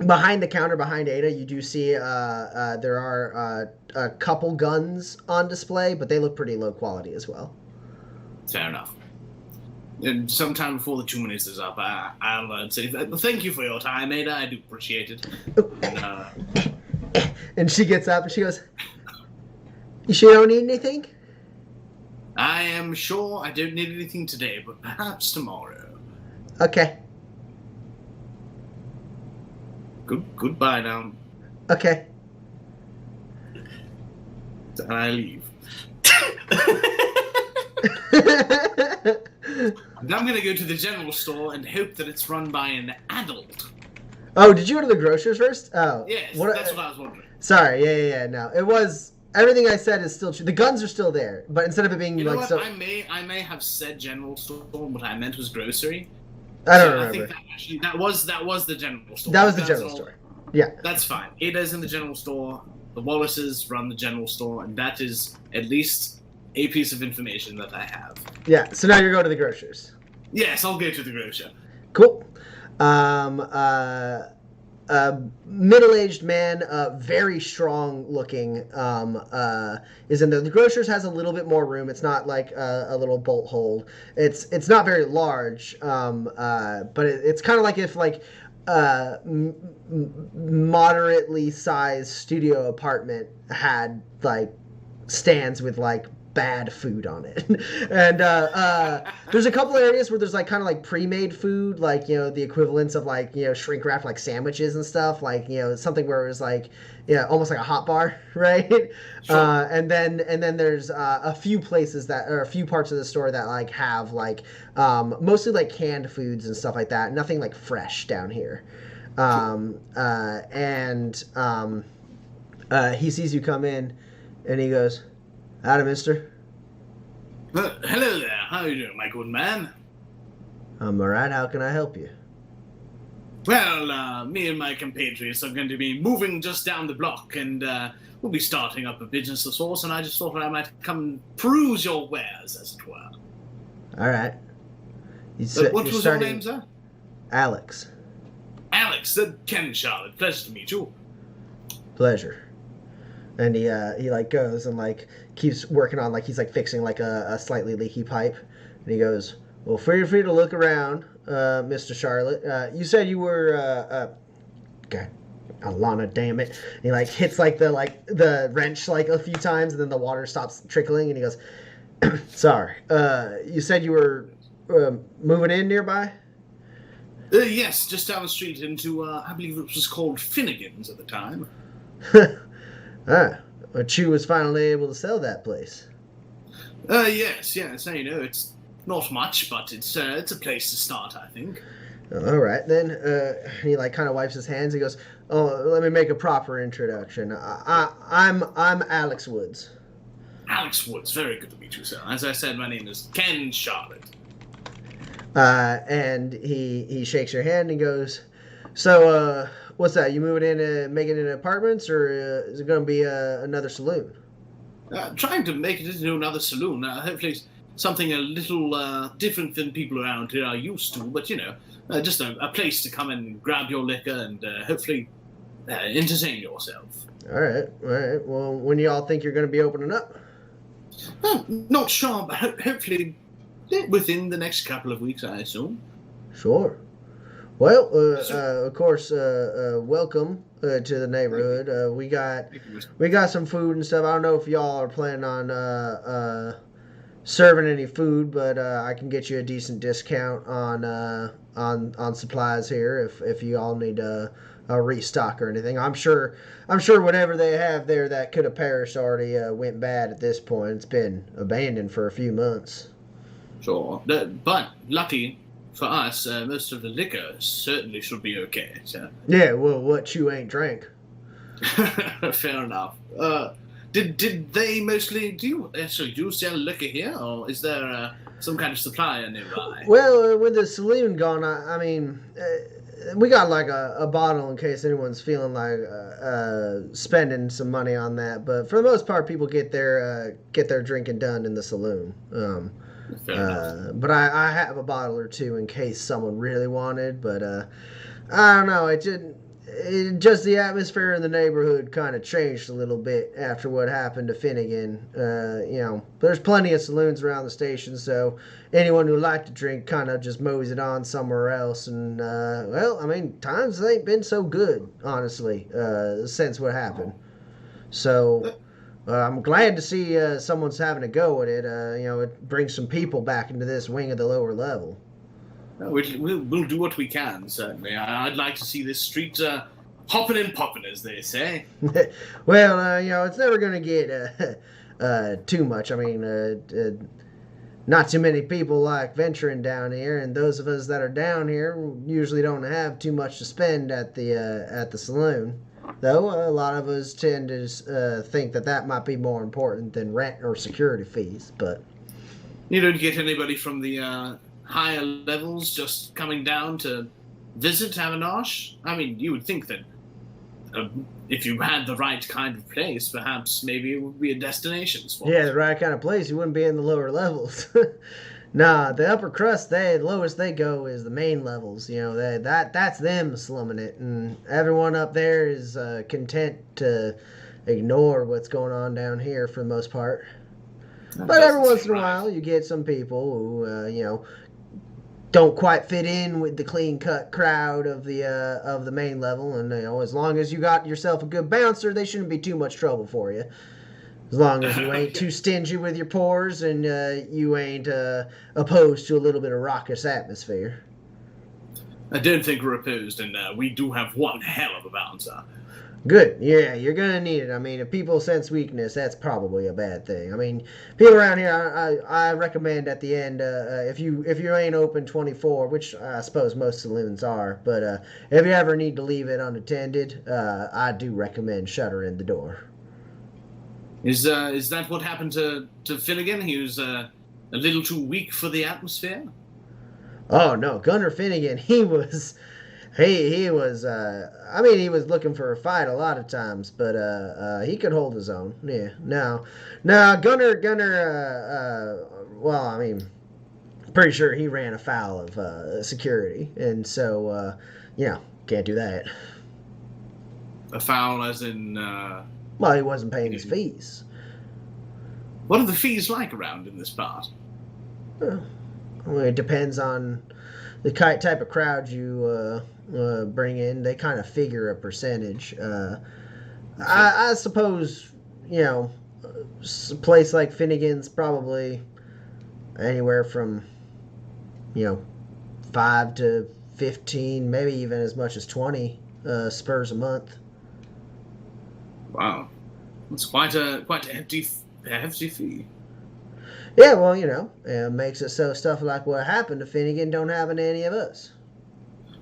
Behind the counter, behind Ada, you do see there are a couple guns on display, but they look pretty low quality as well. Fair enough. And sometime before the 2 minutes is up, I'll say thank you for your time, Ada. I do appreciate it. And, And she gets up and she goes, "You sure you don't need anything?" I am sure I don't need anything today, but perhaps tomorrow. Okay. Goodbye now. Okay. And I leave. And I'm gonna go to the general store and hope that it's run by an adult. Oh, did you go to the grocers first? Oh. Yes, What- that's what I was wondering. Sorry. Yeah. No, it was. Everything I said is still true. The guns are still there, but instead of it being You know like what? so, I may have said general store. What I meant was grocery. I don't So remember. I think that was the general store. That was the That's general all- store. Yeah. That's fine. Ada's in the general store. The Wallaces run the general store, and that is at least a piece of information that I have. Yeah. So now you're going to the grocers. Yes, I'll go to the grocer. Cool. Middle-aged man, very strong looking, is in there. The grocers has a little bit more room. It's not like a little bolt hold. It's not very large, but it's kind of like if like moderately sized studio apartment had like stands with like bad food on it. And there's a couple areas where there's like kind of like pre-made food, like the equivalents of like shrink wrap like sandwiches and stuff, like something where it was like almost like a hot bar, right? Sure. And then there's a few places that, or a few parts of the store that like have like mostly like canned foods and stuff like that, nothing like fresh down here. He sees you come in and he goes, "Howdy, mister." Hello there. How are you doing, my good man? I'm alright. How can I help you? Well, me and my compatriots are going to be moving just down the block, and we'll be starting up a business of sorts, and I just thought I might come and peruse your wares, as it were. Alright. What was your name, sir? Alex. Alex, Ken Charlotte. Pleasure to meet you. Pleasure. And he like goes and like keeps working on like he's like fixing like a slightly leaky pipe, and he goes, "Well, feel free to look around, Mr. Charlotte. You said you were God, Alana, damn it!" And he like hits like the wrench like a few times, and then the water stops trickling, and he goes, "Sorry. You said you were moving in nearby?" Yes, just down the street into I believe it was called Finnegan's at the time. Well, Chu was finally able to sell that place. Yes. So, it's not much, but it's a place to start, I think. All right, then. He like kind of wipes his hands. He goes, "Oh, let me make a proper introduction. I'm Alex Woods." Alex Woods, very good to meet you, sir. As I said, my name is Ken Charlotte. And he shakes your hand and goes, "So, what's that? You moving in, making it apartments, or is it going to be another saloon?" Trying to make it into another saloon. Hopefully something a little different than people around here are used to, but just a place to come and grab your liquor and hopefully entertain yourself. All right. Well, when do y'all think you're going to be opening up? Not sure, but hopefully within the next couple of weeks, I assume. Sure. Well, of course, welcome to the neighborhood. We got some food and stuff. I don't know if y'all are planning on serving any food, but I can get you a decent discount on supplies here if you all need a restock or anything. I'm sure whatever they have there that could have perished already went bad at this point. It's been abandoned for a few months. Sure. But lucky for us, most of the liquor certainly should be okay. So. Yeah, well, what you ain't drank. Fair enough. Did they mostly do you sell liquor here, or is there some kind of supplier nearby? Well, with the saloon gone, I mean, we got like a bottle in case anyone's feeling like spending some money on that. But for the most part, people get their drinking done in the saloon. But I have a bottle or two in case someone really wanted. But I don't know. Just the atmosphere in the neighborhood kind of changed a little bit after what happened to Finnegan. There's plenty of saloons around the station, so anyone who liked to drink kind of just mows it on somewhere else. And well, I mean, times ain't been so good, honestly, since what happened. So. I'm glad to see someone's having a go at it. It brings some people back into this wing of the lower level. We'll do what we can, certainly. I'd like to see this street hopping and popping, as they say. Well, it's never going to get too much. I mean, not too many people like venturing down here, and those of us that are down here usually don't have too much to spend at the saloon. Though a lot of us tend to think that might be more important than rent or security fees. But you don't get anybody from the higher levels just coming down to visit Avanash? I mean, you would think that if you had the right kind of place, perhaps maybe it would be a destination spot. Yeah, the right kind of place, you wouldn't be in the lower levels. Nah, the upper crust, the lowest they go is the main levels. That's them slumming it, and everyone up there is content to ignore what's going on down here for the most part. But every once in a while, you get some people who, don't quite fit in with the clean-cut crowd of the main level, and as long as you got yourself a good bouncer, they shouldn't be too much trouble for you. As long as you ain't too stingy with your pores and you ain't opposed to a little bit of raucous atmosphere. I don't think we're opposed, and we do have one hell of a bouncer. Good. Yeah, you're going to need it. I mean, if people sense weakness, that's probably a bad thing. I mean, people around here, I recommend at the end, if you ain't open 24, which I suppose most saloons are, but if you ever need to leave it unattended, I do recommend shuttering the door. Is that what happened to Finnegan? He was a little too weak for the atmosphere? Oh no, Gunnar Finnegan, he was he was he was looking for a fight a lot of times, but he could hold his own. Yeah. No, Gunnar well, I mean, pretty sure he ran afoul of security, and so can't do that. Afoul as in Well, he wasn't paying his fees. What are the fees like around in this part? Well, it depends on the type of crowd you bring in. They kind of figure a percentage. I suppose, a place like Finnegan's probably anywhere from, 5 to 15, maybe even as much as 20 spurs a month. Wow, that's quite a hefty fee. Yeah, well, it makes it so stuff like what happened to Finnegan don't happen to any of us.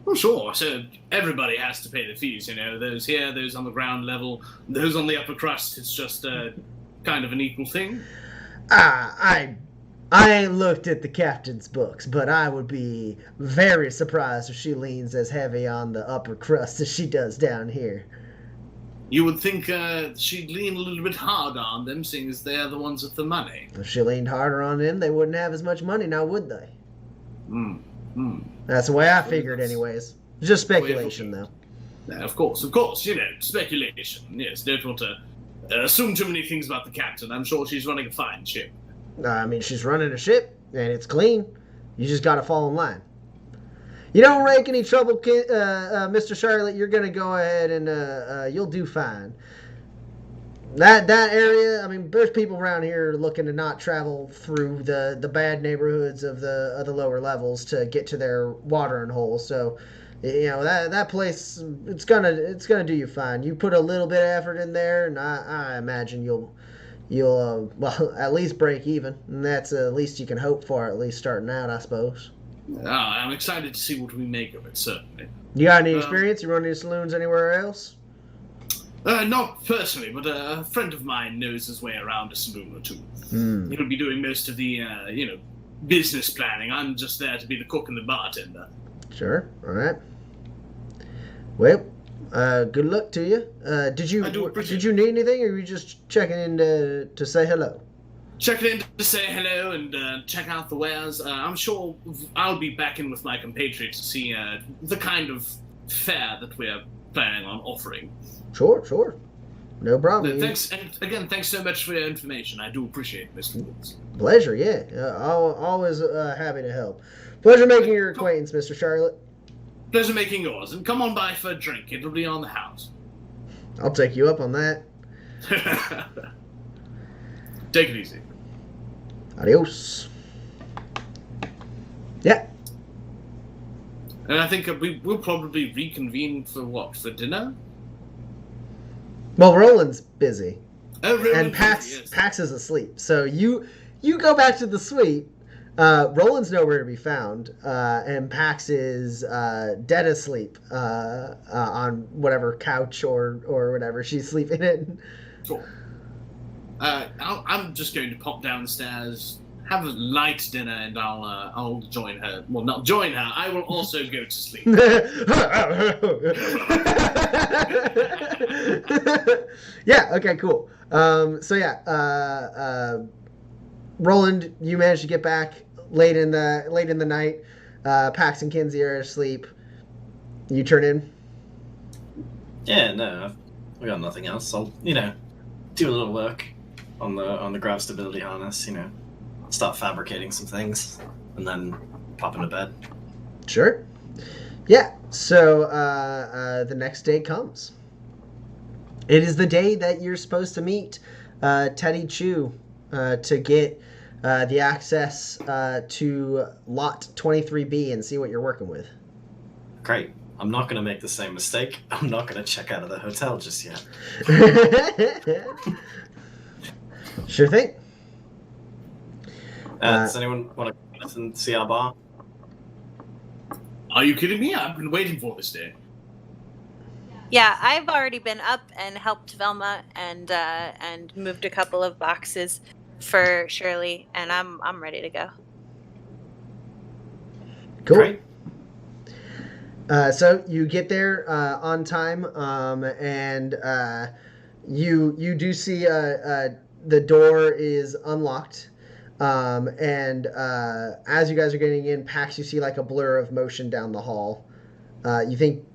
Well, sure. So everybody has to pay the fees. Those here, those on the ground level, those on the upper crust. It's just kind of an equal thing. I ain't looked at the captain's books, but I would be very surprised if she leans as heavy on the upper crust as she does down here. You would think she'd lean a little bit harder on them, seeing as they're the ones with the money. If she leaned harder on them, they wouldn't have as much money now, would they? That's the way I figured anyways. Just speculation, though. Yeah, of course, speculation. Yes, don't want to assume too many things about the captain. I'm sure she's running a fine ship. I mean, she's running a ship, and it's clean. You just gotta fall in line. You don't make any trouble, Mr. Charlotte. You're gonna go ahead and you'll do fine. That area, I mean, there's people around here looking to not travel through the bad neighborhoods of the lower levels to get to their watering hole. So, you know, that place, it's gonna do you fine. You put a little bit of effort in there, and I imagine you'll well, at least break even, and that's the least you can hope for, at least starting out, I suppose. I'm excited to see what we make of it, certainly. You got any experience? You run any saloons anywhere else? Not personally, but a friend of mine knows his way around a saloon or two. He'll be doing most of the, business planning. I'm just there to be the cook and the bartender. Sure. All right. Well, good luck to you. Did you need anything, or were you just checking in to say hello? Checking in to say hello and check out the wares. I'm sure I'll be back in with my compatriots to see the kind of fare that we're planning on offering. Sure. No problem. Thanks, and again, thanks so much for your information. I do appreciate it, Mr. Woods. Pleasure, yeah. Always happy to help. Pleasure making your acquaintance, Mr. Charlotte. Pleasure making yours, and come on by for a drink. It'll be on the house. I'll take you up on that. Take it easy. Adios. Yeah. And I think we'll probably reconvene for dinner? Well, Roland's busy. Oh, really? And Pax is asleep. So you go back to the suite. Roland's nowhere to be found, and Pax is dead asleep on whatever couch or whatever she's sleeping in. Cool. I'm just going to pop downstairs, have a light dinner, and I'll join her. Well, not join her. I will also go to sleep. Yeah. Okay. Cool. Roland, you managed to get back late in the night. Pax and Kinsey are asleep. You turn in. Yeah. No, we got nothing else. I'll do a little work on the grav stability harness. Start fabricating some things, and then pop into bed. Sure. Yeah. So the next day comes. It is the day that you're supposed to meet Teddy Chu to get the access to Lot 23B and see what you're working with. Great. I'm not going to make the same mistake. I'm not going to check out of the hotel just yet. Sure thing. Does anyone want to come and see our bar? Are you kidding me? I've been waiting for this day. Yeah, I've already been up and helped Velma and moved a couple of boxes for Shirley, and I'm ready to go. Cool. Great. So you get there on time, and you do see the door is unlocked. And as you guys are getting in, Pax, you see like a blur of motion down the hall. You think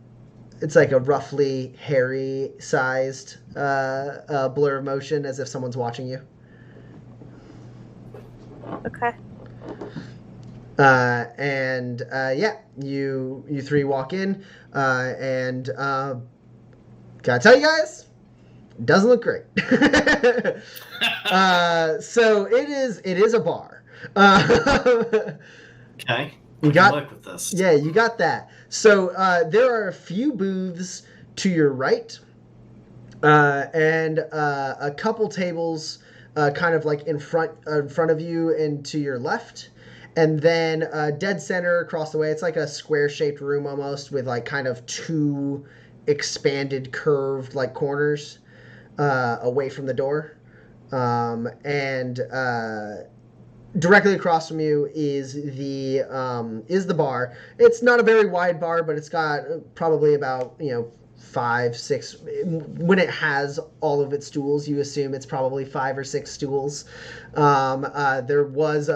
it's like a roughly Harry-sized blur of motion, as if someone's watching you. Okay. You three walk in, and gotta tell you guys, it doesn't look great. So it is a bar. Okay. You got work with this. Yeah, you got that. So there are a few booths to your right, and a couple tables kind of like in front of you and to your left. And then dead center across the way, it's like a square-shaped room almost with like kind of two expanded curved like corners away from the door. And directly across from you is the bar. It's not a very wide bar, but it's got probably about 5, 6. When it has all of its stools, you assume it's probably 5 or 6 stools. There was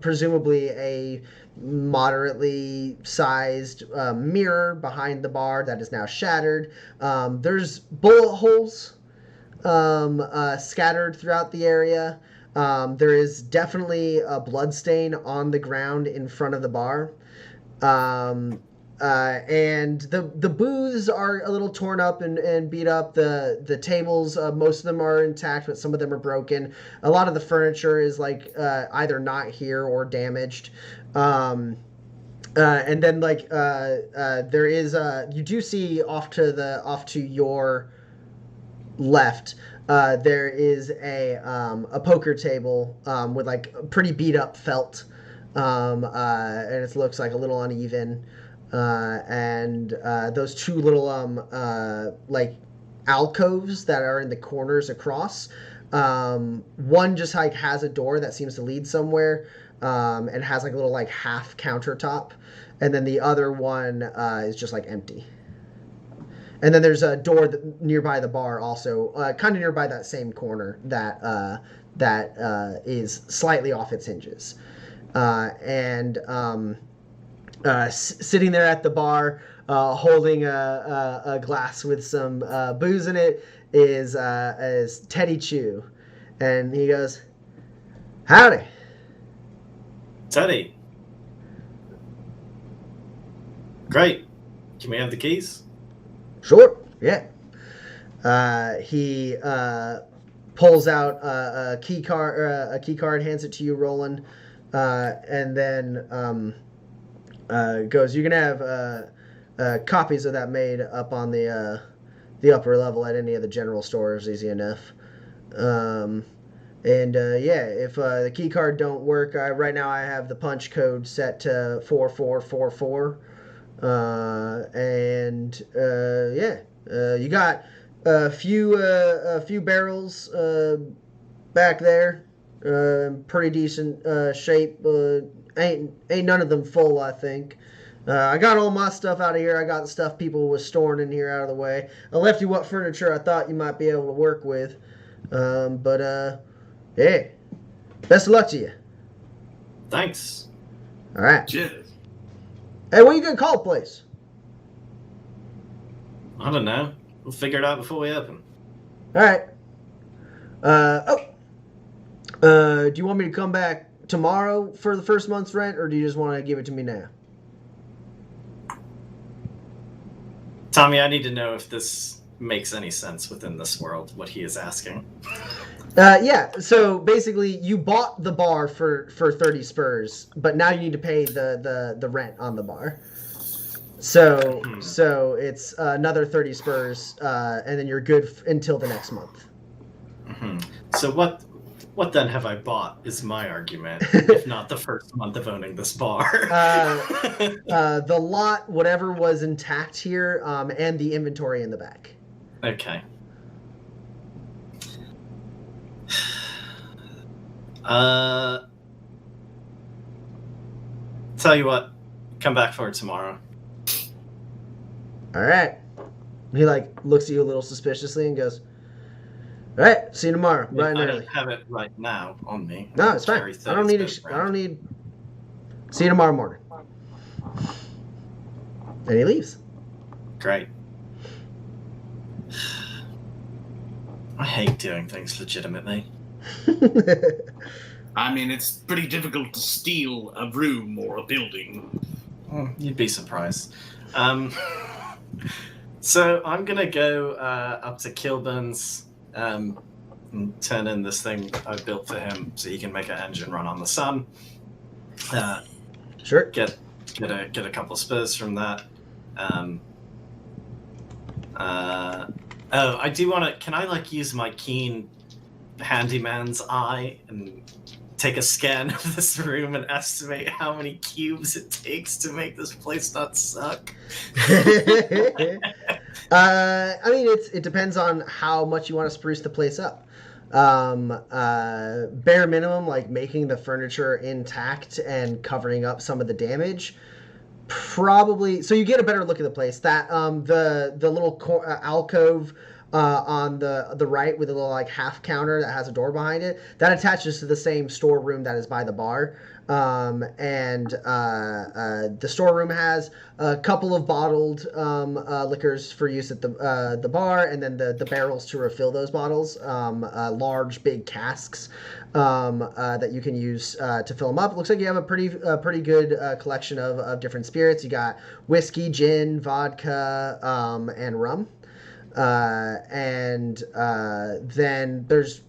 presumably a moderately sized mirror behind the bar that is now shattered. There's bullet holes scattered throughout the area. There is definitely a blood stain on the ground in front of the bar. And the booths are a little torn up and beat up. The tables, most of them are intact, but some of them are broken. A lot of the furniture is like either not here or damaged. And then like there is you do see off to your left. There is a poker table with like pretty beat up felt, and it looks like a little uneven. And those two little like alcoves that are in the corners across. One just like has a door that seems to lead somewhere, and has like a little like half countertop, and then the other one is just like empty. And then there's a door nearby the bar, also, kind of nearby that same corner that is slightly off its hinges. Sitting there at the bar, holding a glass with some booze in it, is Teddy Chu, and he goes, "Howdy, Teddy. Great. Can we have the keys?" "Sure, yeah." He pulls out a key card, hands it to you, Roland, and then goes, "You can have copies of that made up on the upper level at any of the general stores, easy enough. Yeah, if the key card don't work, right now I have the punch code set to 4444. You got a few barrels back there, pretty decent shape. Ain't none of them full, I think. I got all my stuff out of here. I got the stuff people was storing in here out of the way. I left you what furniture I thought you might be able to work with. Yeah, best of luck to you." Thanks. All right. Cheers. Hey, when you gonna call the place? I don't know. We'll figure it out before we open. All right. Do you want me to come back tomorrow for the first month's rent, or do you just want to give it to me now? Tommy, I need to know if this makes any sense within this world, what he is asking. Yeah, so basically you bought the bar for 30 spurs, but now you need to pay the rent on the bar. So it's another 30 spurs, and then you're good until the next month. Mm-hmm. So what then have I bought is my argument, if not the first month of owning this bar. The lot, whatever was intact here, and the inventory in the back. Okay. Tell you what, come back for it tomorrow. All right. He like looks at you a little suspiciously and goes, "All right, see you tomorrow, bright and I early." don't have it right now on me. No, it's fine. I don't need. See you tomorrow morning. And he leaves. Great. I hate doing things legitimately. I mean, it's pretty difficult to steal a room or a building. You'd be surprised. So I'm gonna go up to Kilburn's and turn in this thing I built for him, so he can make an engine run on the sun. Sure. Get a couple spurs from that. I do want to. Can I like use my keen handyman's eye and take a scan of this room and estimate how many cubes it takes to make this place not suck? I mean, it depends on how much you want to spruce the place up. Bare minimum, like making the furniture intact and covering up some of the damage. Probably, so you get a better look at the place. That the little alcove on the right with a little like half counter that has a door behind it. That attaches to the same storeroom that is by the bar. The storeroom has a couple of bottled liquors for use at the bar, and then the barrels to refill those bottles, large big casks that you can use to fill them up. It looks like you have a pretty good collection of different spirits. You got whiskey, gin, vodka, and rum. Then there's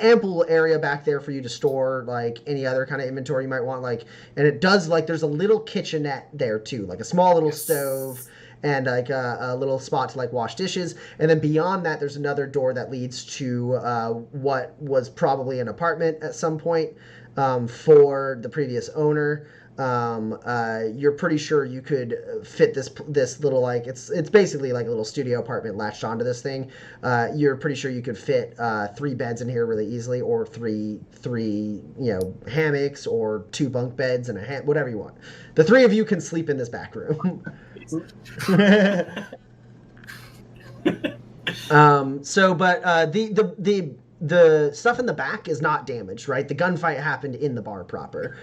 ample area back there for you to store like any other kind of inventory you might want, like, and it does, like, there's a little kitchenette there too, like a small little stove and like a little spot to like wash dishes, and then beyond that there's another door that leads to what was probably an apartment at some point for the previous owner. You're pretty sure you could fit this little, like, it's basically like a little studio apartment latched onto this thing. You're pretty sure you could fit 3 beds in here really easily, or three hammocks, or 2 bunk beds and whatever you want. The 3 of you can sleep in this back room. The stuff in the back is not damaged, right? The gunfight happened in the bar proper.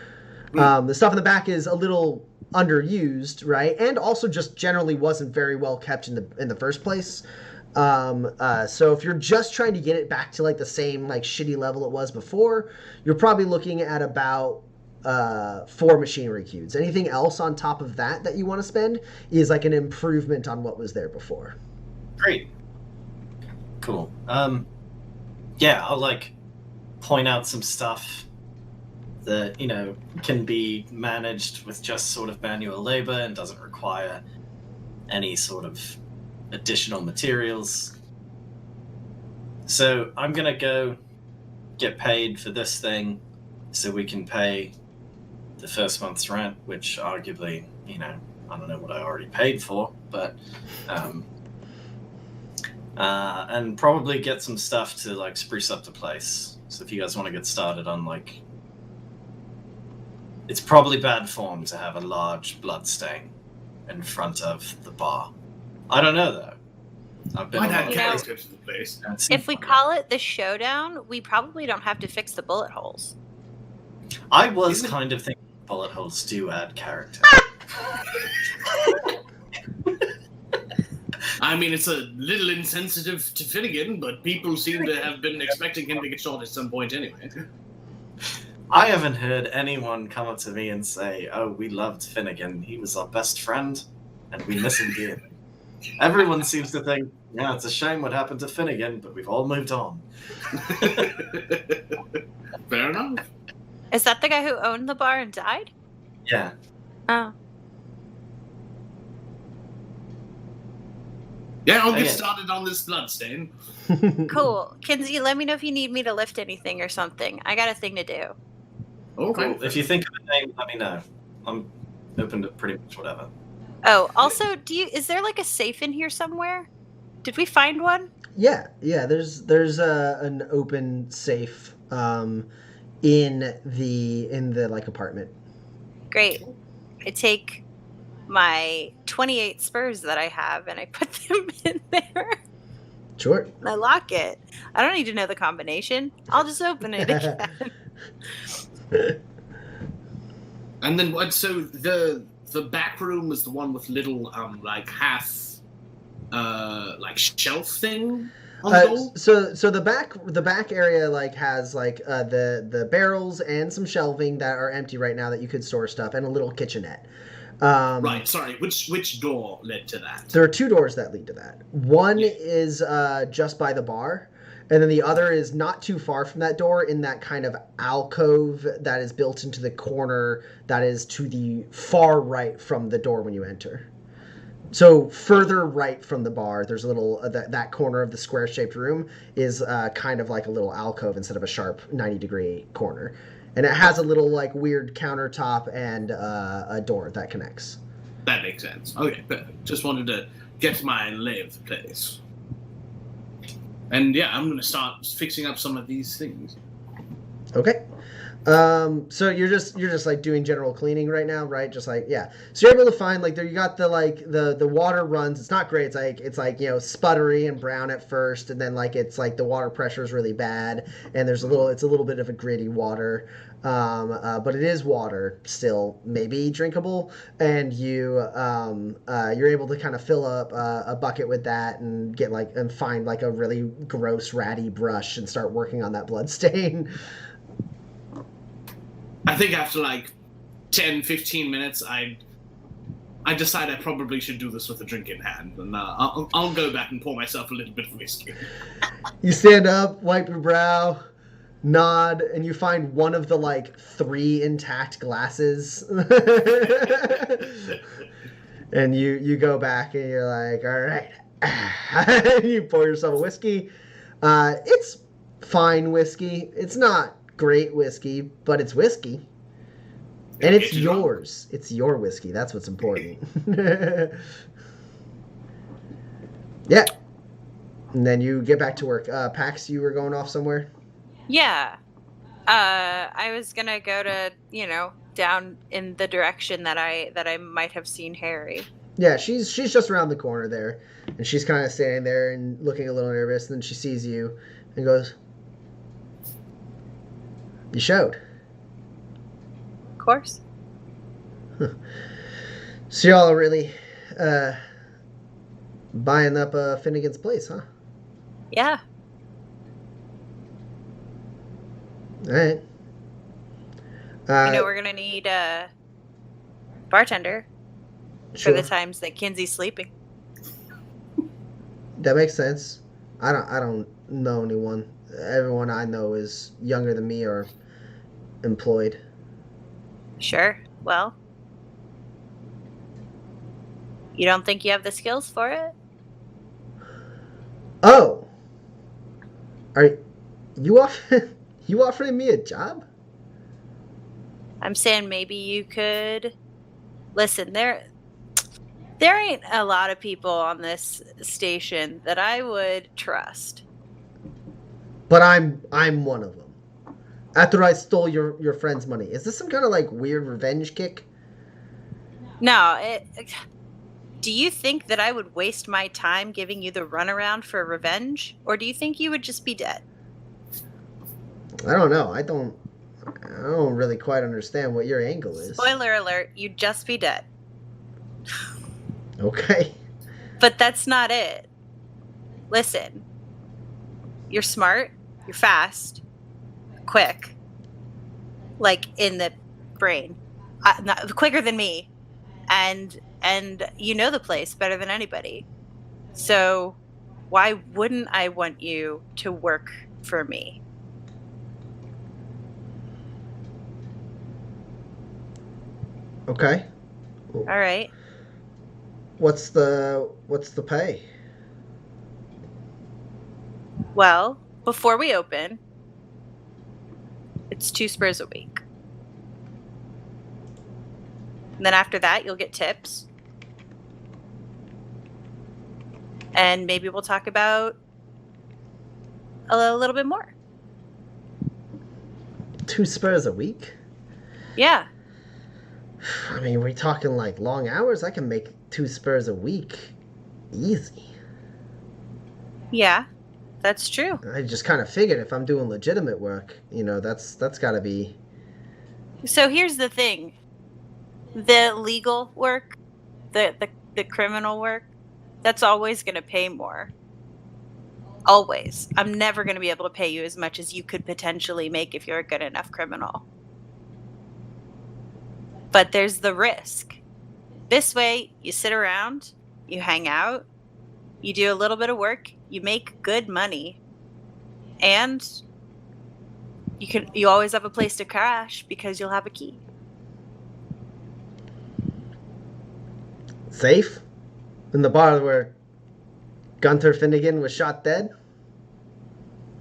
The stuff in the back is a little underused, right? And also just generally wasn't very well kept in the first place. So if you're just trying to get it back to like the same like shitty level it was before, you're probably looking at about 4 machinery cubes. Anything else on top of that you want to spend is like an improvement on what was there before. Great. Cool. Yeah, I'll like point out some stuff that, can be managed with just sort of manual labor and doesn't require any sort of additional materials. So I'm going to go get paid for this thing so we can pay the first month's rent, which arguably, I don't know what I already paid for, but and probably get some stuff to like spruce up the place. So if you guys want to get started on like, it's probably bad form to have a large blood stain in front of the bar. I don't know though. I've been to the place. If we call it the showdown, we probably don't have to fix the bullet holes. I was kind of thinking bullet holes do add character. I mean, it's a little insensitive to Finnegan, but people seem to have been expecting him to get shot at some point anyway. I haven't heard anyone come up to me and say, "Oh, we loved Finnegan. He was our best friend, and we miss him dearly." Everyone seems to think, "Yeah, it's a shame what happened to Finnegan, but we've all moved on." Fair enough. Is that the guy who owned the bar and died? Yeah. Oh. Yeah, I'll get started on this bloodstain. Cool. Kinsey, let me know if you need me to lift anything or something. I got a thing to do. Okay. Cool. If you think of a name, let me know. I'm open to pretty much whatever. Oh, also, is there like a safe in here somewhere? Did we find one? Yeah. There's an open safe in the like apartment. Great. I take my 28 spurs that I have and I put them in there. Sure. And I lock it. I don't need to know the combination. I'll just open it again. And then what? So the back room was the one with little like half like shelf thing on the wall? So the back area like has like the barrels and some shelving that are empty right now that you could store stuff, and a little kitchenette. Right, sorry. Which door led to that? There are 2 doors that lead to that. One is just by the bar, and then the other is not too far from that door in that kind of alcove that is built into the corner that is to the far right from the door when you enter. So further right from the bar, there's a little, that corner of the square-shaped room is kind of like a little alcove instead of a sharp 90-degree corner. And it has a little like weird countertop and a door that connects. That makes sense. Okay, perfect. Just wanted to get my lay of the place. And yeah, I'm going to start fixing up some of these things. Okay. So you're just like doing general cleaning right now, right? Just like, yeah. So you're able to find like there you got the like the water runs. It's not great. It's like, you know, sputtery and brown at first, and then like it's like the water pressure is really bad, and it's a little bit of a gritty water. But it is water still, maybe drinkable, and you're able to kind of fill up a bucket with that and get like and find like a really gross ratty brush and start working on that blood stain. I think after like 10, 15 minutes, I decide I probably should do this with a drink in hand, and I'll go back and pour myself a little bit of whiskey. You stand up, wipe your brow, nod, and you find one of the like 3 intact glasses. And you go back and you're like, all right. You pour yourself a whiskey. It's fine whiskey. It's not great whiskey, but it's whiskey. And it's yours. It's your whiskey. That's what's important. Yeah. And then you get back to work. Pax, you were going off somewhere? Yeah. I was gonna go to, down in the direction that I might have seen Harry. Yeah, she's just around the corner there. And she's kind of standing there and looking a little nervous. And then she sees you and goes, "You showed." Of course. So y'all are really buying up Finnegan's place, huh? Yeah. All right. We're gonna need a bartender Sure. for the times that Kinsey's sleeping. That makes sense. I don't know anyone. Everyone I know is younger than me or employed. Sure. Well, you don't think you have the skills for it? Oh, are you offering me a job? I'm saying maybe you could listen. There ain't a lot of people on this station that I would trust. But I'm one of them. After I stole your friend's money, is this some kind of like weird revenge kick? No, do you think that I would waste my time giving you the runaround for revenge? Or do you think you would just be dead? I don't know. I don't really quite understand what your angle is. Spoiler alert, you'd just be dead. Okay. But that's not it. Listen, you're smart, you're fast, quick, like in the brain, not quicker than me, and you know the place better than anybody. So why wouldn't I want you to work for me? Okay. All right. What's the pay? Well, before we open, it's 2 spurs a week. And then after that, you'll get tips. And maybe we'll talk about a little bit more. 2 spurs a week? Yeah. I mean, we're talking like long hours. I can make 2 spurs a week easy. Yeah, that's true. I just kind of figured if I'm doing legitimate work, that's got to be. So here's the thing. The legal work, the criminal work, that's always going to pay more. Always. I'm never going to be able to pay you as much as you could potentially make if you're a good enough criminal. But there's the risk. This way, you sit around, you hang out, you do a little bit of work, you make good money, and you always have a place to crash because you'll have a key. Safe? In the bar where Gunter Finnegan was shot dead?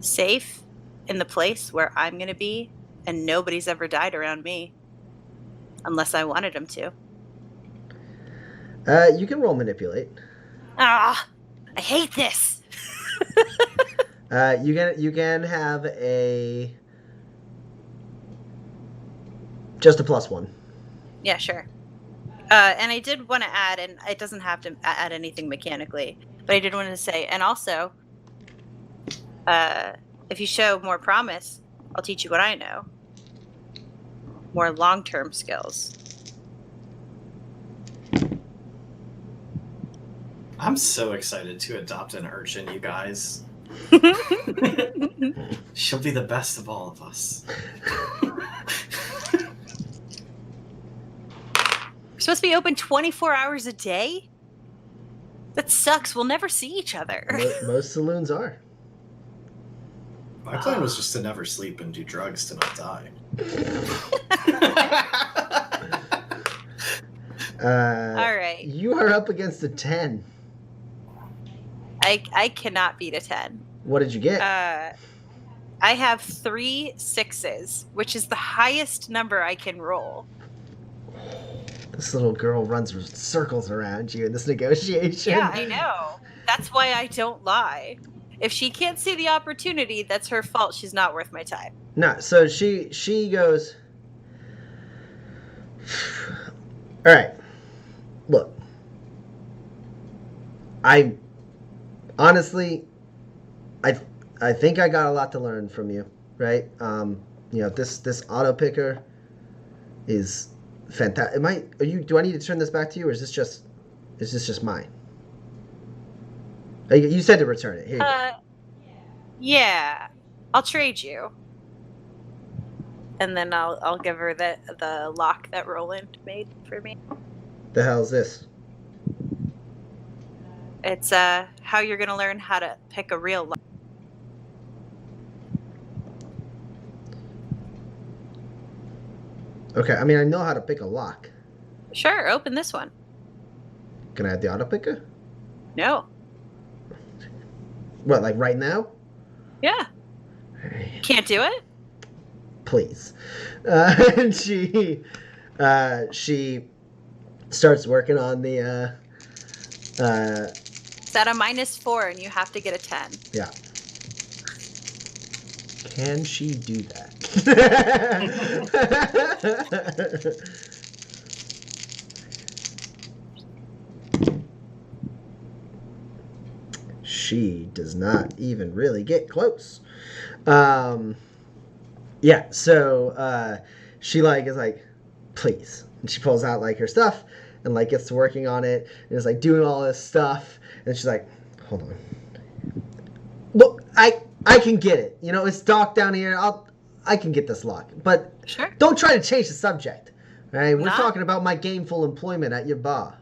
Safe in the place where I'm going to be, and nobody's ever died around me. Unless I wanted him to. You can roll manipulate. Ah, I hate this. You can have a Just a +1. Yeah, sure. And I did want to add, and it doesn't have to add anything mechanically, but I did want to say, and also, if you show more promise, I'll teach you what I know. More long-term skills. I'm so excited to adopt an urchin, you guys. She'll be the best of all of us. We're supposed to be open 24 hours a day? That sucks. We'll never see each other. Most saloons are. My plan was just to never sleep and do drugs to not die. All right. You are up against a 10. I cannot beat a 10. What did you get? I have 3 6s, which is the highest number I can roll. This little girl runs circles around you in this negotiation. Yeah, I know. That's why I don't lie. If she can't see the opportunity, that's her fault. She's not worth my time. No, so she goes, all right, look, I honestly, I think I got a lot to learn from you, right? This auto picker is fantastic. Do I need to turn this back to you, or is this just mine? You said to return it. Here you go. Yeah, I'll trade you. And then I'll give her the lock that Roland made for me. The hell's this? It's how you're gonna learn how to pick a real lock. Okay, I mean, I know how to pick a lock. Sure, open this one. Can I have the auto picker? No. What, like right now? Yeah. Can't do it? Please. And she starts working on the It's at a -4 and you have to get a 10. yeah. Can she do that? She does not even really get close. Yeah, so she is like, please. And she pulls out like her stuff and like gets to working on it and is like doing all this stuff. And she's like, hold on. Look, I can get it. You know, it's dark down here. I can get this lock. But Sure. don't try to change the subject. All right? We're Not- talking about my gainful employment at your bar.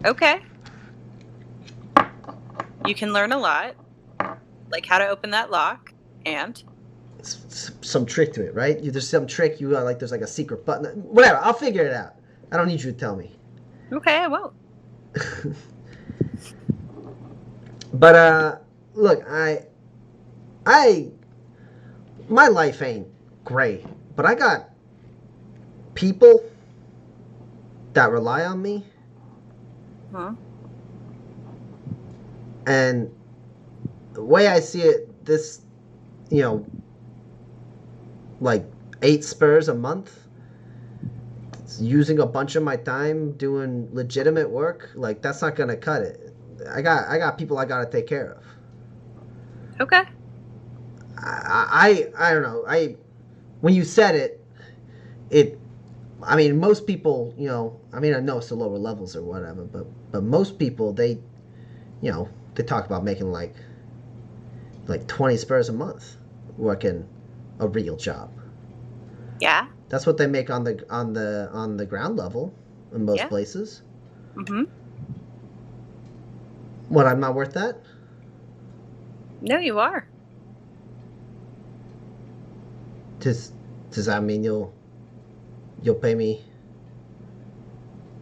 Okay. You can learn a lot, like how to open that lock, and Some trick to it, right? There's some trick. There's like a secret button. Whatever. I'll figure it out. I don't need you to tell me. okay, I won't. But look, my life ain't great, but I got people that rely on me, Huh? and the way I see it, this, like 8 spurs a month, using a bunch of my time doing legitimate work, like that's not gonna cut it. I got people I gotta take care of. Okay. I don't know. When you said it, I mean, most people, I mean, I know it's the lower levels or whatever, but most people, they talk about making like 20 spurs a month working a real job. Yeah. That's what they make on the ground level in most places. Mm-hmm. What, I'm not worth that? No, you are. Does that mean you'll pay me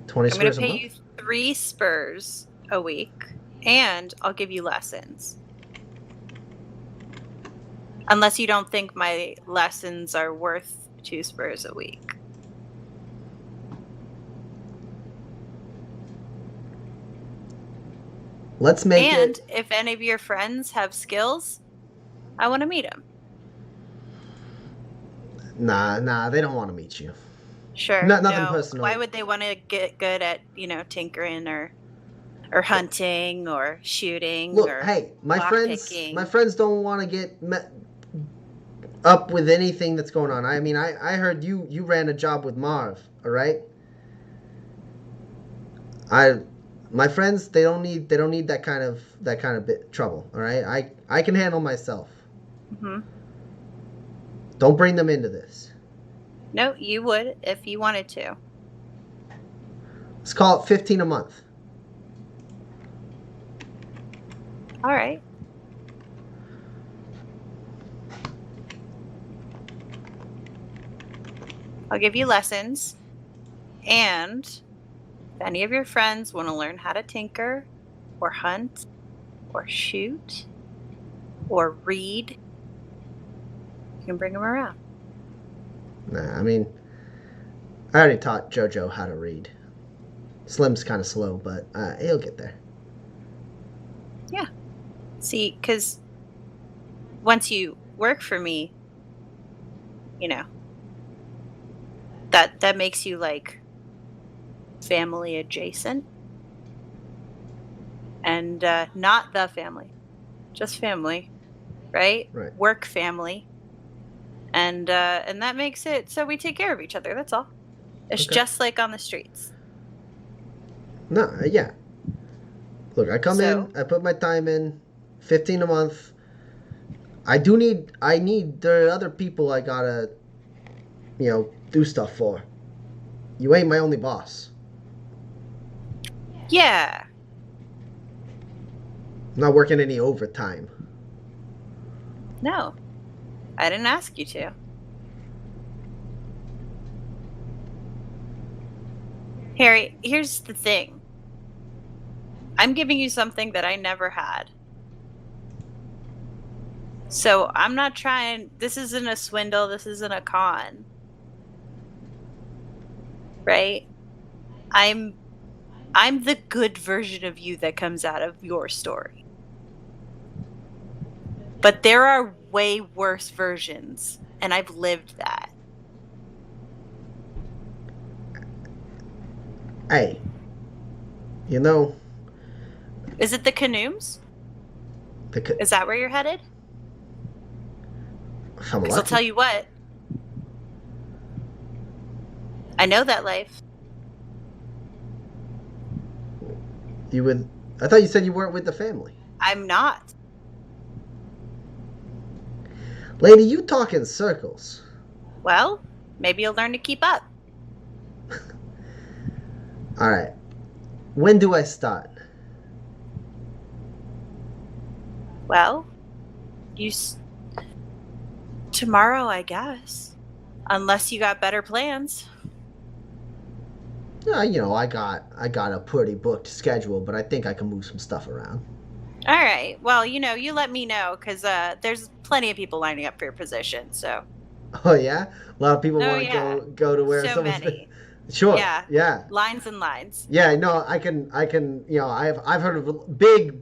20 I'm going spurs to a pay month? you 3 spurs a week, and I'll give you lessons. Unless you don't think my lessons are worth 2 spurs a week. Let's make And it. if any of your friends have skills, I want to meet them. Nah, they don't want to meet you. Sure. Nothing no. personal. Why would they want to get good at, tinkering or hunting or shooting Look, or hey, my lockpicking? friends don't want to get up with anything that's going on. I mean, I heard you ran a job with Marv, all right? My friends, they don't need that kind of trouble, all right? I can handle myself. Mm-hmm. Don't bring them into this. No, you would if you wanted to. Let's call it 15 a month. All right. I'll give you lessons, and if any of your friends want to learn how to tinker or hunt or shoot or read, you can bring them around. Nah, I mean, I already taught JoJo how to read. Slim's kind of slow, but he'll get there. Yeah. See, because once you work for me, that makes you like family adjacent, and not the family, just family, right? Right. Work family, and that makes it so we take care of each other. That's all. It's Okay. just like on the streets. No, yeah. Look, I come in, I put my time in, 15 a month. There are other people I gotta, do stuff for. You ain't my only boss. Yeah. I'm not working any overtime. No, I didn't ask you to. Harry, here's the thing. I'm giving you something that I never had. So I'm not trying. This isn't a swindle. This isn't a con. Right? I'm the good version of you that comes out of your story. But there are way worse versions, and I've lived that. Hey, Is it the Canoes? Is that where you're headed? Because I'll tell you what. I know that life. I thought you said you weren't with the family. I'm not. Lady, you talk in circles. Well, maybe you'll learn to keep up. All right. When do I start? Well, tomorrow, I guess. Unless you got better plans. I got a pretty booked schedule, but I think I can move some stuff around. All right. Well, you let me know, because there's plenty of people lining up for your position. So. Oh yeah, a lot of people want to go to where so someone's. Many. Sure. Yeah. Yeah. Lines and lines. Yeah. No, I can. I've heard of big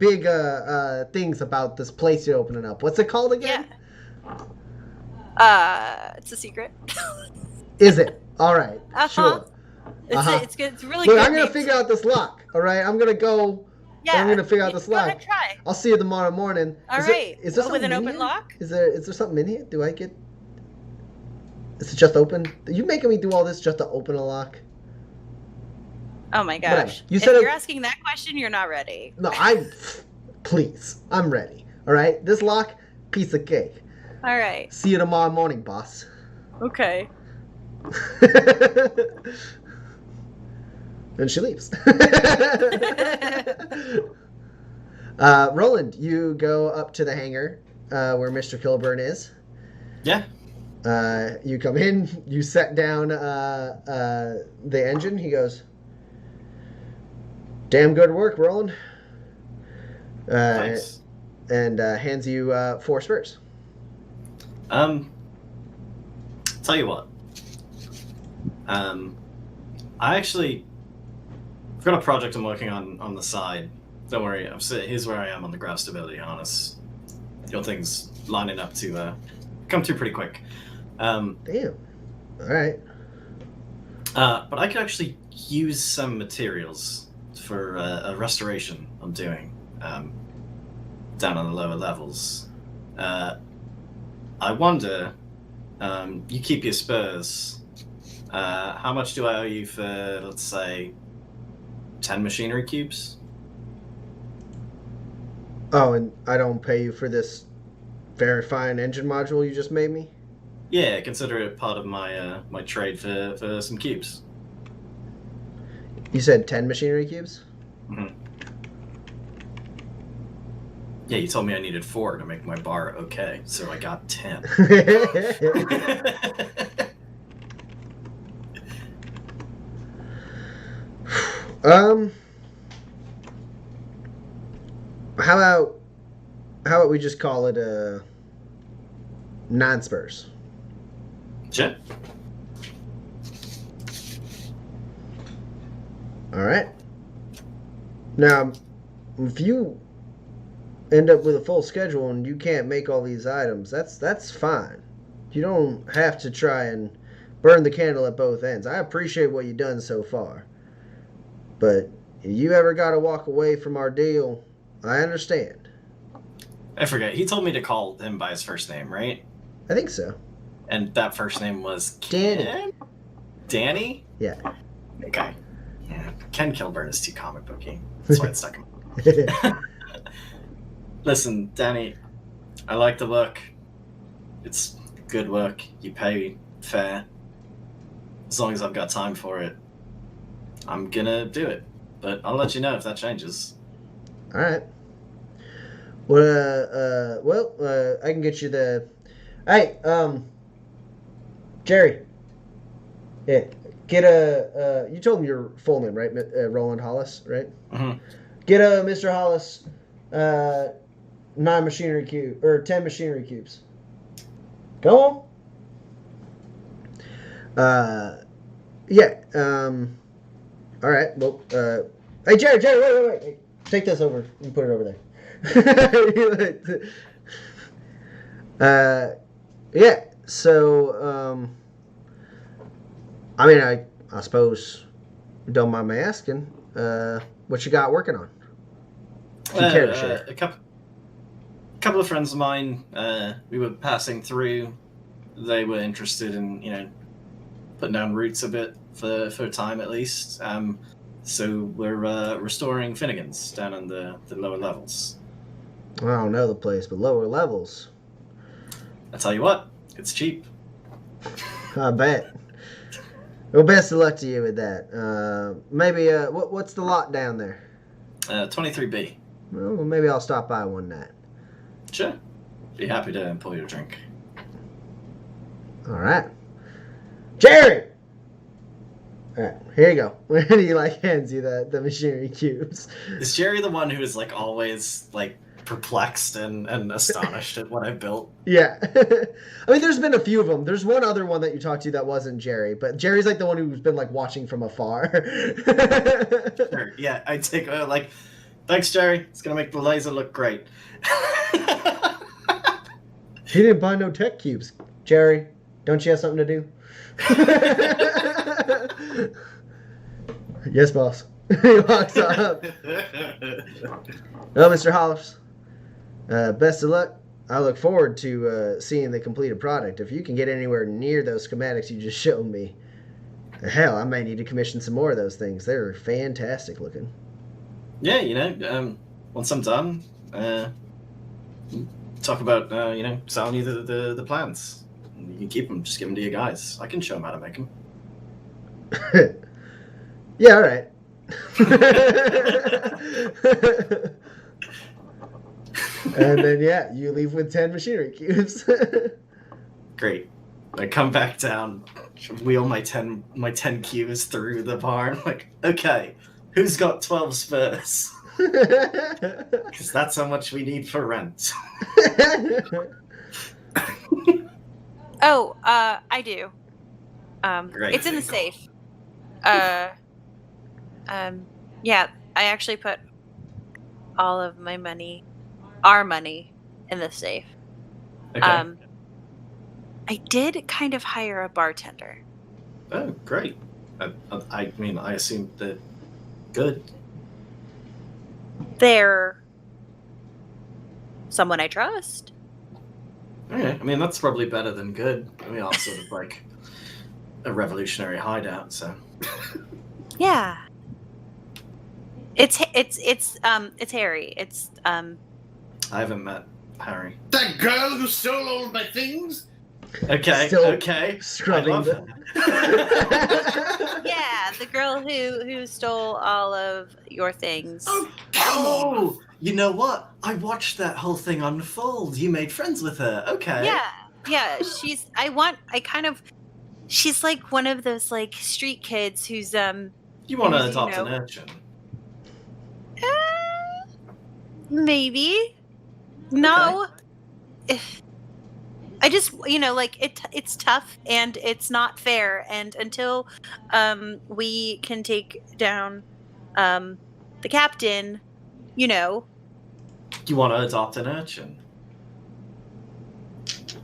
things about this place you're opening up. What's it called again? Yeah. It's a secret. Is it? All right. Uh-huh. Sure. It's good. It's really Look, good. I'm gonna figure out this lock. All right. I'm gonna go. Yeah. I'm gonna figure out this go lock. Ahead, try. I'll see you tomorrow morning. All right. Is there with an something in open here? lock? Is there something in here? Do I get? Is it just open? Are you making me do all this just to open a lock? Oh my gosh. Whatever. If you're asking that question, you're not ready. No, please. I'm ready. All right? This lock, piece of cake. All right. See you tomorrow morning, boss. Okay. And she leaves. Roland, you go up to the hangar where Mr. Kilburn is. Yeah. You come in, you set down the engine. He goes, "Damn good work, Roland." Thanks. And hands you 4 spurs. Tell you what. I've got a project I'm working on the side. Don't worry. Here's where I am on the graph stability harness. Your thing's lining up to come through pretty quick. Damn. All right. But I could actually use some materials for a restoration I'm doing down on the lower levels. I wonder, you keep your spurs. How much do I owe you for, let's say, 10 machinery cubes? Oh, and I don't pay you for this very fine engine module you just made me? Yeah, consider it part of my my trade for some cubes. You said 10 machinery cubes? Mm-hmm. Yeah, you told me I needed 4 to make my bar okay, so I got 10. um, how about we just call it 9 spurs? Sure. All right. Now, if you end up with a full schedule and you can't make all these items, that's fine. You don't have to try and burn the candle at both ends. I appreciate what you've done so far. But if you ever got to walk away from our deal, I understand. I forget. He told me to call him by his first name, right? I think so. And that first name was Danny. Ken? Danny? Yeah. Okay. Yeah. Ken Kilburn is too comic booky. That's why it stuck in. Listen, Danny, I like the look. It's good work. You pay fair. As long as I've got time for it, I'm gonna do it. But I'll let you know if that changes. All right. Well, I can get you the. Hey, Jerry. Yeah, get a. You told him your full name, right? Roland Hollis, right? Mm-hmm. Get a Mr. Hollis, 9 machinery cube or 10 machinery cubes. Go on. Yeah. All right. Well. Hey, Jerry. Wait. Hey, take this over and put it over there. Yeah. So, I mean, I suppose you don't mind me asking, what you got working on? If you care to share. A couple of friends of mine, we were passing through. They were interested in, putting down roots a bit for a time at least. So we're restoring Finnegan's down in the lower levels. I don't know the place, but lower levels. I tell you what, it's cheap. I bet. Well, best of luck to you with that. Maybe, what's the lot down there? 23B. Well, maybe I'll stop by one night. Sure. Be happy to pull you a drink. All right. Jerry! All right, here you go. When he hands you the machinery cubes. Is Jerry the one who is always perplexed and astonished at what I built? Yeah. I mean, there's been a few of them. There's one other one that you talked to that wasn't Jerry, but Jerry's the one who's been watching from afar. Sure. Yeah, I take thanks, Jerry. It's gonna make the laser look great. He didn't buy no tech cubes. Jerry, don't you have something to do? Yes, boss. He walks up. Well, Mr. Hollis, best of luck. I look forward to seeing the completed product. If you can get anywhere near those schematics you just showed me, hell, I may need to commission some more of those things. They're fantastic looking. Yeah, once I'm done, talk about selling you the plans. You can keep them. Just give them to your guys. I can show them how to make them. Yeah, all right. And then, yeah, you leave with 10 machinery cubes. Great. I come back down, wheel my 10 cubes through the barn. Okay, who's got 12 spurs? Because that's how much we need for rent. Oh, I do. Great. It's in the safe. Yeah, I actually put all of my money, our money, in the safe. Okay. I did kind of hire a bartender. Oh, great. I mean, I assume they're good. They're someone I trust. Okay, I mean, that's probably better than good. We are sort of like a revolutionary hideout, so. Yeah. It's Harry. It's I haven't met Harry. That girl who stole all of my things? Okay, Still okay. scrubbing I love the- her. yeah, the girl who stole all of your things. Oh, come on! Oh, you know what? I watched that whole thing unfold. You made friends with her. Okay. Yeah. She's like one of those like street kids who's You want to You adopt know. an urchin? maybe. No. I just like it's tough and it's not fair, and until we can take down the captain, You want to adopt an urchin?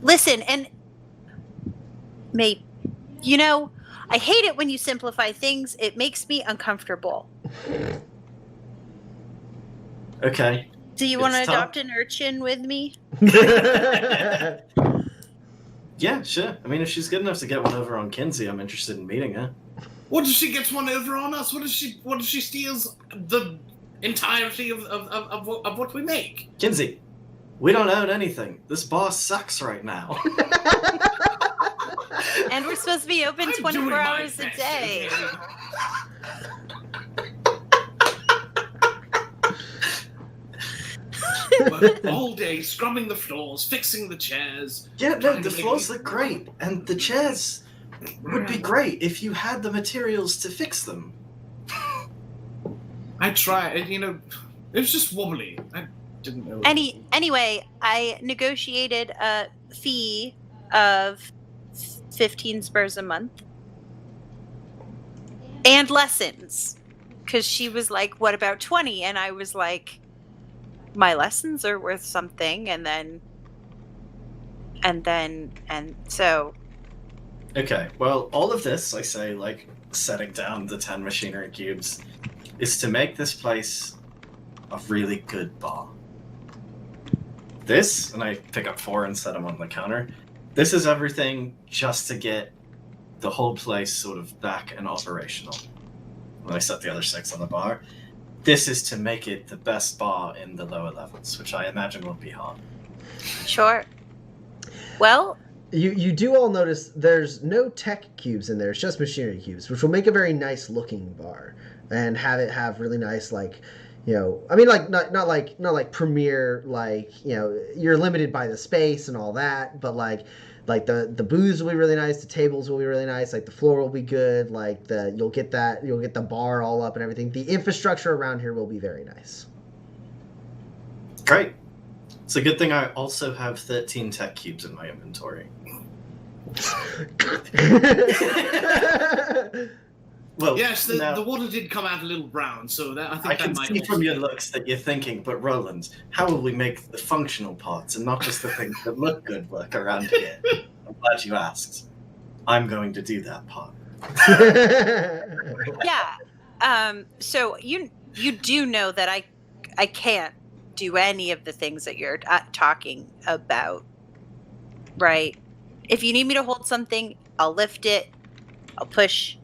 listen, and mate, I hate it when you simplify things. It makes me uncomfortable. Okay. Do you want to It's tough. adopt an urchin with me? Yeah, sure. I mean, if she's good enough to get one over on Kinsey, I'm interested in meeting her. What if she gets one over on us? What if she steals the entirety of what we make? Kinsey, we don't own anything. This bar sucks right now. And we're supposed to be open I'm 24 doing my hours a best, day. okay? Work all day scrubbing the floors, fixing the chairs. Yeah, no, Trying the to make floors it- look great, and the chairs would be great if you had the materials to fix them. I tried, and it was just wobbly. I didn't know. Anyway, I negotiated a fee of 15 spurs a month and lessons, because she was like, what about 20? And I was like, my lessons are worth something. And so Okay, well, all of this, I say, like, setting down the 10 machinery cubes, is to make this place a really good bar. This, and I pick up 4 and set them on the counter, this is everything just to get the whole place sort of back and operational. When I set the other 6 on the bar, this is to make it the best bar in the lower levels, which I imagine will be hard. sure. Well, You do all notice there's no tech cubes in there. It's just machinery cubes, which will make a very nice looking bar and have it have really nice, like, I mean, like not like premier, like, you're limited by the space and all that, but like the booths will be really nice, the tables will be really nice, like the floor will be good, like you'll get the bar all up and everything. The infrastructure around here will be very nice. Great. It's a good thing I also have 13 tech cubes in my inventory. Well, Yes, now, the water did come out a little brown, so I think I that can might see also- from your looks that you're thinking, but Roland, how will we make the functional parts and not just the things that look good work around here? I'm glad you asked. I'm going to do that part. yeah. So you do know that I can't do any of the things that you're talking about, right? If you need me to hold something, I'll lift it, I'll push,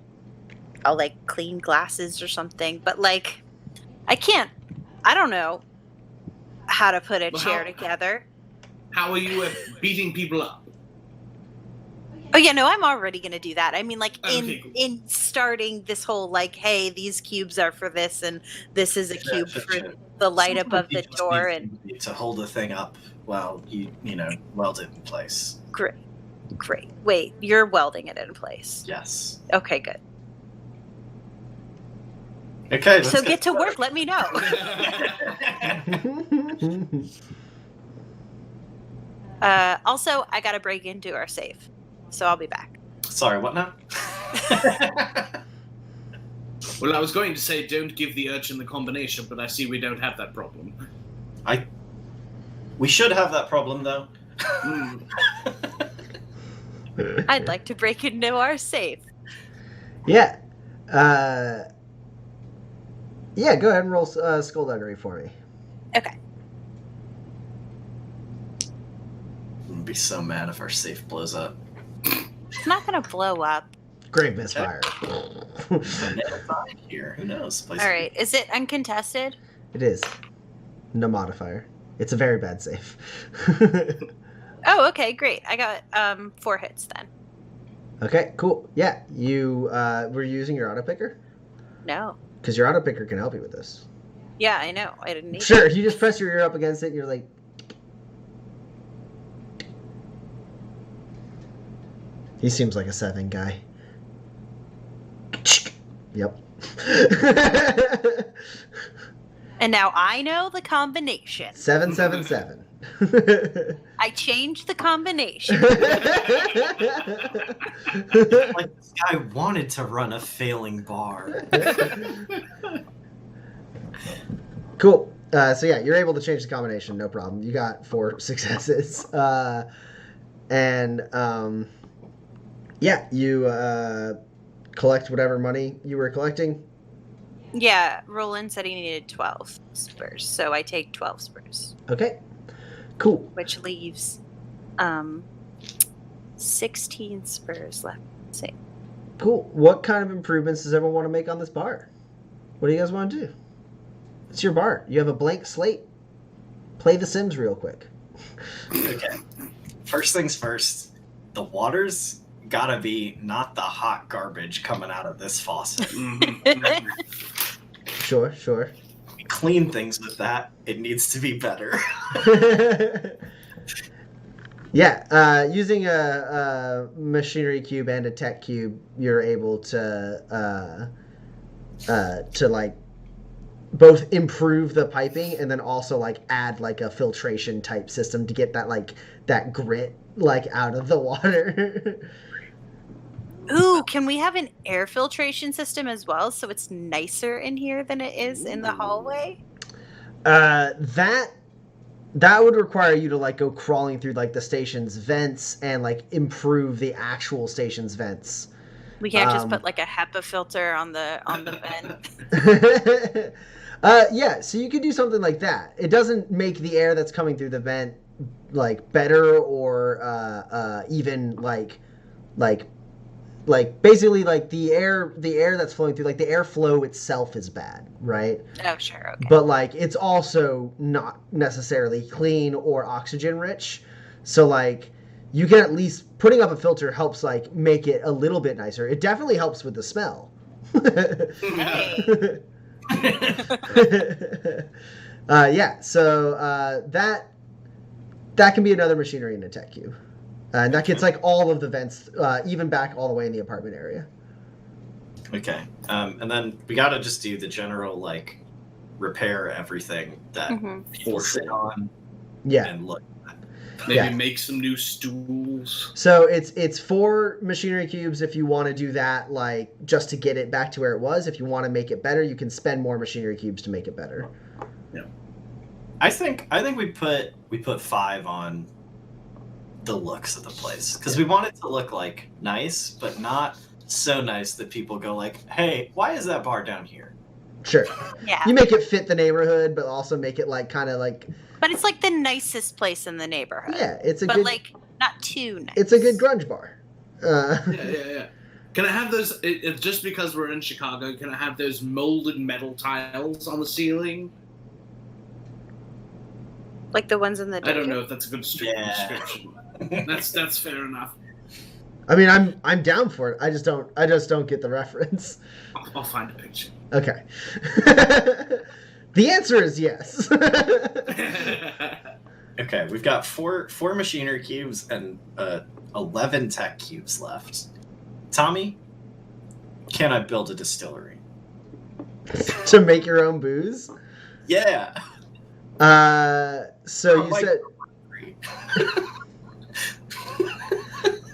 I'll like clean glasses or something, but like I don't know how to put a Well, chair how- together. How are you at beating people up? Oh yeah, no, I'm already gonna do that. I mean, like Okay, cool. in starting this whole like, hey, these cubes are for this, and this is a cube for the light above the Sometimes you door, just and need to hold the thing up while you weld it in place. great. Wait, you're welding it in place. Yes. Okay, good. Okay. Let's So get to work. Let me know. Also, I gotta break into our safe, so I'll be back. Sorry, what now? Well, I was going to say don't give the urchin the combination, but I see we don't have that problem. We should have that problem, though. Hmm. I'd like to break into our safe. Yeah. Yeah, go ahead and roll skullduggery for me. Okay. I'm gonna be so mad if our safe blows up. It's not gonna blow up. Great misfire. Here, who knows? All right. Is it uncontested? It is. No modifier. It's a very bad save. Oh, okay, great. I got 4 hits then. Okay, cool. Yeah, you were you using your auto picker? No. Because your auto picker can help you with this. Yeah, I know. I didn't need Sure, it. you just press your ear up against it and you're like... He seems like a 7 guy. Yep. And now I know the combination. 777. I changed the combination. Like this guy wanted to run a failing bar. Cool. So yeah, you're able to change the combination, no problem. You got 4 successes. Yeah, you collect whatever money you were collecting. Yeah, Roland said he needed 12 spurs, so I take 12 spurs, Okay. Cool. which leaves 16 spurs left. Say, Cool. What kind of improvements does everyone want to make on this bar? What do you guys want to do? It's your bar. You have a blank slate. Play The Sims real quick. Okay. First things first, the water's gotta be not the hot garbage coming out of this faucet. Mhm. Sure, sure. We clean things with that. It needs to be better. Yeah, using a machinery cube and a tech cube, you're able to like both improve the piping and then also like add like a filtration type system to get that like that grit like out of the water. ooh, can we have an air filtration system as well, so it's nicer in here than it is in the hallway? That would require you to like go crawling through like the station's vents and like improve the actual station's vents. We can't just put like a HEPA filter on the vent. Yeah, so you could do something like that. It doesn't make the air that's coming through the vent like better or even like basically like the air that's flowing through, like the airflow itself is bad, right? Oh, sure, okay. But like it's also not necessarily clean or oxygen rich. So like you can at least putting up a filter helps like make it a little bit nicer. It definitely helps with the smell. Hey. Yeah, so that can be another machinery in a tech cube. And that gets like all of the vents, even back all the way in the apartment area. Okay. And then we gotta just do the general like repair everything that people sit on Yeah. and look. Maybe Yeah. make some new stools. So it's 4 machinery cubes if you want to do that, like just to get it back to where it was. If you want to make it better, you can spend more machinery cubes to make it better. I think we put 5 on the looks of the place because we want it to look like nice, but not so nice that people go like, "Hey, why is that bar down here?" Sure. Yeah. You make it fit the neighborhood, but also make it like kind of like But it's like the nicest place in the neighborhood. yeah, it's a But good like not too nice. it's a good grunge bar. Yeah. Can I have those? Just because we're in Chicago, can I have those molded metal tiles on the ceiling? Like the ones in the I don't know if that's a good Yeah. description. That's fair enough. I mean, I'm down for it. I just don't get the reference. I'll find a picture. Okay. The answer is yes. Okay, we've got four machinery cubes and 11 tech cubes left. Tommy, can I build a distillery? To make your own booze. Yeah. So you Like- said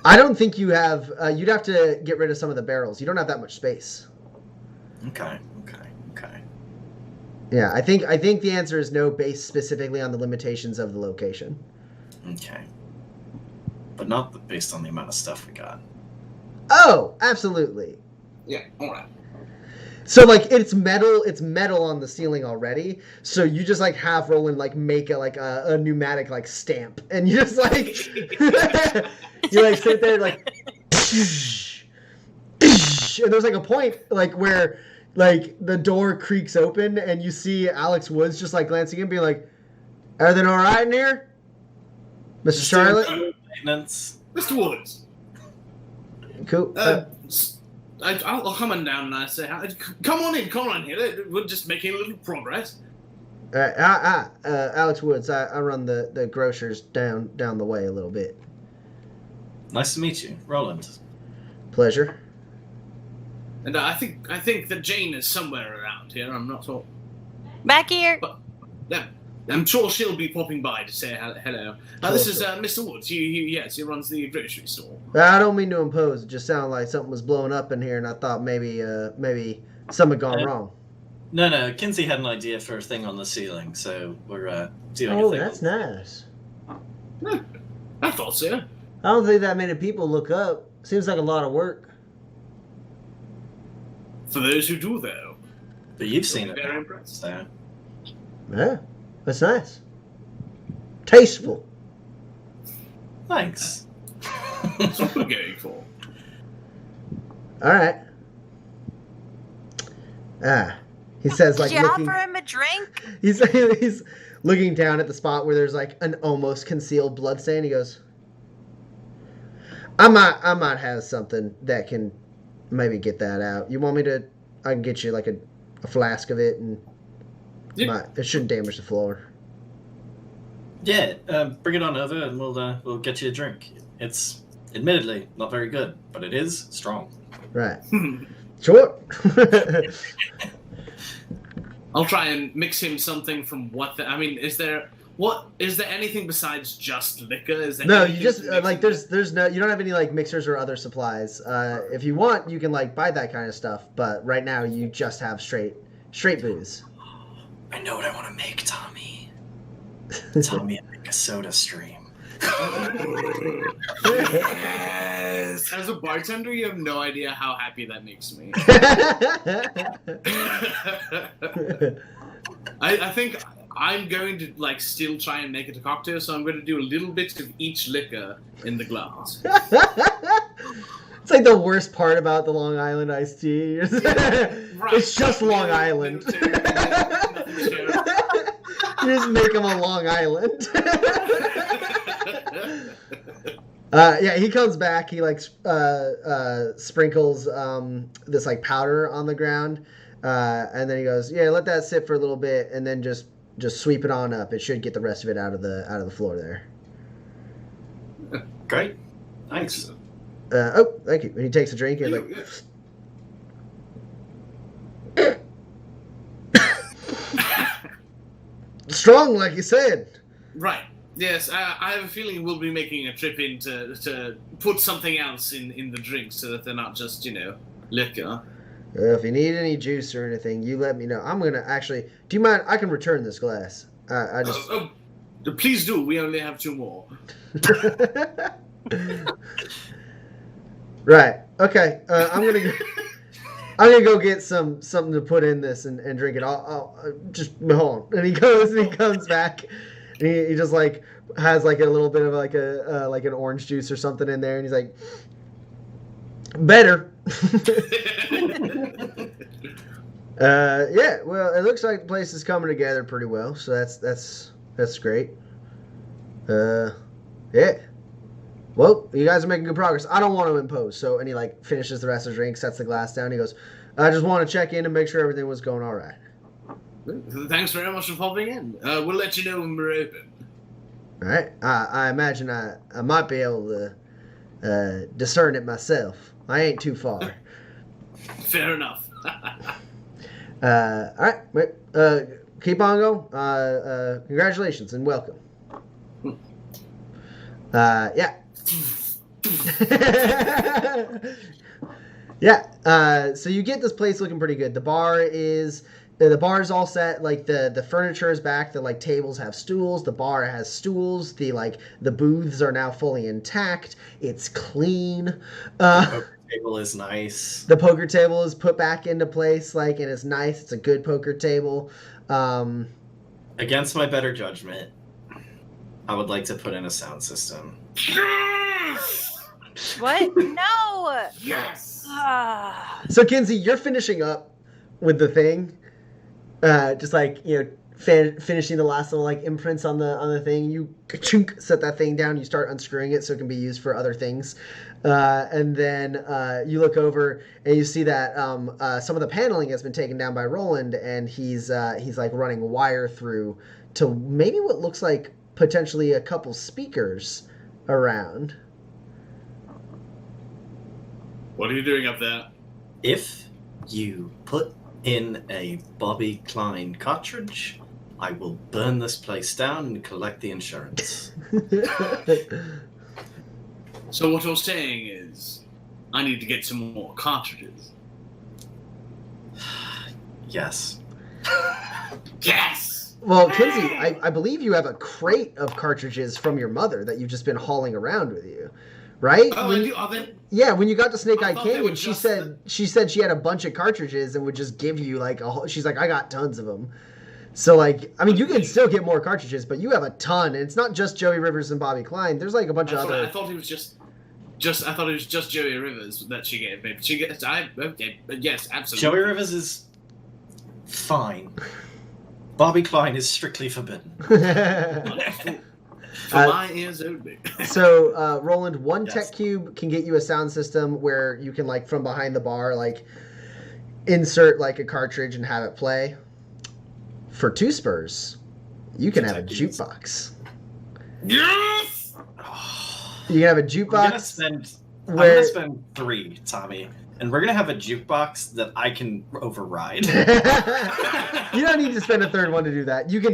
I don't think you have. You'd have to get rid of some of the barrels. You don't have that much space. Okay. Yeah, I think the answer is no, based specifically on the limitations of the location. Okay. But not based on the amount of stuff we got. Oh, absolutely. Yeah, all right. So like it's metal on the ceiling already. So you just like half roll and like make it like a pneumatic like stamp, and you just like you like sit there like, and there's like a point like where like the door creaks open and you see Alex Woods just like glancing in, being like, "Everything all right in here, Mr. Charlotte?" Maintenance. Mr. Woods. Cool. I'll come on down and I say, come on in here. We're just making a little progress. Alex Woods. I run the grocers down the way a little bit. Nice to meet you, Roland. Pleasure. And I think that Jane is somewhere around here. I'm not sure. Back here. But, yeah, I'm sure she'll be popping by to say hello. This is Mr. Woods. He runs the grocery store. I don't mean to impose. It just sounded like something was blowing up in here, and I thought maybe something had gone wrong. No. Kinsey had an idea for a thing on the ceiling, so we're doing a Oh, thing. that's nice. I thought so. I don't think that many people look up. Seems like a lot of work. For those who do, though. But you've seen it. Very impressed. So. Yeah, that's nice. Tasteful. Thanks. That's what we're going for. All right. He says, like, Did you looking. offer him a drink? He's looking down at the spot where there's like an almost concealed blood stain. He goes, I might have something that can maybe get that out. You want me to? I can get you like a flask of it, and it shouldn't damage the floor. Yeah, bring it on over, and we'll get you a drink. It's admittedly not very good, but it is strong. Right. Sure. I'll try and mix him something from is there anything besides just liquor? Is there No, anything you just to mix like there's no, you don't have any like mixers or other supplies. If you want, you can like buy that kind of stuff, but right now you just have straight booze. I know what I want to make, Tommy. Tommy, I make a soda stream. Yes. As a bartender, you have no idea how happy that makes me. I think I'm going to like still try and make it a cocktail, so I'm going to do a little bit of each liquor in the glass. It's like the worst part about the Long Island iced tea. Right. It's just Long Island. You just make them a Long Island. Yeah, he comes back. He like sprinkles this like powder on the ground, and then he goes, "Yeah, let that sit for a little bit, and then just sweep it on up. It should get the rest of it out of the floor there." Great, thanks. Oh, thank you. And he takes a drink and like. Strong, like you said. Right. Yes, I have a feeling we'll be making a trip in to put something else in the drinks so that they're not just, liquor. If you need any juice or anything, you let me know. I'm going to actually... Do you mind? I can return this glass. I just... Please do. We only have 2 more. Right. Okay. I'm gonna go get something to put in this and drink it. I'll just hold on. And he goes and he comes back. And he just like has like a little bit of like a like an orange juice or something in there, and he's like, better. Yeah. Well, it looks like the place is coming together pretty well. So that's great. Yeah. Well, you guys are making good progress. I don't want to impose. So, and he like finishes the rest of the drink, sets the glass down. He goes, I just want to check in and make sure everything was going all right. Thanks very much for popping in. We'll let you know when we're open. All right. I imagine I might be able to discern it myself. I ain't too far. Fair enough. All right. Wait, keep on going. Congratulations and welcome. Yeah. Yeah. So you get this place looking pretty good. The bar is The bar's all set. Like the furniture is back. The like tables have stools. The bar has stools. The booths are now fully intact. It's clean. The poker table is nice. The poker table is put back into place. Like, and it's nice. It's a good poker table. Against my better judgment, I would like to put in a sound system. What? No. Yes. So Kinsey, you're finishing up with the thing. Just like, finishing the last little like imprints on the thing. You ka-chunk, set that thing down. You start unscrewing it so it can be used for other things. And then you look over and you see that some of the paneling has been taken down by Roland, and he's like running wire through to maybe what looks like potentially a couple speakers around. What are you doing up there? If you put in a Bobby Klein cartridge, I will burn this place down and collect the insurance. So what you're saying is, I need to get some more cartridges. Yes. Yes! Well, Kinsey, I believe you have a crate of cartridges from your mother that you've just been hauling around with you, right? Oh, I do. Are they... Yeah, when you got to Snake I Eye thought they Canyon, were she just said she had a bunch of cartridges and would just give you like a whole. She's like, I got tons of them. So like, I mean, you can still get more cartridges, but you have a ton, and it's not just Joey Rivers and Bobby Klein. There's like a bunch of other. I thought it was just I thought it was just Joey Rivers that she gave me. She gets. Yes, absolutely. Joey Rivers is fine. Bobby Klein is strictly forbidden. For my ears only. So, Roland, one Yes. tech cube can get you a sound system where you can, like, from behind the bar, like, insert, like, a cartridge and have it play. For 2 spurs, you can have a jukebox. Yes! You can have a I'm jukebox gonna spend 3, Tommy. And we're gonna have a jukebox that I can override. You don't need to spend a third one to do that. You can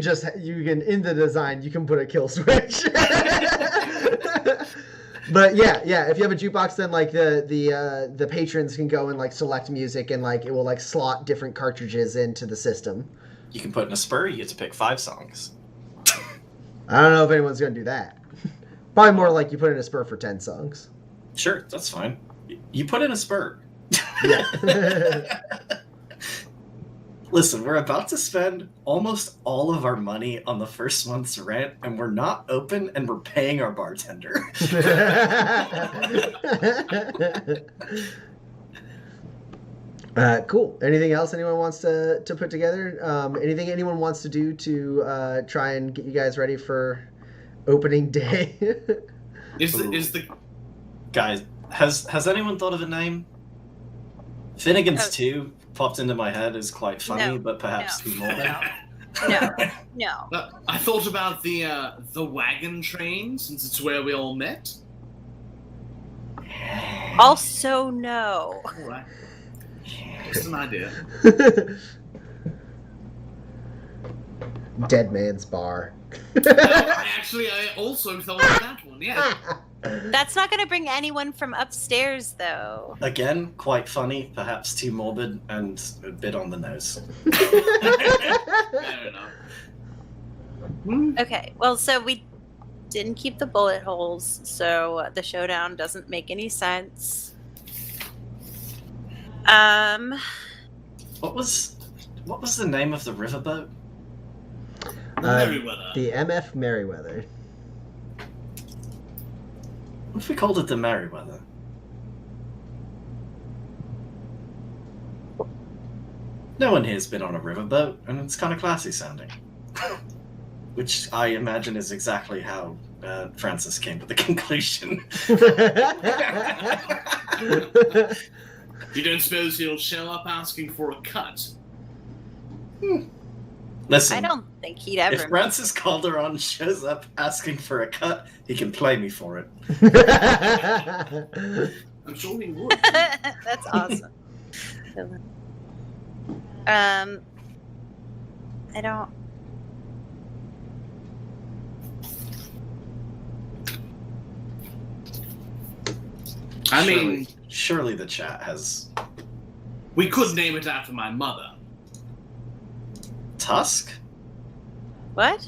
in the design, you can put a kill switch. But yeah, if you have a jukebox, then like the patrons can go and like select music, and like it will like slot different cartridges into the system. You can put in a spur, you get to pick 5 songs. I don't know if anyone's gonna do that. Probably more like you put in a spur for 10 songs. Sure, that's fine. You put in a spur. Yeah. Listen, we're about to spend almost all of our money on the first month's rent, and we're not open, and we're paying our bartender. Cool. Anything else anyone wants to put together? Anything anyone wants to do to try and get you guys ready for opening day? Is the Guys, has anyone thought of a name? Finnegan's Oh. 2 popped into my head is quite funny, No, but perhaps too more. No. I thought about the wagon train, since it's where we all met. Also, no. All right. Just an idea. Dead Man's Bar. I also thought of that one. Yeah. That's not going to bring anyone from upstairs, though. Again, quite funny, perhaps too morbid, and a bit on the nose. Fair enough. Okay, well, so we didn't keep the bullet holes, so the showdown doesn't make any sense. What was the name of the riverboat? Merryweather. The MF Merryweather. What if we called it the Merryweather? No one here's been on a riverboat, and it's kind of classy sounding. Which I imagine is exactly how Francis came to the conclusion. You don't suppose he'll show up asking for a cut? Listen, I don't think he'd ever. if Francis Calderon shows up asking for a cut, he can play me for it. I'm sure he would. That's awesome. I don't. I mean, surely the chat has. we could name it after my mother. Tusk? What?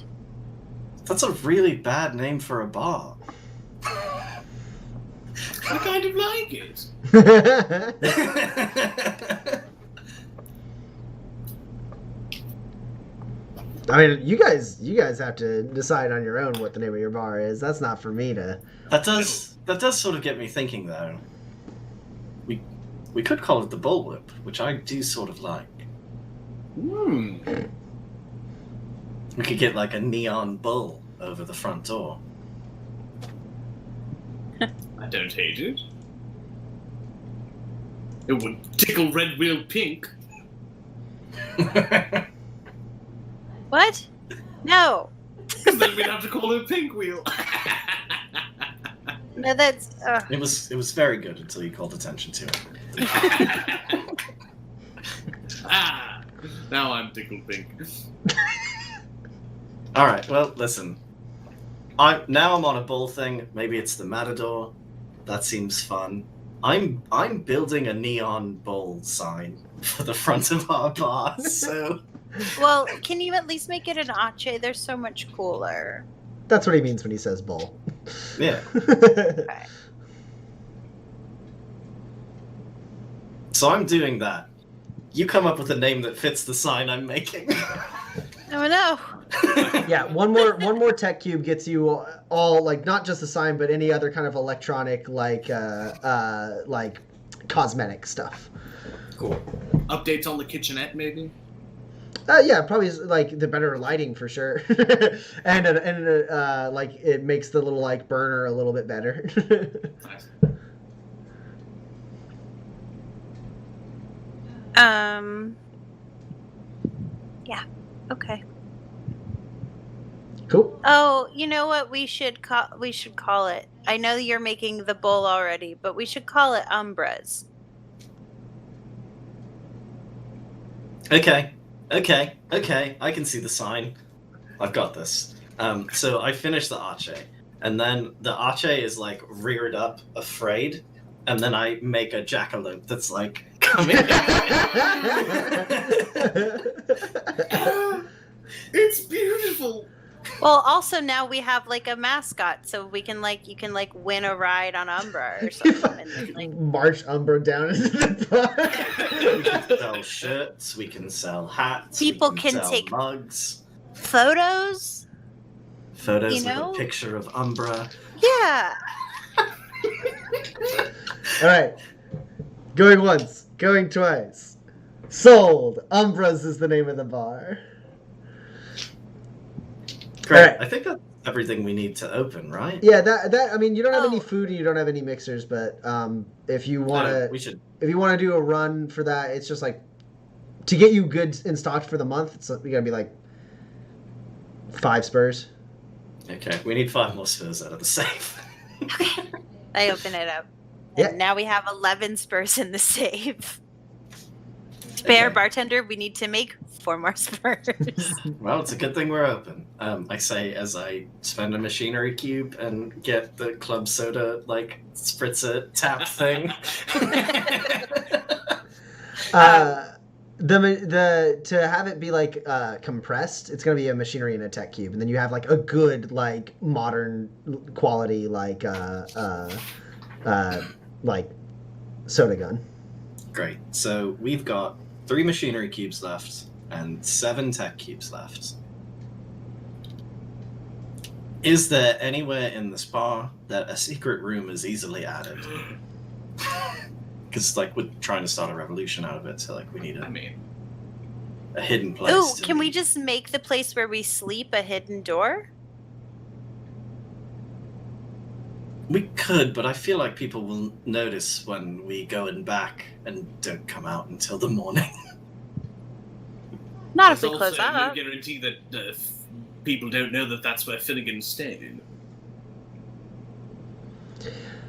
That's a really bad name for a bar. I kind of like it. I mean, you guys have to decide on your own what the name of your bar is. That's not for me to. That does sort of get me thinking, though. We could call it the Bullwhip, which I do sort of like. Hmm. We could get like a neon bull over the front door. I don't hate it. It would tickle Red Wheel Pink. What? No. Because then we'd have to call it Pink Wheel. No, that's. It was very good until you called attention to it. Now I'm tickled pink. All right. Well, listen. I'm on a bull thing. Maybe it's the Matador. That seems fun. I'm building a neon bull sign for the front of our bar. So. Well, can you at least make it an Ache? They're so much cooler. That's what he means when he says bull. Yeah. Okay. So I'm doing that. You come up with a name that fits the sign I'm making. Oh no. Yeah, one more tech cube gets you all, like, not just the sign, but any other kind of electronic, like cosmetic stuff. Cool. Updates on the kitchenette, maybe? Yeah, probably like the better lighting for sure, and like it makes the little like burner a little bit better. Nice. Yeah. Okay. Cool. Oh, you know what we should call it? I know you're making the bowl already, but we should call it Umbras. Okay. I can see the sign. I've got this. So I finish the Ache, and then the Ache is like reared up, afraid, and then I make a jackalope that's like coming. It's beautiful. Well, also now we have like a mascot, so we can you can win a ride on Umbra or something. And then, like... March Umbra down into the bar. We can sell shirts. We can sell hats. People we can sell take mugs. Photos Photos you know? with a picture of Umbra. Yeah. All right, going once, going twice. Sold. Umbras is the name of the bar. Great. All right. I think that's everything we need to open, right? Yeah, that I mean, you don't have any Oh. food and you don't have any mixers, but if you want to We should. if you want to do a run for that, it's just like to get you good in stock for the month. It's gonna be like 5 spurs. Okay, we need 5 more spurs out of the safe. Okay. I open it up. Yeah. And now we have 11 spurs in the safe. Spare Okay. bartender, we need to make 4 more spurs. Well, it's a good thing we're open. I say as I spend a machinery cube and get the club soda like spritzer tap thing. The to have it be like compressed, it's gonna be a machinery and a tech cube, and then you have like a good like modern quality like soda gun. Great. So we've got 3 machinery cubes left and 7 tech cubes left. Is there anywhere in this bar that a secret room is easily added? Because we're trying to start a revolution out of it, so we need a hidden place. Oh, to can we leave. just make the place where we sleep a hidden door? We could, but I feel like people will notice when we go in back and don't come out until the morning. Not if There's we close also no up. guarantee that people don't know that that's where Finnegan stayed.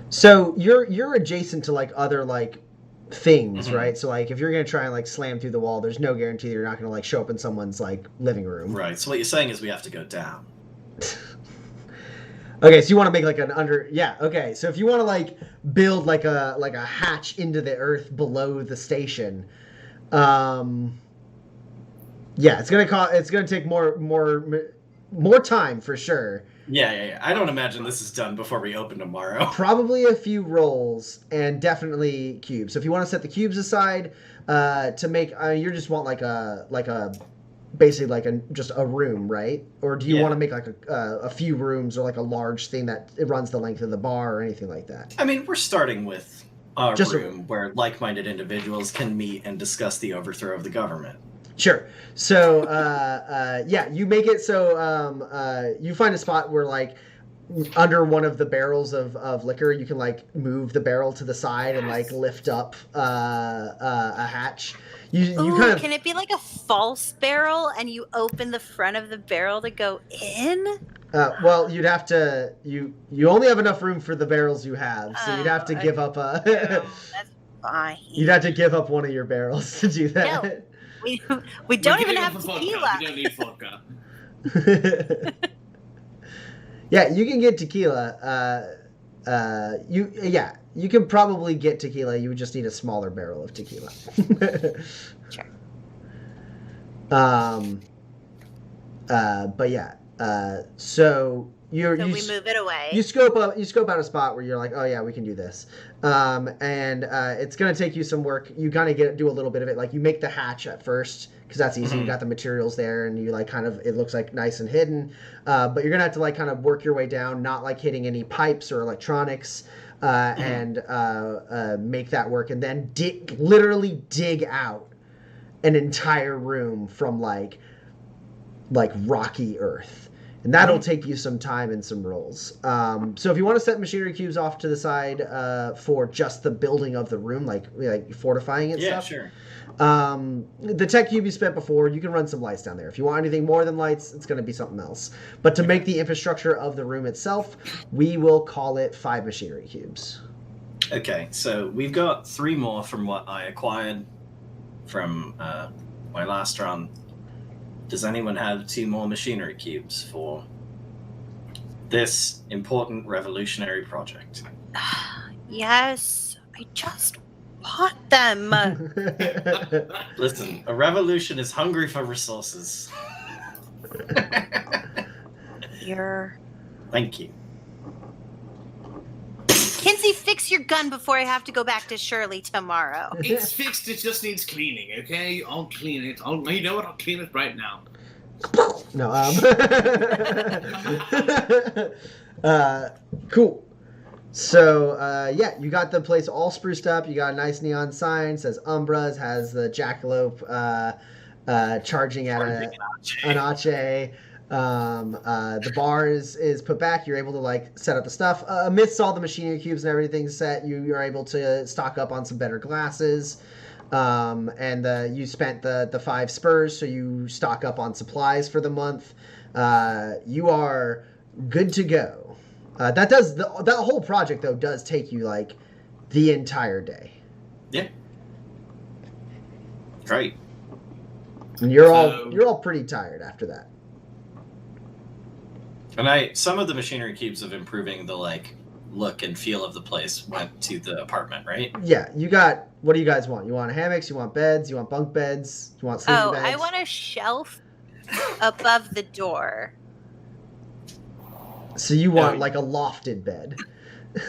So you're adjacent to like other like things, Mhm. right? So like if you're gonna try and like slam through the wall, there's no guarantee that you're not gonna like show up in someone's like living room. Right, so what you're saying is we have to go down. Okay, so you want to make like an okay. So if you want to like build like a hatch into the earth below the station, Yeah, it's gonna take more time for sure. Yeah. I don't imagine this is done before we open tomorrow. Probably a few rolls and definitely cubes. So if you want to set the cubes aside to make, you just want like a basically like just a room, right? Or do you want to make like a few rooms or like a large thing that it runs the length of the bar or anything like that? I mean, we're starting with a room where like-minded individuals can meet and discuss the overthrow of the government. Sure. So, yeah, you make it so you find a spot where, like, under one of the barrels of liquor, you can, like, move the barrel to the side and, like, lift up a hatch. You kind of... Can it be like a false barrel and you open the front of the barrel to go in? Well, you'd have to... You only have enough room for the barrels you have, so you'd have to give up a... That's fine. You'd have to give up one of your barrels to do that. No. We don't even have tequila. We don't need vodka. Yeah, you can get tequila. You can probably get tequila. You would just need a smaller barrel of tequila. Sure. But yeah. So we move it away. You scope out a spot where you're like, oh yeah, we can do this. And it's gonna take you some work. You kind of do a little bit of it. Like you make the hatch at first because that's easy. You got the materials there, and you like kind of it looks like nice and hidden. But you're gonna have to like kind of work your way down, not like hitting any pipes or electronics, and make that work, and then literally dig out an entire room from like rocky earth. And that'll take you some time and some rolls. So if you want to set machinery cubes off to the side for just the building of the room, like fortifying it stuff. Yeah, sure. The tech cube you spent before, you can run some lights down there. If you want anything more than lights, it's going to be something else. But to make the infrastructure of the room itself, we will call it 5 machinery cubes. Okay, so we've got 3 more from what I acquired from my last run. Does anyone have 2 more machinery cubes for this important revolutionary project? Yes, I just want them. Listen, a revolution is hungry for resources. Here. Thank you. Kinsey, fix your gun before I have to go back to Shirley tomorrow. It's fixed, it just needs cleaning, okay? I'll clean it. You know what? I'll clean it right now. No, cool. So, yeah, you got the place all spruced up. You got a nice neon sign, says Umbras, has the jackalope charging at an ache. The bar is put back. You're able to like set up the stuff amidst all the machinery cubes and everything set. You're able to stock up on some better glasses, and you spent the 5 spurs, so you stock up on supplies for the month. You are good to go. That whole project though does take you like the entire day. Yeah. Great. And you're all pretty tired after that. And some of the machinery cubes of improving the like look and feel of the place went to the apartment, right? Yeah, what do you guys want? You want hammocks, you want beds, you want bunk beds, you want sleeping beds? I want a shelf above the door. So you want like a lofted bed.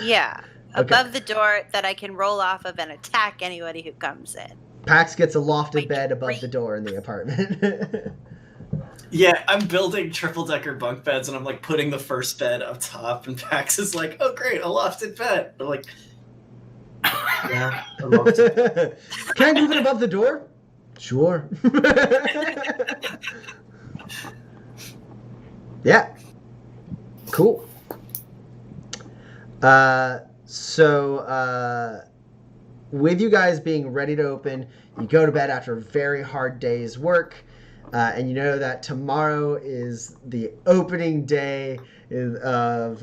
Yeah, Okay. above the door that I can roll off of and attack anybody who comes in. Pax gets a lofted bed above the door in the apartment. Yeah, I'm building triple-decker bunk beds, and I'm, like, putting the first bed up top, and Pax is like, oh, great, a lofted bed. I'm like, yeah, a lofted bed. Can I move it above the door? Sure. Yeah. Cool. So, with you guys being ready to open, you go to bed after a very hard day's work. And you know that tomorrow is the opening day of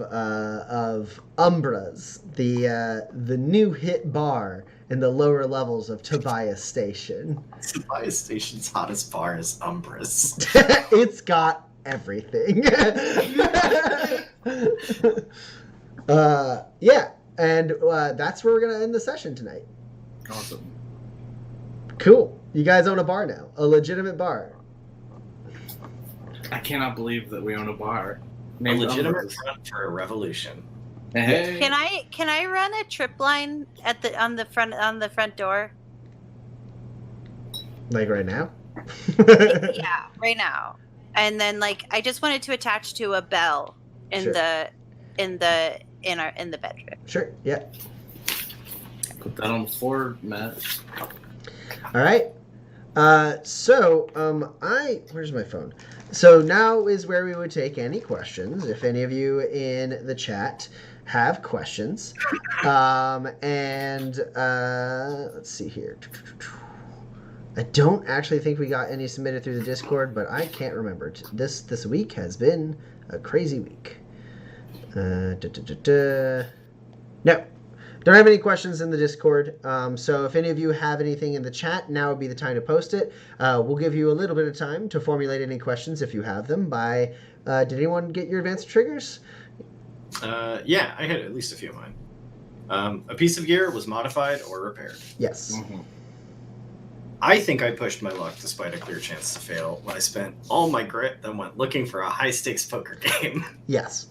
Umbras, the new hit bar in the lower levels of Tobias Station. Tobias Station's hottest bar is Umbras. It's got everything. Yeah, and that's where we're gonna end the session tonight. Awesome. Cool. You guys own a bar now, a legitimate bar. I cannot believe that we own a bar. A named legitimate Umbrellas. front for a revolution. Hey. Can I run a trip line on the front door? Like right now? Yeah, right now. And then like I just wanted to attach to a bell in Sure. in the bedroom. Sure, yeah. Put that on the floor, Matt. All right. Where's my phone? So now is where we would take any questions. If any of you in the chat have questions. Let's see here. I don't actually think we got any submitted through the Discord, but I can't remember. This week has been a crazy week. No. Don't have any questions in the Discord, so if any of you have anything in the chat, now would be the time to post it. We'll give you a little bit of time to formulate any questions if you have them. Did anyone get your advanced triggers? Yeah, I had at least a few of mine. A piece of gear was modified or repaired. Yes. Mm-hmm. I think I pushed my luck despite a clear chance to fail when I spent all my grit then went looking for a high-stakes poker game. Yes.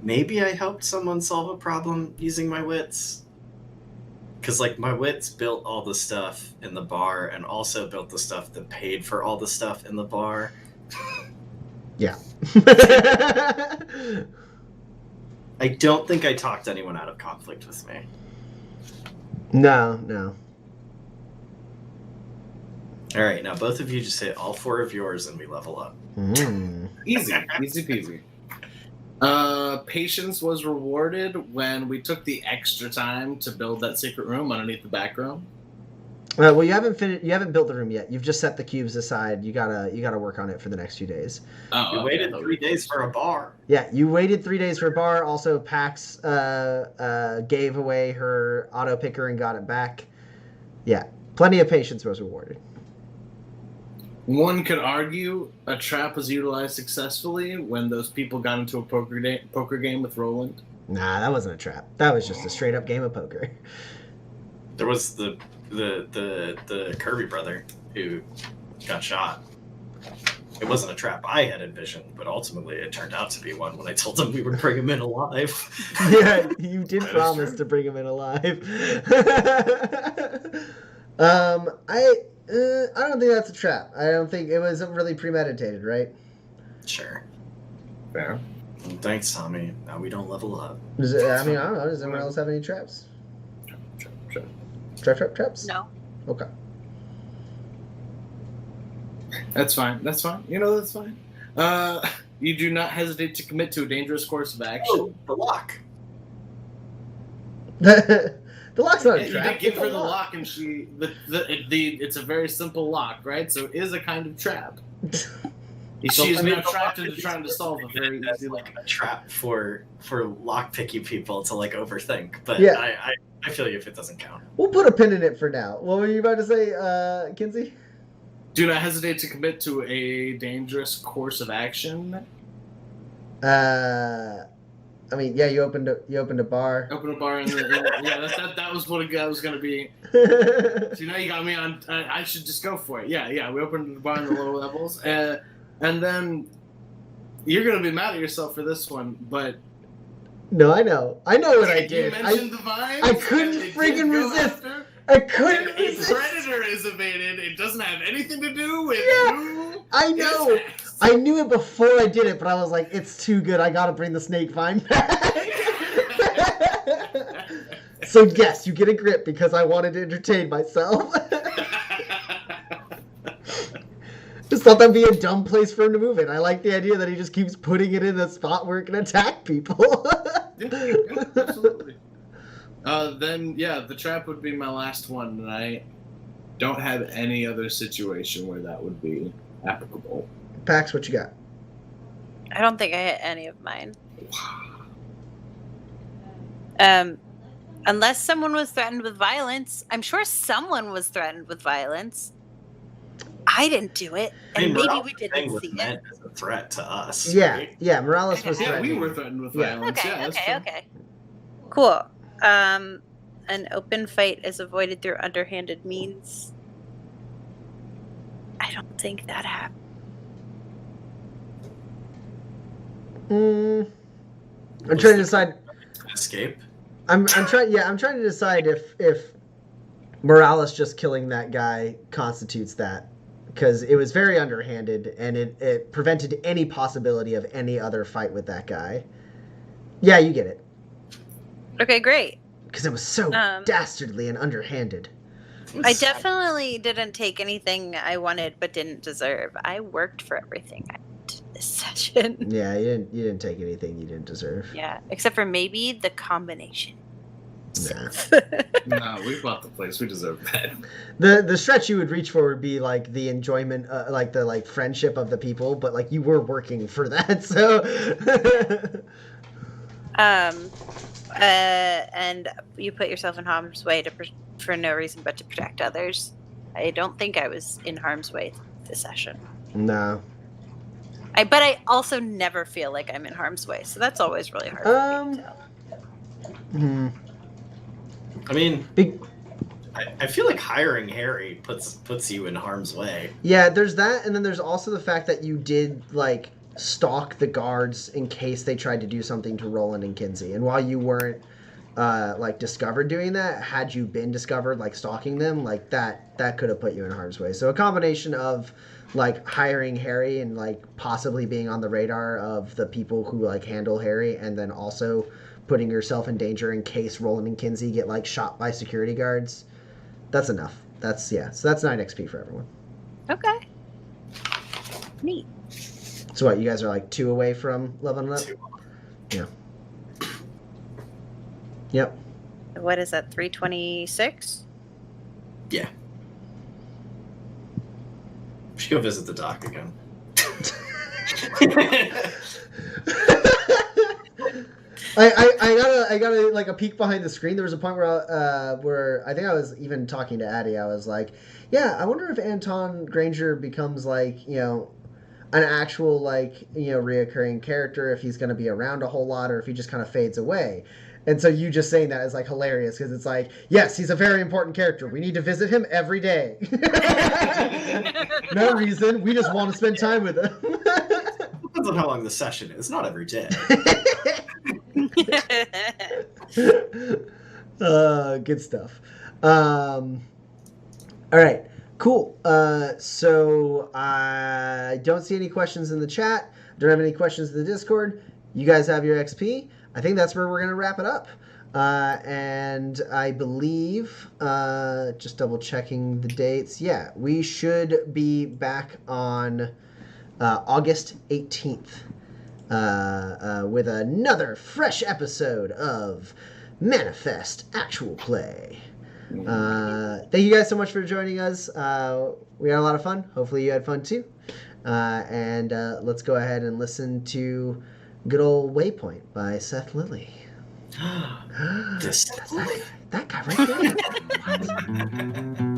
Maybe I helped someone solve a problem using my wits. Because, like, my wits built all the stuff in the bar and also built the stuff that paid for all the stuff in the bar. Yeah. I don't think I talked anyone out of conflict with me. No. All right, now both of you just hit all 4 of yours and we level up. Easy peasy. Patience was rewarded when we took the extra time to build that secret room underneath the back room. Well, you haven't built the room yet. You've just set the cubes aside. You gotta work on it for the next few days. We waited 3 days for a bar. Yeah, you waited 3 days for a bar. Also, Pax gave away her auto picker and got it back. Yeah, plenty of patience was rewarded. One could argue a trap was utilized successfully when those people got into a poker game with Roland. Nah, that wasn't a trap. That was just a straight up game of poker. There was the Kirby brother who got shot. It wasn't a trap I had envisioned, but ultimately it turned out to be one when I told them we would bring him in alive. Yeah, you did promise to bring him in alive. I don't think that's a trap. I don't think it was really premeditated, right? Sure. Fair. Well, thanks, Tommy. Now we don't level up. I don't know. Does anyone else have any traps? Traps? No. Okay. That's fine. That's fine. That's fine. You do not hesitate to commit to a dangerous course of action. Oh, the lock. The lock's not a You trap. did give It's her a the lock. lock, and it's a very simple lock, right? So it is a kind of trap. She is now trapped into trying to solve a very easy lock. Like a trap for lock-picky people to like overthink. But Yeah. I feel you if it doesn't count. We'll put a pin in it for now. What were you about to say, Kinsey? Do not hesitate to commit to a dangerous course of action. I mean, yeah, you opened a bar. Open a bar that was what it was going to be. So now you got me on. I should just go for it. Yeah. We opened the bar in the lower levels, and then you're going to be mad at yourself for this one, but No, I know what I did. You mentioned the vines. I couldn't and it freaking did go resist. after, I couldn't and a resist. predator is evaded. It doesn't have anything to do with Yeah, who I know. is next. I knew it before I did it, but I was like, it's too good. I gotta bring the snake vine back. So yes, you get a grip because I wanted to entertain myself. Just thought that'd be a dumb place for him to move it. I like the idea that he just keeps putting it in the spot where it can attack people. Yeah, absolutely. Then the trap would be my last one, and I don't have any other situation where that would be applicable. Pax, what you got? I don't think I hit any of mine. Unless someone was threatened with violence. I'm sure someone was threatened with violence. I didn't do it, and maybe we didn't see it. Meant as a threat to us. Yeah, right? yeah. Morales was Yeah, threatening. we were threatened with Yeah. violence. Okay, Yeah, that's true. okay. Cool. And an open fight is avoided through underhanded means. I don't think that happened. I'm trying to decide. Escape. I'm trying. Yeah, I'm trying to decide if Morales just killing that guy constitutes that, because it was very underhanded and it prevented any possibility of any other fight with that guy. Yeah, you get it. Okay, great. Because it was so dastardly and underhanded. I definitely didn't take anything I wanted but didn't deserve. I worked for everything I did this session. Yeah, you didn't take anything you didn't deserve. Yeah, except for maybe the combination. Nah. No, we bought the place. We deserve that. The stretch you would reach for would be like the enjoyment, like the friendship of the people, but like you were working for that, so. And you put yourself in harm's way for no reason but to protect others. I don't think I was in harm's way this session. No. But I also never feel like I'm in harm's way, so that's always really hard for me to tell. I mean, I feel like hiring Harry puts you in harm's way. Yeah, there's that, and then there's also the fact that you did stalk the guards in case they tried to do something to Roland and Kinsey. And while you weren't discovered doing that, had you been discovered stalking them, that could have put you in harm's way. So a combination of hiring Harry and possibly being on the radar of the people who handle Harry, and then also putting yourself in danger in case Roland and Kinsey get shot by security guards. That's enough. So that's 9 XP for everyone. Okay. Neat. So what, you guys are 2 away from leveling up? 2. Yeah. Yep. What is that, 326? Yeah. We should go visit the doc again. I got a peek behind the screen. There was a point where I think I was even talking to Addie. I was like, yeah, I wonder if Anton Granger becomes an actual reoccurring character, if he's going to be around a whole lot, or if he just kind of fades away. And so you just saying that is hilarious, because it's yes, he's a very important character. We need to visit him every day. No reason. We just want to spend time with him. Depends on how long the session is. Not every day. Good stuff. All right. Cool. So I don't see any questions in the chat. Don't have any questions in the Discord. You guys have your XP. I think that's where we're going to wrap it up. And I believe, just double checking the dates. Yeah, we should be back on August 18th with another fresh episode of Manifest Actual Play. Thank you guys so much for joining us. We had a lot of fun. Hopefully you had fun too. And let's go ahead and listen to good old Waypoint by Seth Lilly. This That guy right there. What?